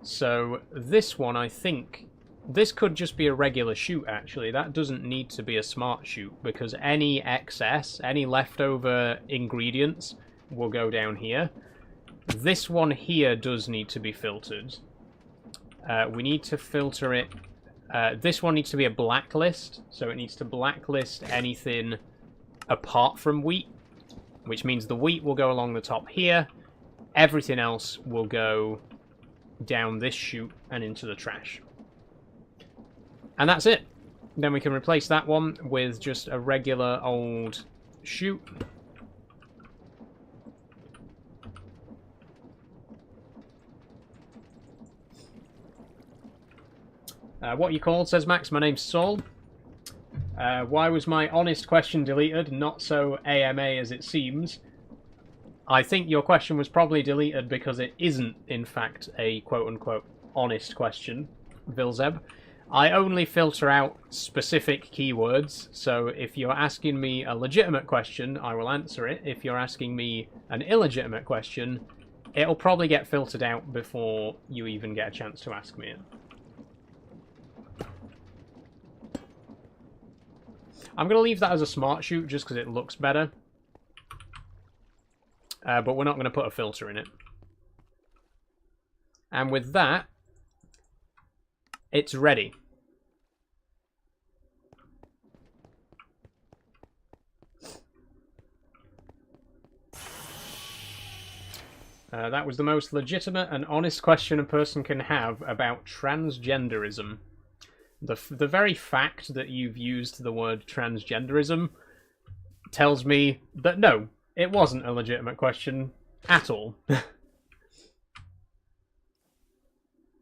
So this one, I think, this could just be a regular chute, actually. That doesn't need to be a smart chute, because any excess, any leftover ingredients will go down here. This one here does need to be filtered. We need to filter it. This one needs to be a blacklist, so it needs to blacklist anything apart from wheat, which means the wheat will go along the top here. Everything else will go down this chute and into the trash. And that's it. Then we can replace that one with just a regular old chute. What you called, says Max. My name's Saul. Why was my honest question deleted? Not so AMA as it seems. I think your question was probably deleted because it isn't, in fact, a quote-unquote honest question, Vilzeb. I only filter out specific keywords, so if you're asking me a legitimate question, I will answer it. If you're asking me an illegitimate question, it'll probably get filtered out before you even get a chance to ask me it. I'm going to leave that as a smart chute just because it looks better. But we're not going to put a filter in it. And with that, it's ready. That was the most legitimate and honest question a person can have about transgenderism. The very fact that you've used the word transgenderism tells me that no, it wasn't a legitimate question at all.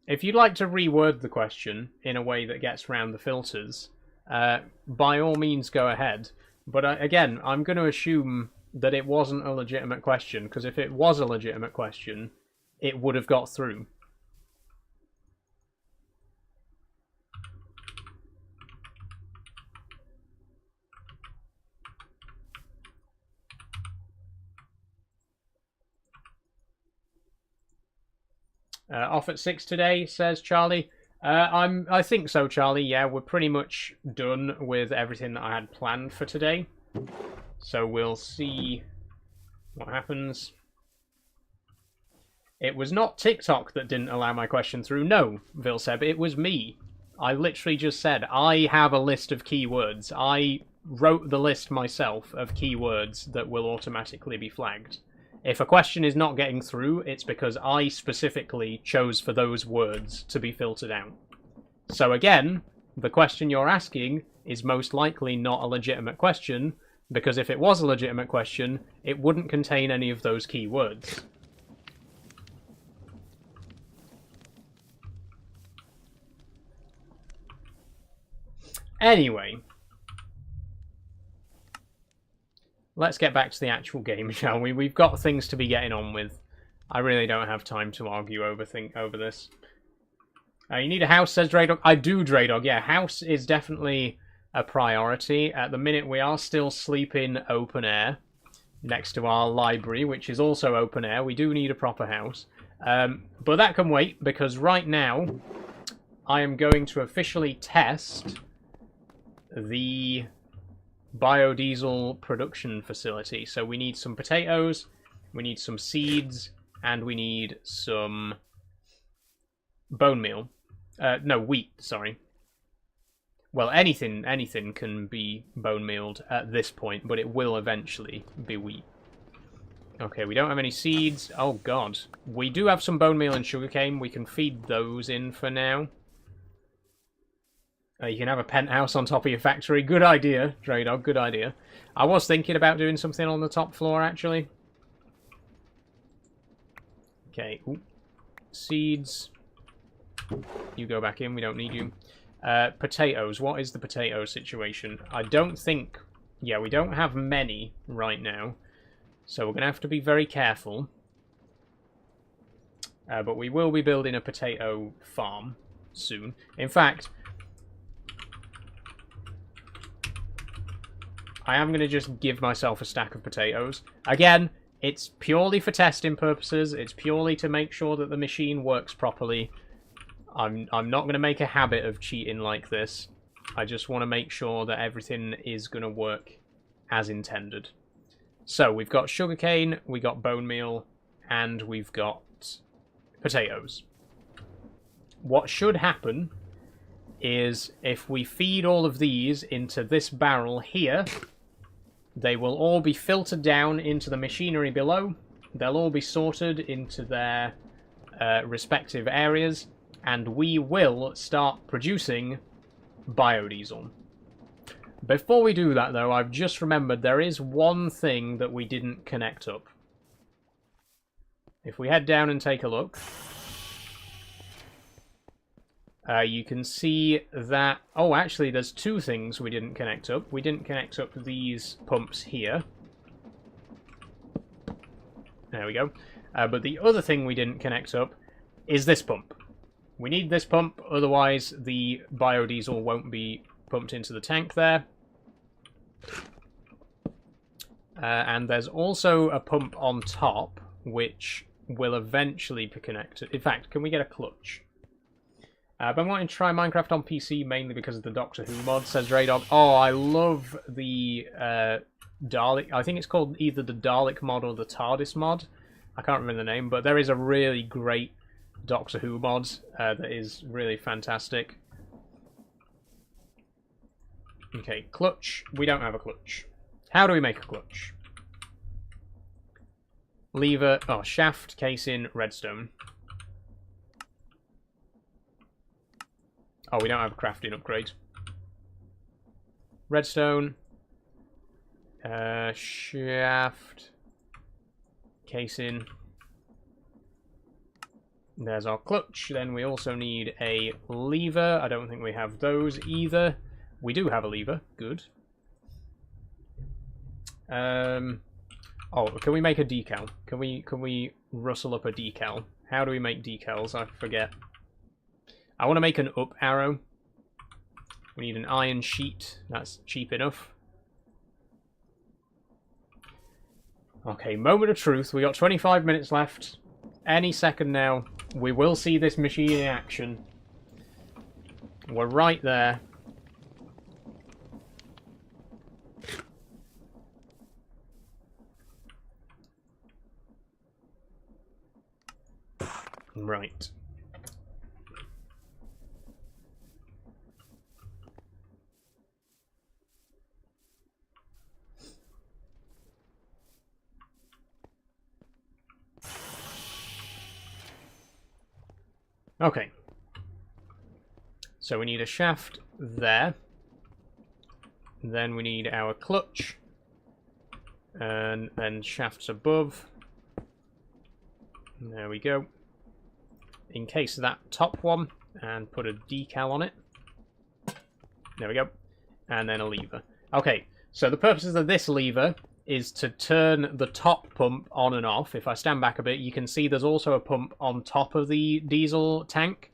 If you'd like to reword the question in a way that gets around the filters, by all means go ahead. But again, I'm going to assume that it wasn't a legitimate question, because if it was a legitimate question, it would have got through. Off at 6 today, says Charlie. I think so, Charlie. Yeah, we're pretty much done with everything that I had planned for today. So we'll see what happens. It was not TikTok that didn't allow my question through. No, Vilseb, it was me. I literally just said, I have a list of keywords. I wrote the list myself of keywords that will automatically be flagged. If a question is not getting through, it's because I specifically chose for those words to be filtered out. So again, the question you're asking is most likely not a legitimate question, because if it was a legitimate question, it wouldn't contain any of those keywords. Anyway, let's get back to the actual game, shall we? We've got things to be getting on with. I really don't have time to argue over this. You need a house, says Draydog. I do, Draydog. Yeah, house is definitely a priority. At the minute, we are still sleeping open air next to our library, which is also open air. We do need a proper house. But that can wait, because right now, I am going to officially test the biodiesel production facility. So we need some potatoes, we need some seeds, and we need some bone meal. No, wheat, sorry. Well, anything can be bone mealed at this point, but it will eventually be wheat. Okay, we don't have any seeds. Oh god. We do have some bone meal and sugarcane. We can feed those in for now. You can have a penthouse on top of your factory. Good idea, Draydog, good idea. I was thinking about doing something on the top floor, actually. Okay, ooh. Seeds. You go back in, we don't need you. Potatoes, what is the potato situation? I don't think... Yeah, we don't have many right now. So we're going to have to be very careful. But we will be building a potato farm soon. In fact... I am going to just give myself a stack of potatoes. Again, it's purely for testing purposes. It's purely to make sure that the machine works properly. I'm not going to make a habit of cheating like this. I just want to make sure that everything is going to work as intended. So, we've got sugarcane, we got bone meal, and we've got potatoes. What should happen is if we feed all of these into this barrel here, they will all be filtered down into the machinery below. They'll all be sorted into their respective areas, and we will start producing biodiesel. Before we do that, though, I've just remembered there is one thing that we didn't connect up. If we head down and take a look... you can see that... Oh, actually, there's two things we didn't connect up. We didn't connect up these pumps here. There we go. But the other thing we didn't connect up is this pump. We need this pump, otherwise the biodiesel won't be pumped into the tank there. And there's also a pump on top, which will eventually be connected. In fact, can we get a clutch? But I'm wanting to try Minecraft on PC mainly because of the Doctor Who mod, says Draydog. Oh, I love the Dalek. I think it's called either the Dalek mod or the TARDIS mod. I can't remember the name, but there is a really great Doctor Who mod that is really fantastic. Okay, clutch. We don't have a clutch. How do we make a clutch? Lever. Oh, shaft, casing, redstone. Oh, we don't have a crafting upgrade. Redstone. Shaft. Casing. There's our clutch. Then we also need a lever. I don't think we have those either. We do have a lever. Good. Oh, can we make a decal? Can we rustle up a decal? How do we make decals? I forget. I want to make an up arrow. We need an iron sheet. That's cheap enough. Okay, moment of truth. We got 25 minutes left. Any second now, we will see this machine in action. We're right there. Right. Okay. So we need a shaft there. Then we need our clutch. And then shafts above. There we go. Encase that top one and put a decal on it. There we go. And then a lever. Okay, so the purposes of this lever is to turn the top pump on and off. If I stand back a bit, you can see there's also a pump on top of the diesel tank.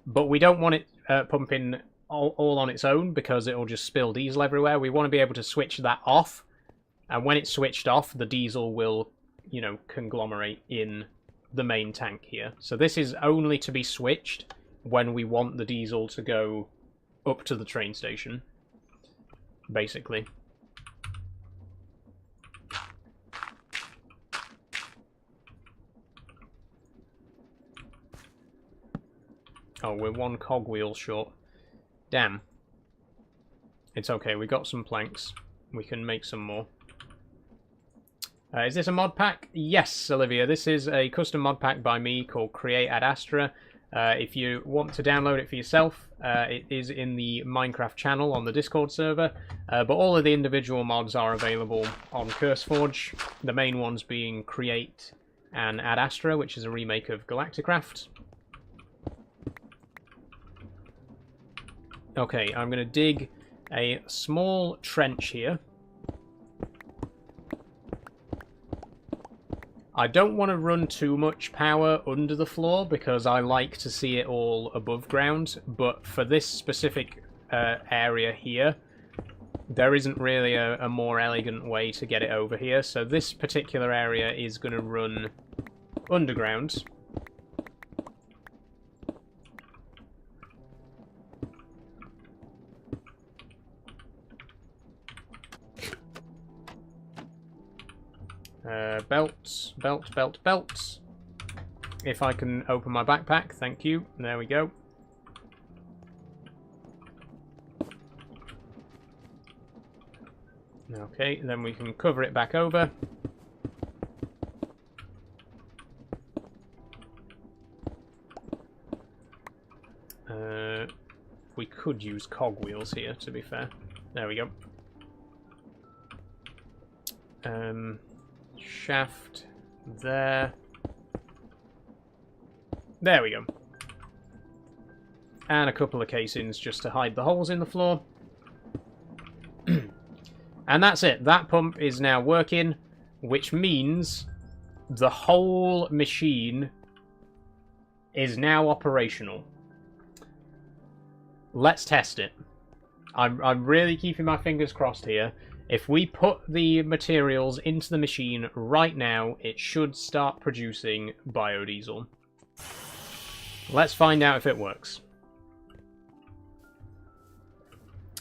But we don't want it pumping all on its own because it'll just spill diesel everywhere. We want to be able to switch that off. And when it's switched off, the diesel will, you know, conglomerate in the main tank here. So this is only to be switched when we want the diesel to go up to the train station, basically. Oh, we're one cogwheel short. Damn. It's okay, we got some planks. We can make some more. Is this a mod pack? Yes, Olivia. This is a custom mod pack by me called Create at Astra. If you want to download it for yourself, it is in the Minecraft channel on the Discord server. But all of the individual mods are available on CurseForge. The main ones being Create and Ad Astra, which is a remake of Galacticraft. Okay, I'm going to dig a small trench here. I don't want to run too much power under the floor because I like to see it all above ground, but for this specific area here, there isn't really a more elegant way to get it over here, so this particular area is going to run underground. Belts, belts. If I can open my backpack, thank you. There we go. Okay, then we can cover it back over. We could use cogwheels here, to be fair. There we go. Shaft there. There we go. And a couple of casings just to hide the holes in the floor. And that's it. That pump is now working, which means the whole machine is now operational. Let's test it. I'm really keeping my fingers crossed here. If we put the materials into the machine right now, it should start producing biodiesel. Let's find out if it works.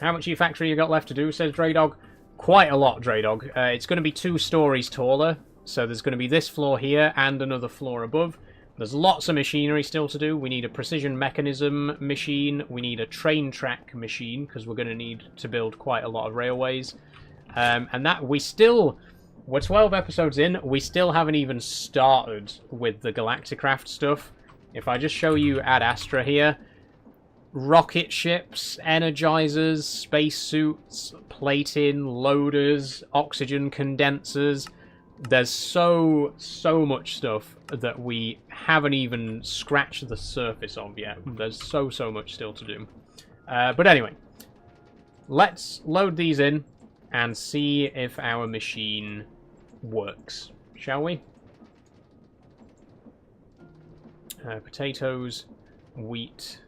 How much of your factory you got left to do, says Draydog? Quite a lot, Draydog. It's going to be 2 stories taller, so there's going to be this floor here and another floor above. There's lots of machinery still to do. We need a precision mechanism machine. We need a train track machine, because we're going to need to build quite a lot of railways. And that we're 12 episodes in, we still haven't even started with the Galacticraft stuff. If I just show you Ad Astra here, rocket ships, energizers, spacesuits, plating, loaders, oxygen condensers. There's so much stuff that we haven't even scratched the surface of yet. There's so much still to do. But anyway, let's load these in and see if our machine works, shall we? Potatoes, wheat,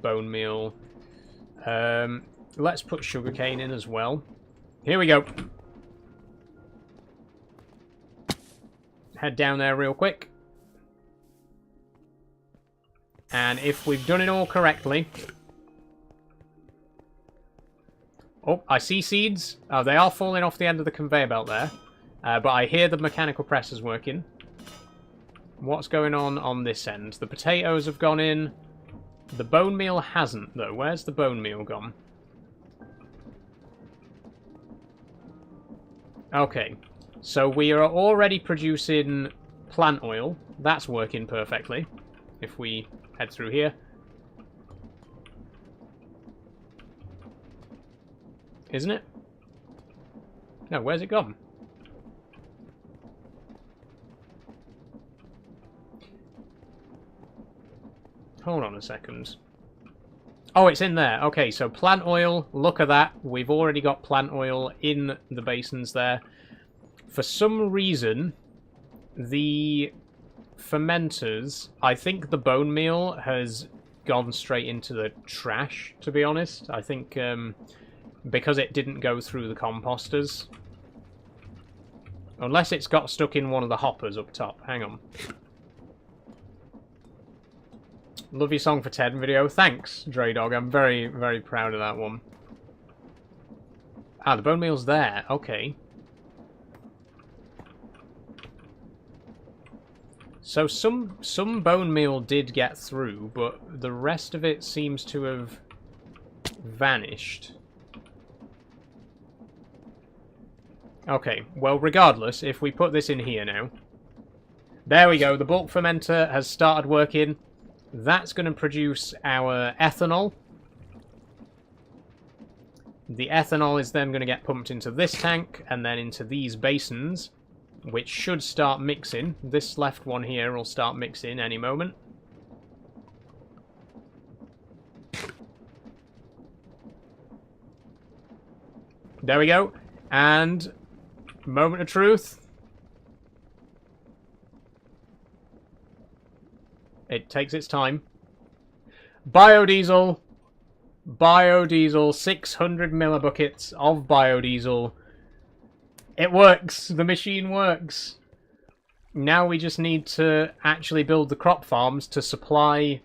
bone meal. Let's put sugarcane in as well. Here we go. Head down there real quick. And if we've done it all correctly... Oh, I see seeds. Oh, they are falling off the end of the conveyor belt there. But I hear the mechanical presses working. What's going on this end? The potatoes have gone in. The bone meal hasn't, though. Where's the bone meal gone? Okay. So we are already producing plant oil. That's working perfectly. If we head through here. Isn't it? No, where's it gone? Hold on a second. Oh, it's in there. Okay, so plant oil, look at that. We've already got plant oil in the basins there. For some reason, the fermenters, I think the bone meal has gone straight into the trash, to be honest. I think because it didn't go through the composters. Unless it's got stuck in one of the hoppers up top. Hang on. Love your song for 10 video. Thanks, Dre Dog. I'm very, very proud of that one. Ah, the bone meal's there. Okay. So some bone meal did get through, but the rest of it seems to have vanished. Okay, well, regardless, if we put this in here now... There we go, the bulk fermenter has started working. That's going to produce our ethanol. The ethanol is then going to get pumped into this tank, and then into these basins, which should start mixing. This left one here will start mixing any moment. There we go. And... moment of truth. It takes its time. Biodiesel. Biodiesel. 600 millibuckets of biodiesel. It works. The machine works. Now we just need to actually build the crop farms to supply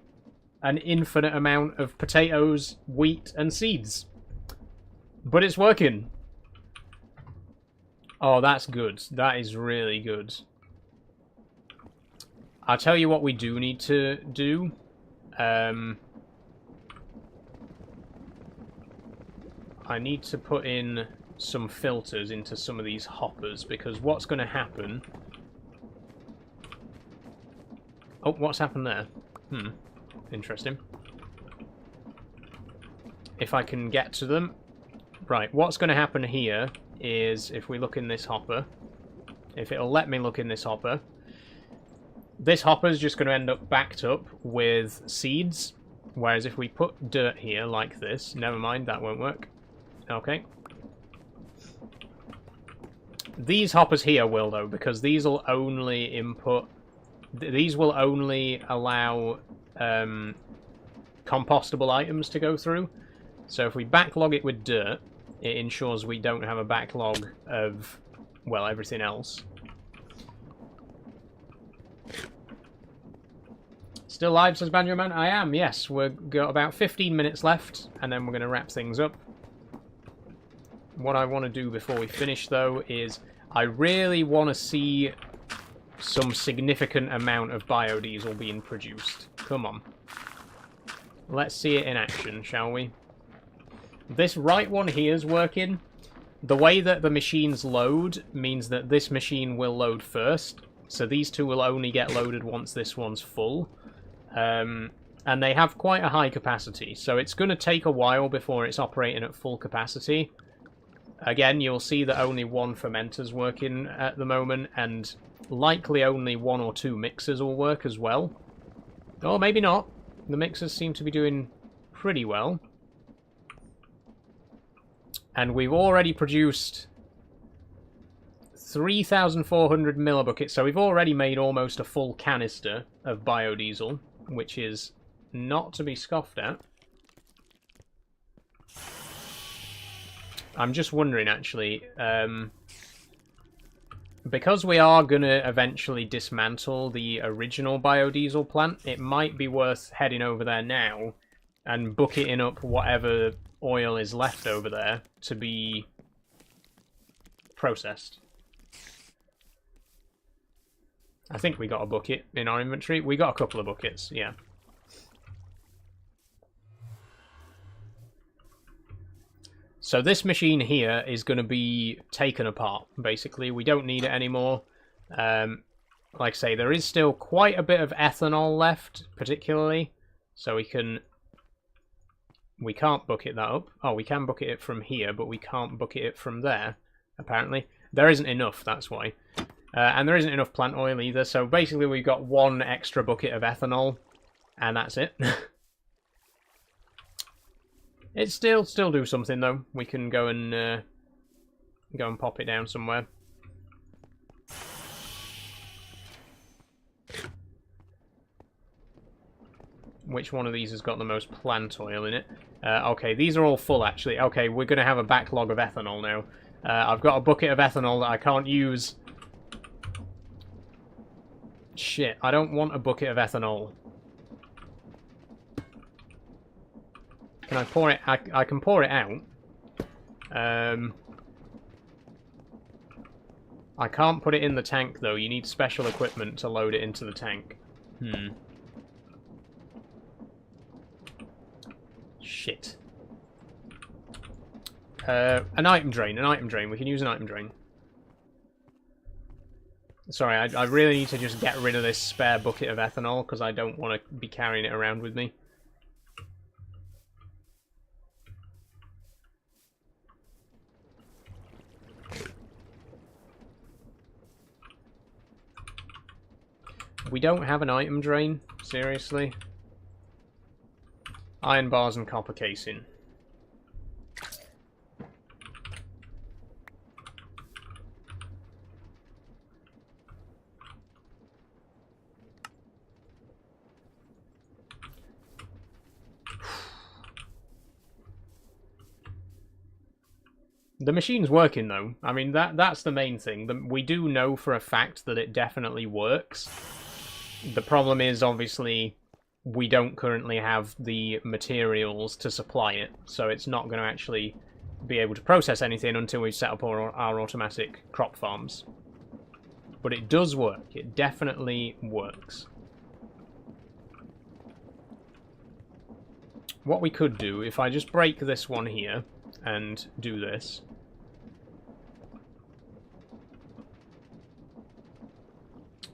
an infinite amount of potatoes, wheat, and seeds. But it's working. Oh, that's good. That is really good. I'll tell you what we do need to do. I need to put in some filters into some of these hoppers, because what's going to happen... Oh, what's happened there? Interesting. If I can get to them. Right, what's going to happen here is, if we look in this hopper, if it'll let me look in this hopper, this hopper's just going to end up backed up with seeds, whereas if we put dirt here like this, never mind, that won't work. Okay. These hoppers here will, though, because these will only input... These will only allow compostable items to go through. So if we backlog it with dirt, it ensures we don't have a backlog of, well, everything else. Still live, says Banjo Man? I am, yes. We've got about 15 minutes left, and then we're going to wrap things up. What I want to do before we finish, though, is I really want to see some significant amount of biodiesel being produced. Come on. Let's see it in action, shall we? This right one here is working. The way that the machines load means that this machine will load first. So these two will only get loaded once this one's full. And they have quite a high capacity. So it's going to take a while before it's operating at full capacity. Again, you'll see that only one fermenter's working at the moment. And likely only one or two mixers will work as well. Or maybe not. The mixers seem to be doing pretty well. And we've already produced 3,400 millibuckets. So we've already made almost a full canister of biodiesel, which is not to be scoffed at. I'm just wondering, actually, because we are going to eventually dismantle the original biodiesel plant, it might be worth heading over there now and bucketing up whatever oil is left over there to be processed. I think we got a bucket in our inventory. We got a couple of buckets, yeah. So this machine here is going to be taken apart, basically. We don't need it anymore. Like I say, there is still quite a bit of ethanol left, particularly. So we can't bucket that up. Oh, we can bucket it from here, but we can't bucket it from there, apparently. There isn't enough, that's why. And there isn't enough plant oil either, so basically we've got one extra bucket of ethanol, and that's it. It still do something though. We can go and pop it down somewhere. Which one of these has got the most plant oil in it? Okay, these are all full actually. Okay, we're going to have a backlog of ethanol now. I've got a bucket of ethanol that I can't use. Shit, I don't want a bucket of ethanol. Can I pour it? I can pour it out. I can't put it in the tank though. You need special equipment to load it into the tank. Shit. An item drain. We can use an item drain. Sorry, I really need to just get rid of this spare bucket of ethanol because I don't want to be carrying it around with me. We don't have an item drain? Seriously? Iron bars and copper casing. The machine's working though. I mean, that's the main thing. We do know for a fact that it definitely works. The problem is, obviously, we don't currently have the materials to supply it, so it's not going to actually be able to process anything until we've set up our automatic crop farms. But it does work. It definitely works. What we could do, if I just break this one here and do this...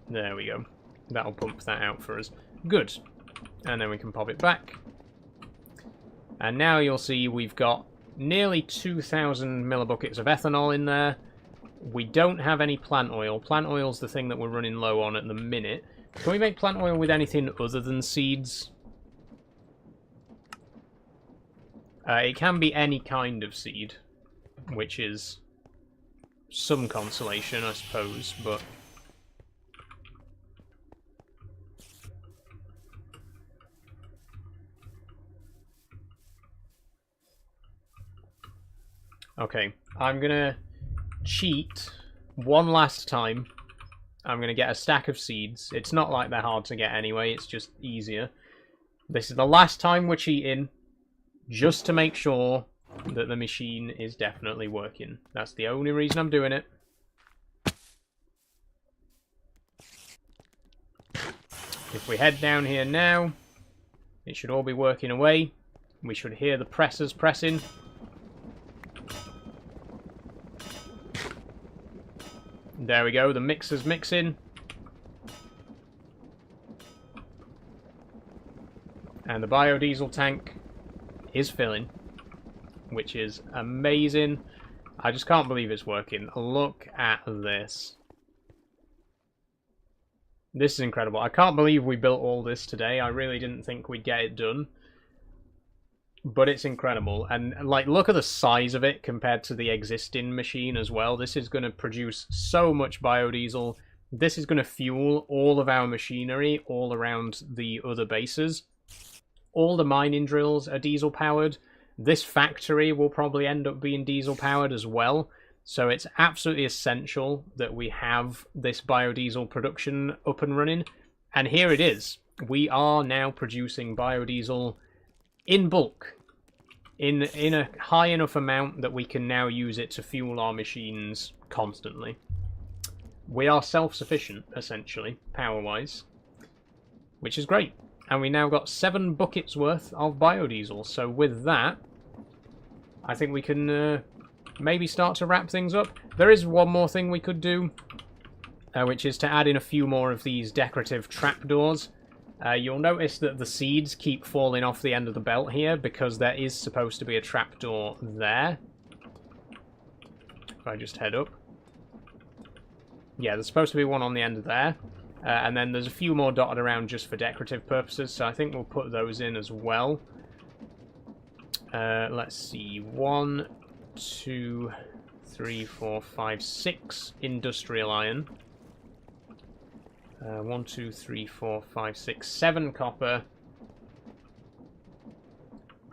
There we go. That'll pump that out for us. Good. And then we can pop it back. And now you'll see we've got nearly 2,000 millibuckets of ethanol in there. We don't have any plant oil. Plant oil's the thing that we're running low on at the minute. Can we make plant oil with anything other than seeds? It can be any kind of seed, which is some consolation, I suppose, but... Okay, I'm gonna cheat one last time. I'm gonna get a stack of seeds. It's not like they're hard to get anyway, it's just easier. This is the last time we're cheating, just to make sure that the machine is definitely working. That's the only reason I'm doing it. If we head down here now, it should all be working away. We should hear the pressers pressing. There we go, the mixer's mixing. And the biodiesel tank is filling, which is amazing. I just can't believe it's working. Look at this. This is incredible. I can't believe we built all this today. I really didn't think we'd get it done. but it's incredible. And like, look at the size of it compared to the existing machine as well. This is going to produce so much biodiesel. This is going to fuel all of our machinery all around the other bases. All the mining drills are diesel powered. This factory will probably end up being diesel powered as well. So it's absolutely essential that we have this biodiesel production up and running. And here it is. We are now producing biodiesel in bulk, in a high enough amount that we can now use it to fuel our machines constantly. We are self-sufficient, essentially, power-wise, which is great. And we now got 7 buckets worth of biodiesel. So with that, I think we can maybe start to wrap things up. There is one more thing we could do, which is to add in a few more of these decorative trapdoors. You'll notice that the seeds keep falling off the end of the belt here because there is supposed to be a trapdoor there. If I just head up. Yeah, there's supposed to be one on the end of there. And then there's a few more dotted around just for decorative purposes, so I think we'll put those in as well. Let's see. 1, 2, 3, 4, 5, 6 industrial iron. 1, 2, 3, 4, 5, 6, 7 copper.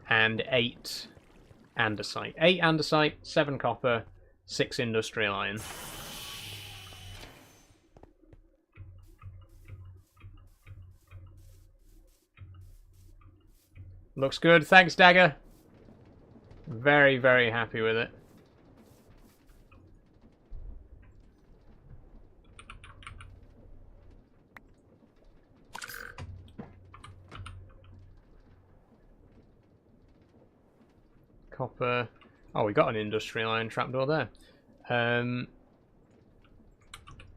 And 8 andesite. 8 andesite, 7 copper, 6 industrial iron. Looks good. Thanks, Dagger. Very, very happy with it. Copper. Oh, we got an industrial iron trapdoor there. And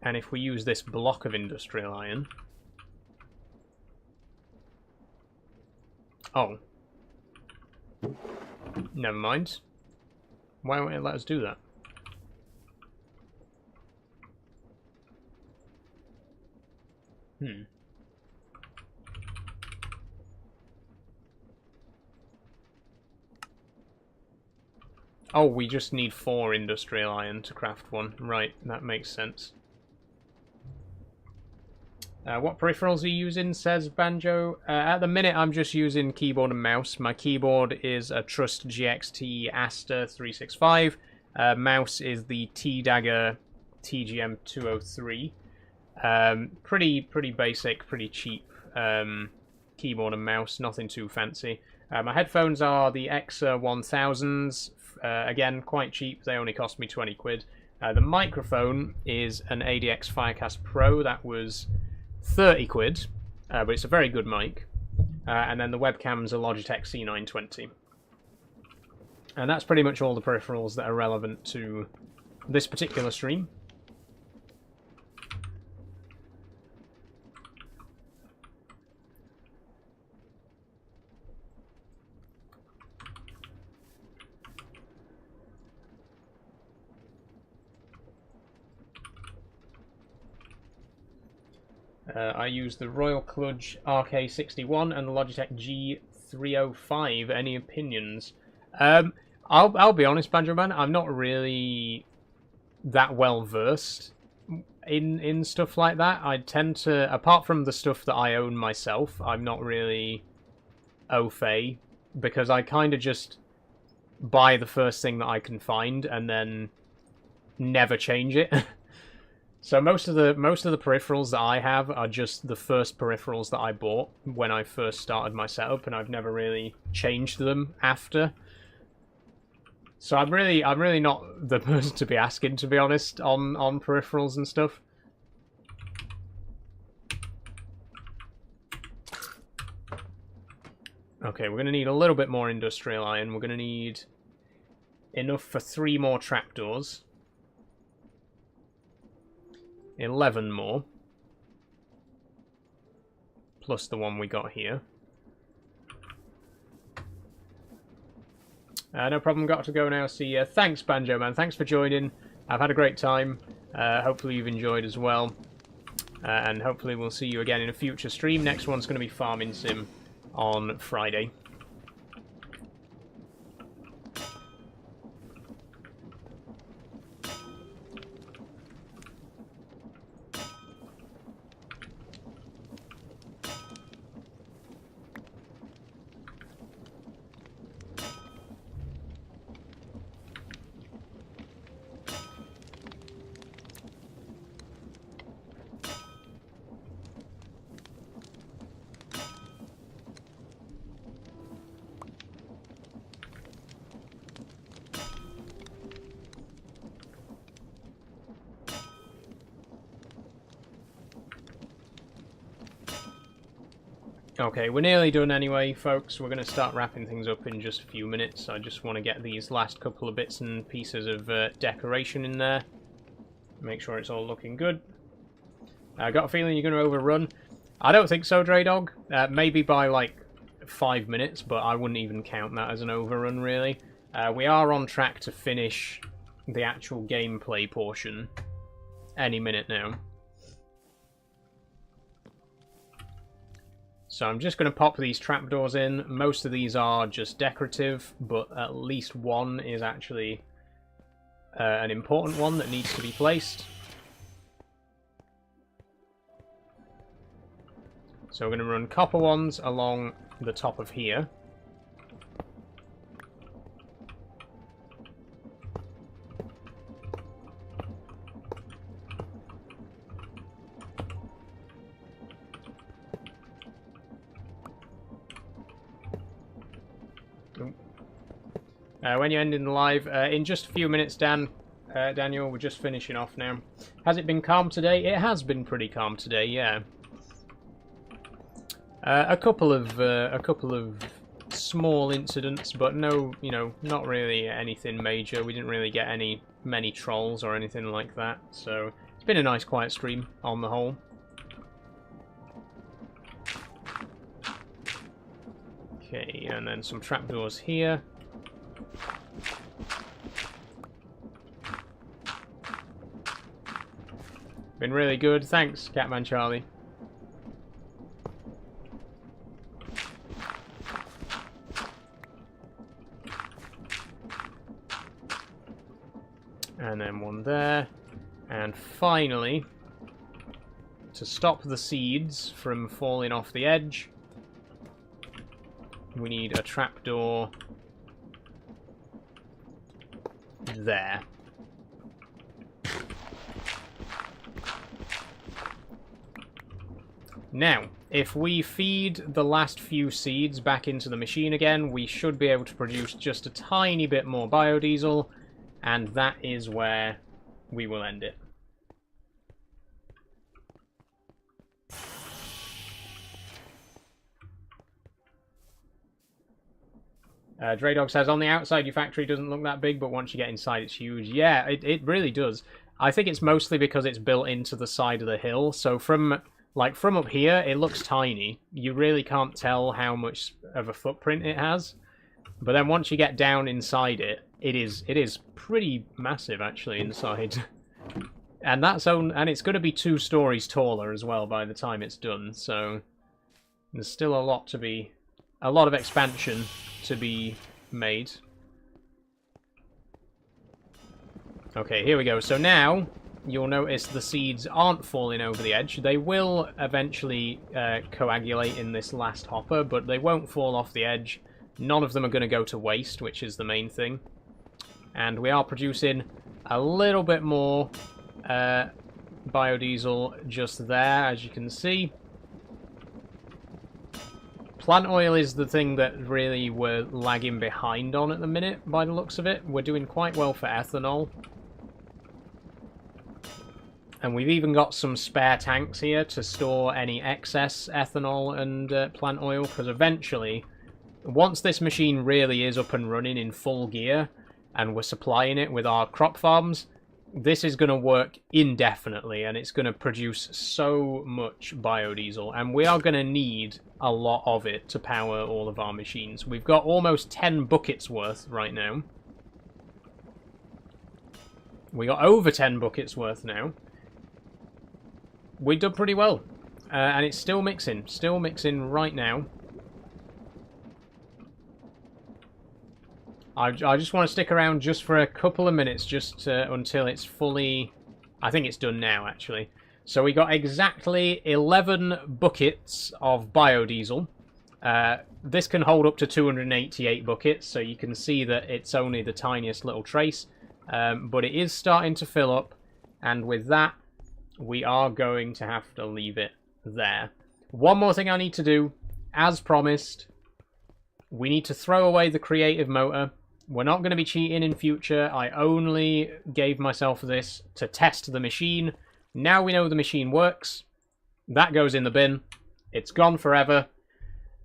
if we use this block of industrial iron... Oh. Never mind. Why won't it let us do that? Oh, we just need 4 industrial iron to craft one. Right, that makes sense. What peripherals are you using, says Banjo? At the minute, I'm just using keyboard and mouse. My keyboard is a Trust GXT Astra 365. Mouse is the T-Dagger TGM 203. Pretty basic, pretty cheap keyboard and mouse, nothing too fancy. My headphones are the Exa 1000s. Again, quite cheap. They only cost me 20 quid. The microphone is an ADX Firecast Pro. That was 30 quid, but it's a very good mic. And then the webcam's a Logitech C920. And that's pretty much all the peripherals that are relevant to this particular stream. I use the Royal Kludge RK61 and the Logitech G305. Any opinions? I'll be honest, Banjo Man, I'm not really that well versed in stuff like that. I tend to, apart from the stuff that I own myself, I'm not really au fait, because I kind of just buy the first thing that I can find and then never change it. So most of the peripherals that I have are just the first peripherals that I bought when I first started my setup, and I've never really changed them after. So I'm really not the person to be asking, to be honest, on peripherals and stuff. Okay, we're going to need a little bit more industrial iron. We're going to need enough for 3 more trapdoors. 11 more. Plus the one we got here. No problem, got to go now. See ya. Thanks, Banjo Man. Thanks for joining. I've had a great time. Hopefully you've enjoyed as well. And hopefully we'll see you again in a future stream. Next one's going to be Farming Sim on Friday. Okay, we're nearly done anyway, folks. We're going to start wrapping things up in just a few minutes. I just want to get these last couple of bits and pieces of decoration in there. Make sure it's all looking good. I got a feeling you're going to overrun. I don't think so, Draydog. Maybe by like 5 minutes, but I wouldn't even count that as an overrun, really. We are on track to finish the actual gameplay portion any minute now. So I'm just going to pop these trapdoors in. Most of these are just decorative, but at least one is actually an important one that needs to be placed. So we're going to run copper ones along the top of here. When you're ending the live, in just a few minutes, Daniel, we're just finishing off now. Has it been calm today? It has been pretty calm today, yeah. A couple of small incidents, but no, you know, not really anything major. We didn't really get many trolls or anything like that, so it's been a nice quiet stream on the whole. Okay, and then some trapdoors here. Been really good, thanks, Catman Charlie. And then one there. And finally, to stop the seeds from falling off the edge, we need a trapdoor there. Now, if we feed the last few seeds back into the machine again, we should be able to produce just a tiny bit more biodiesel, and that is where we will end it. Draydog says, on the outside your factory doesn't look that big, but once you get inside it's huge. Yeah, it really does. I think it's mostly because it's built into the side of the hill, so from up here it looks tiny. You really can't tell how much of a footprint it has. But then once you get down inside it, it is pretty massive actually inside. And it's going to be 2 stories taller as well by the time it's done, so there's still a lot of expansion to be made. Okay, here we go. So now you'll notice the seeds aren't falling over the edge. They will eventually coagulate in this last hopper, but they won't fall off the edge. None of them are going to go to waste, which is the main thing. And we are producing a little bit more biodiesel just there, as you can see. Plant oil is the thing that really we're lagging behind on at the minute, by the looks of it. We're doing quite well for ethanol. And we've even got some spare tanks here to store any excess ethanol and plant oil, because eventually, once this machine really is up and running in full gear, and we're supplying it with our crop farms, this is going to work indefinitely, and it's going to produce so much biodiesel, and we are going to need a lot of it to power all of our machines. We've got almost 10 buckets worth right now. We got over 10 buckets worth now. We've done pretty well, and it's still mixing right now. I just want to stick around just for a couple of minutes, just until it's fully... I think it's done now, actually. So we got exactly 11 buckets of biodiesel. This can hold up to 288 buckets, so you can see that it's only the tiniest little trace. But it is starting to fill up, and with that, we are going to have to leave it there. One more thing I need to do, as promised, we need to throw away the creative motor. We're not going to be cheating in future. I only gave myself this to test the machine. Now we know the machine works. That goes in the bin. It's gone forever.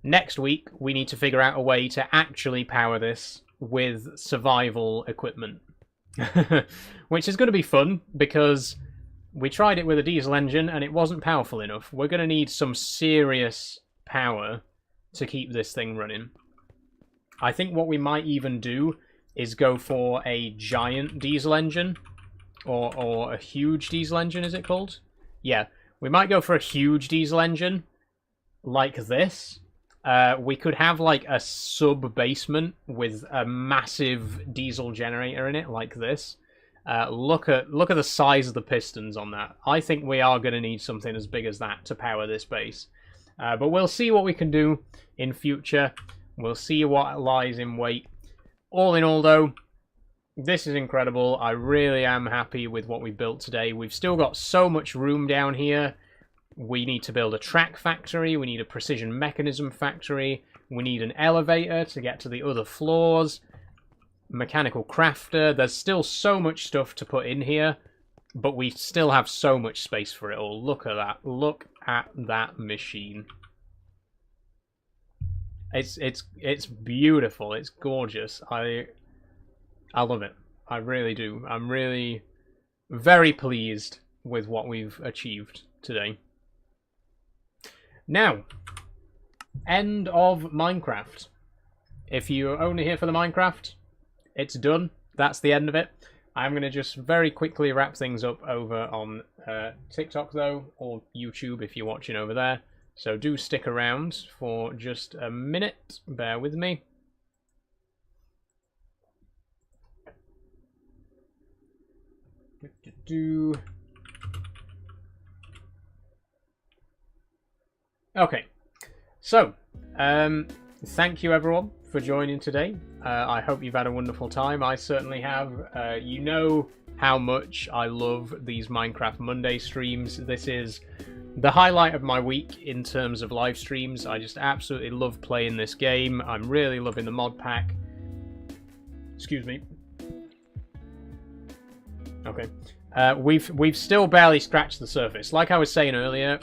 Next week, we need to figure out a way to actually power this with survival equipment. Which is going to be fun, because we tried it with a diesel engine and it wasn't powerful enough. We're going to need some serious power to keep this thing running. I think what we might even do is go for a giant diesel engine. Or a huge diesel engine, is it called? Yeah, we might go for a huge diesel engine like this. We could have like a sub-basement with a massive diesel generator in it like this. Look at the size of the pistons on that. I think we are going to need something as big as that to power this base. But we'll see what we can do in future. We'll see what lies in wait. All in all, though, this is incredible. I really am happy with what we built today. We've still got so much room down here. We need to build a track factory. We need a precision mechanism factory. We need an elevator to get to the other floors. Mechanical crafter. There's still so much stuff to put in here, but we still have so much space for it all. Look at that. Look at that machine. It's beautiful. It's gorgeous. I love it. I really do. I'm really very pleased with what we've achieved today. Now, end of Minecraft. If you're only here for the Minecraft, it's done. That's the end of it. I'm going to just very quickly wrap things up over on TikTok, though, or YouTube if you're watching over there. So do stick around for just a minute. Bear with me. Okay, so thank you everyone for joining today. I hope you've had a wonderful time. I certainly have. You know how much I love these Minecraft Monday streams. This is the highlight of my week in terms of live streams. I just absolutely love playing this game. I'm really loving the mod pack. Excuse me. Okay. We've still barely scratched the surface. Like I was saying earlier,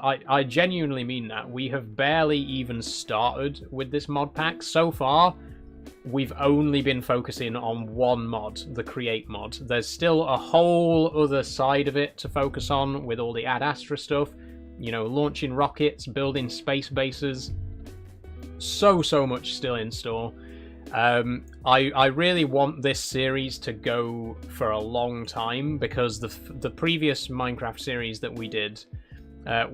I genuinely mean that. We have barely even started with this mod pack. So far, we've only been focusing on one mod, the create mod. There's still a whole other side of it to focus on with all the Astra stuff. You know, launching rockets, building space bases. So much still in store. I really want this series to go for a long time, because the previous Minecraft series that we did,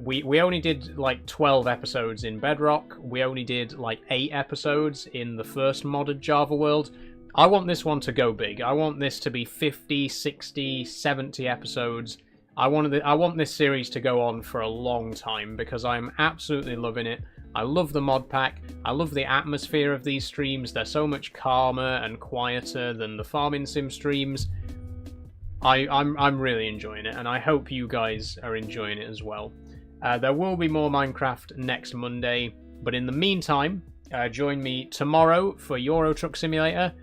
we only did like 12 episodes in Bedrock. We only did like 8 episodes in the first modded Java world. I want this one to go big. I want this to be 50, 60, 70 episodes. I want this series to go on for a long time, because I'm absolutely loving it. I love the mod pack. I love the atmosphere of these streams. They're so much calmer and quieter than the farming sim streams. I'm really enjoying it, and I hope you guys are enjoying it as well. There will be more Minecraft next Monday, but in the meantime, join me tomorrow for Euro Truck Simulator.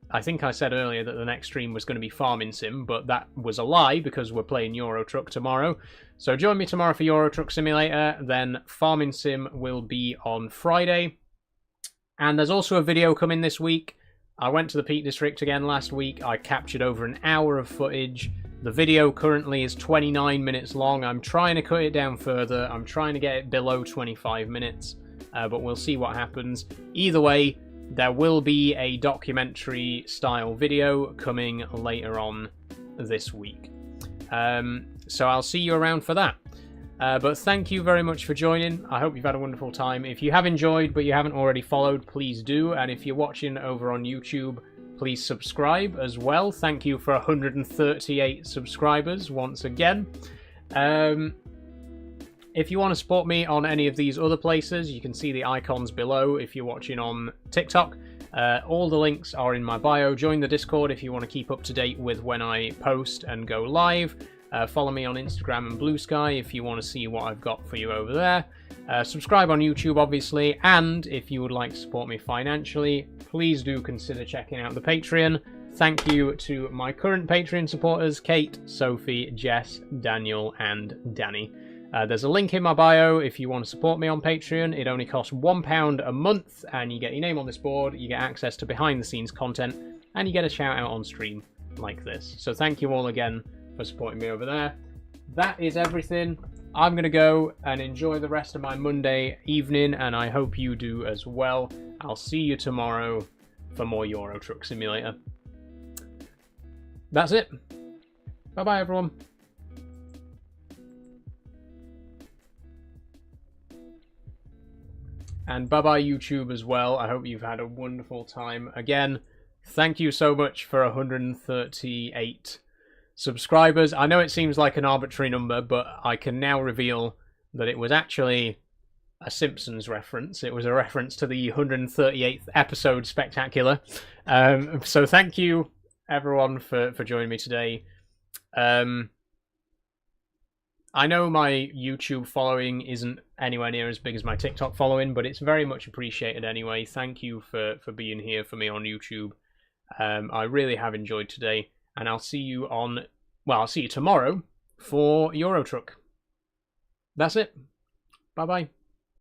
I think I said earlier that the next stream was going to be Farming Sim, but that was a lie, because we're playing Euro Truck tomorrow. So join me tomorrow for Euro Truck Simulator, then Farming Sim will be on Friday. And there's also a video coming this week. I went to the Peak District again last week. I captured over an hour of footage. The video currently is 29 minutes long. I'm trying to cut it down further. I'm trying to get it below 25 minutes, but we'll see what happens. Either way, there will be a documentary style video coming later on this week. So I'll see you around for that. But thank you very much for joining. I hope you've had a wonderful time. If you have enjoyed but you haven't already followed, please do. And if you're watching over on YouTube, please subscribe as well. Thank you for 138 subscribers once again. If you want to support me on any of these other places, you can see the icons below if you're watching on TikTok. All the links are in my bio. Join the Discord if you want to keep up to date with when I post and go live. Follow me on Instagram and Blue Sky if you want to see what I've got for you over there. Subscribe on YouTube, obviously, and if you would like to support me financially, please do consider checking out the Patreon. Thank you to my current Patreon supporters, Kate, Sophie, Jess, Daniel, and Danny. There's a link in my bio if you want to support me on Patreon. It only costs £1 a month, and you get your name on this board, you get access to behind-the-scenes content, and you get a shout-out on stream like this. So thank you all again for supporting me over there. That is everything. I'm going to go and enjoy the rest of my Monday evening, and I hope you do as well. I'll see you tomorrow for more Euro Truck Simulator. That's it. Bye-bye, everyone. And bye-bye, YouTube, as well. I hope you've had a wonderful time. Again, thank you so much for 138 subscribers. I know it seems like an arbitrary number, but I can now reveal that it was actually a Simpsons reference. It was a reference to the 138th episode spectacular. So thank you, everyone, for joining me today. I know my YouTube following isn't anywhere near as big as my TikTok following, but it's very much appreciated anyway. Thank you for being here for me on YouTube. I really have enjoyed today, and I'll see you on, well, I'll see you tomorrow for Euro Truck. That's it. Bye-bye.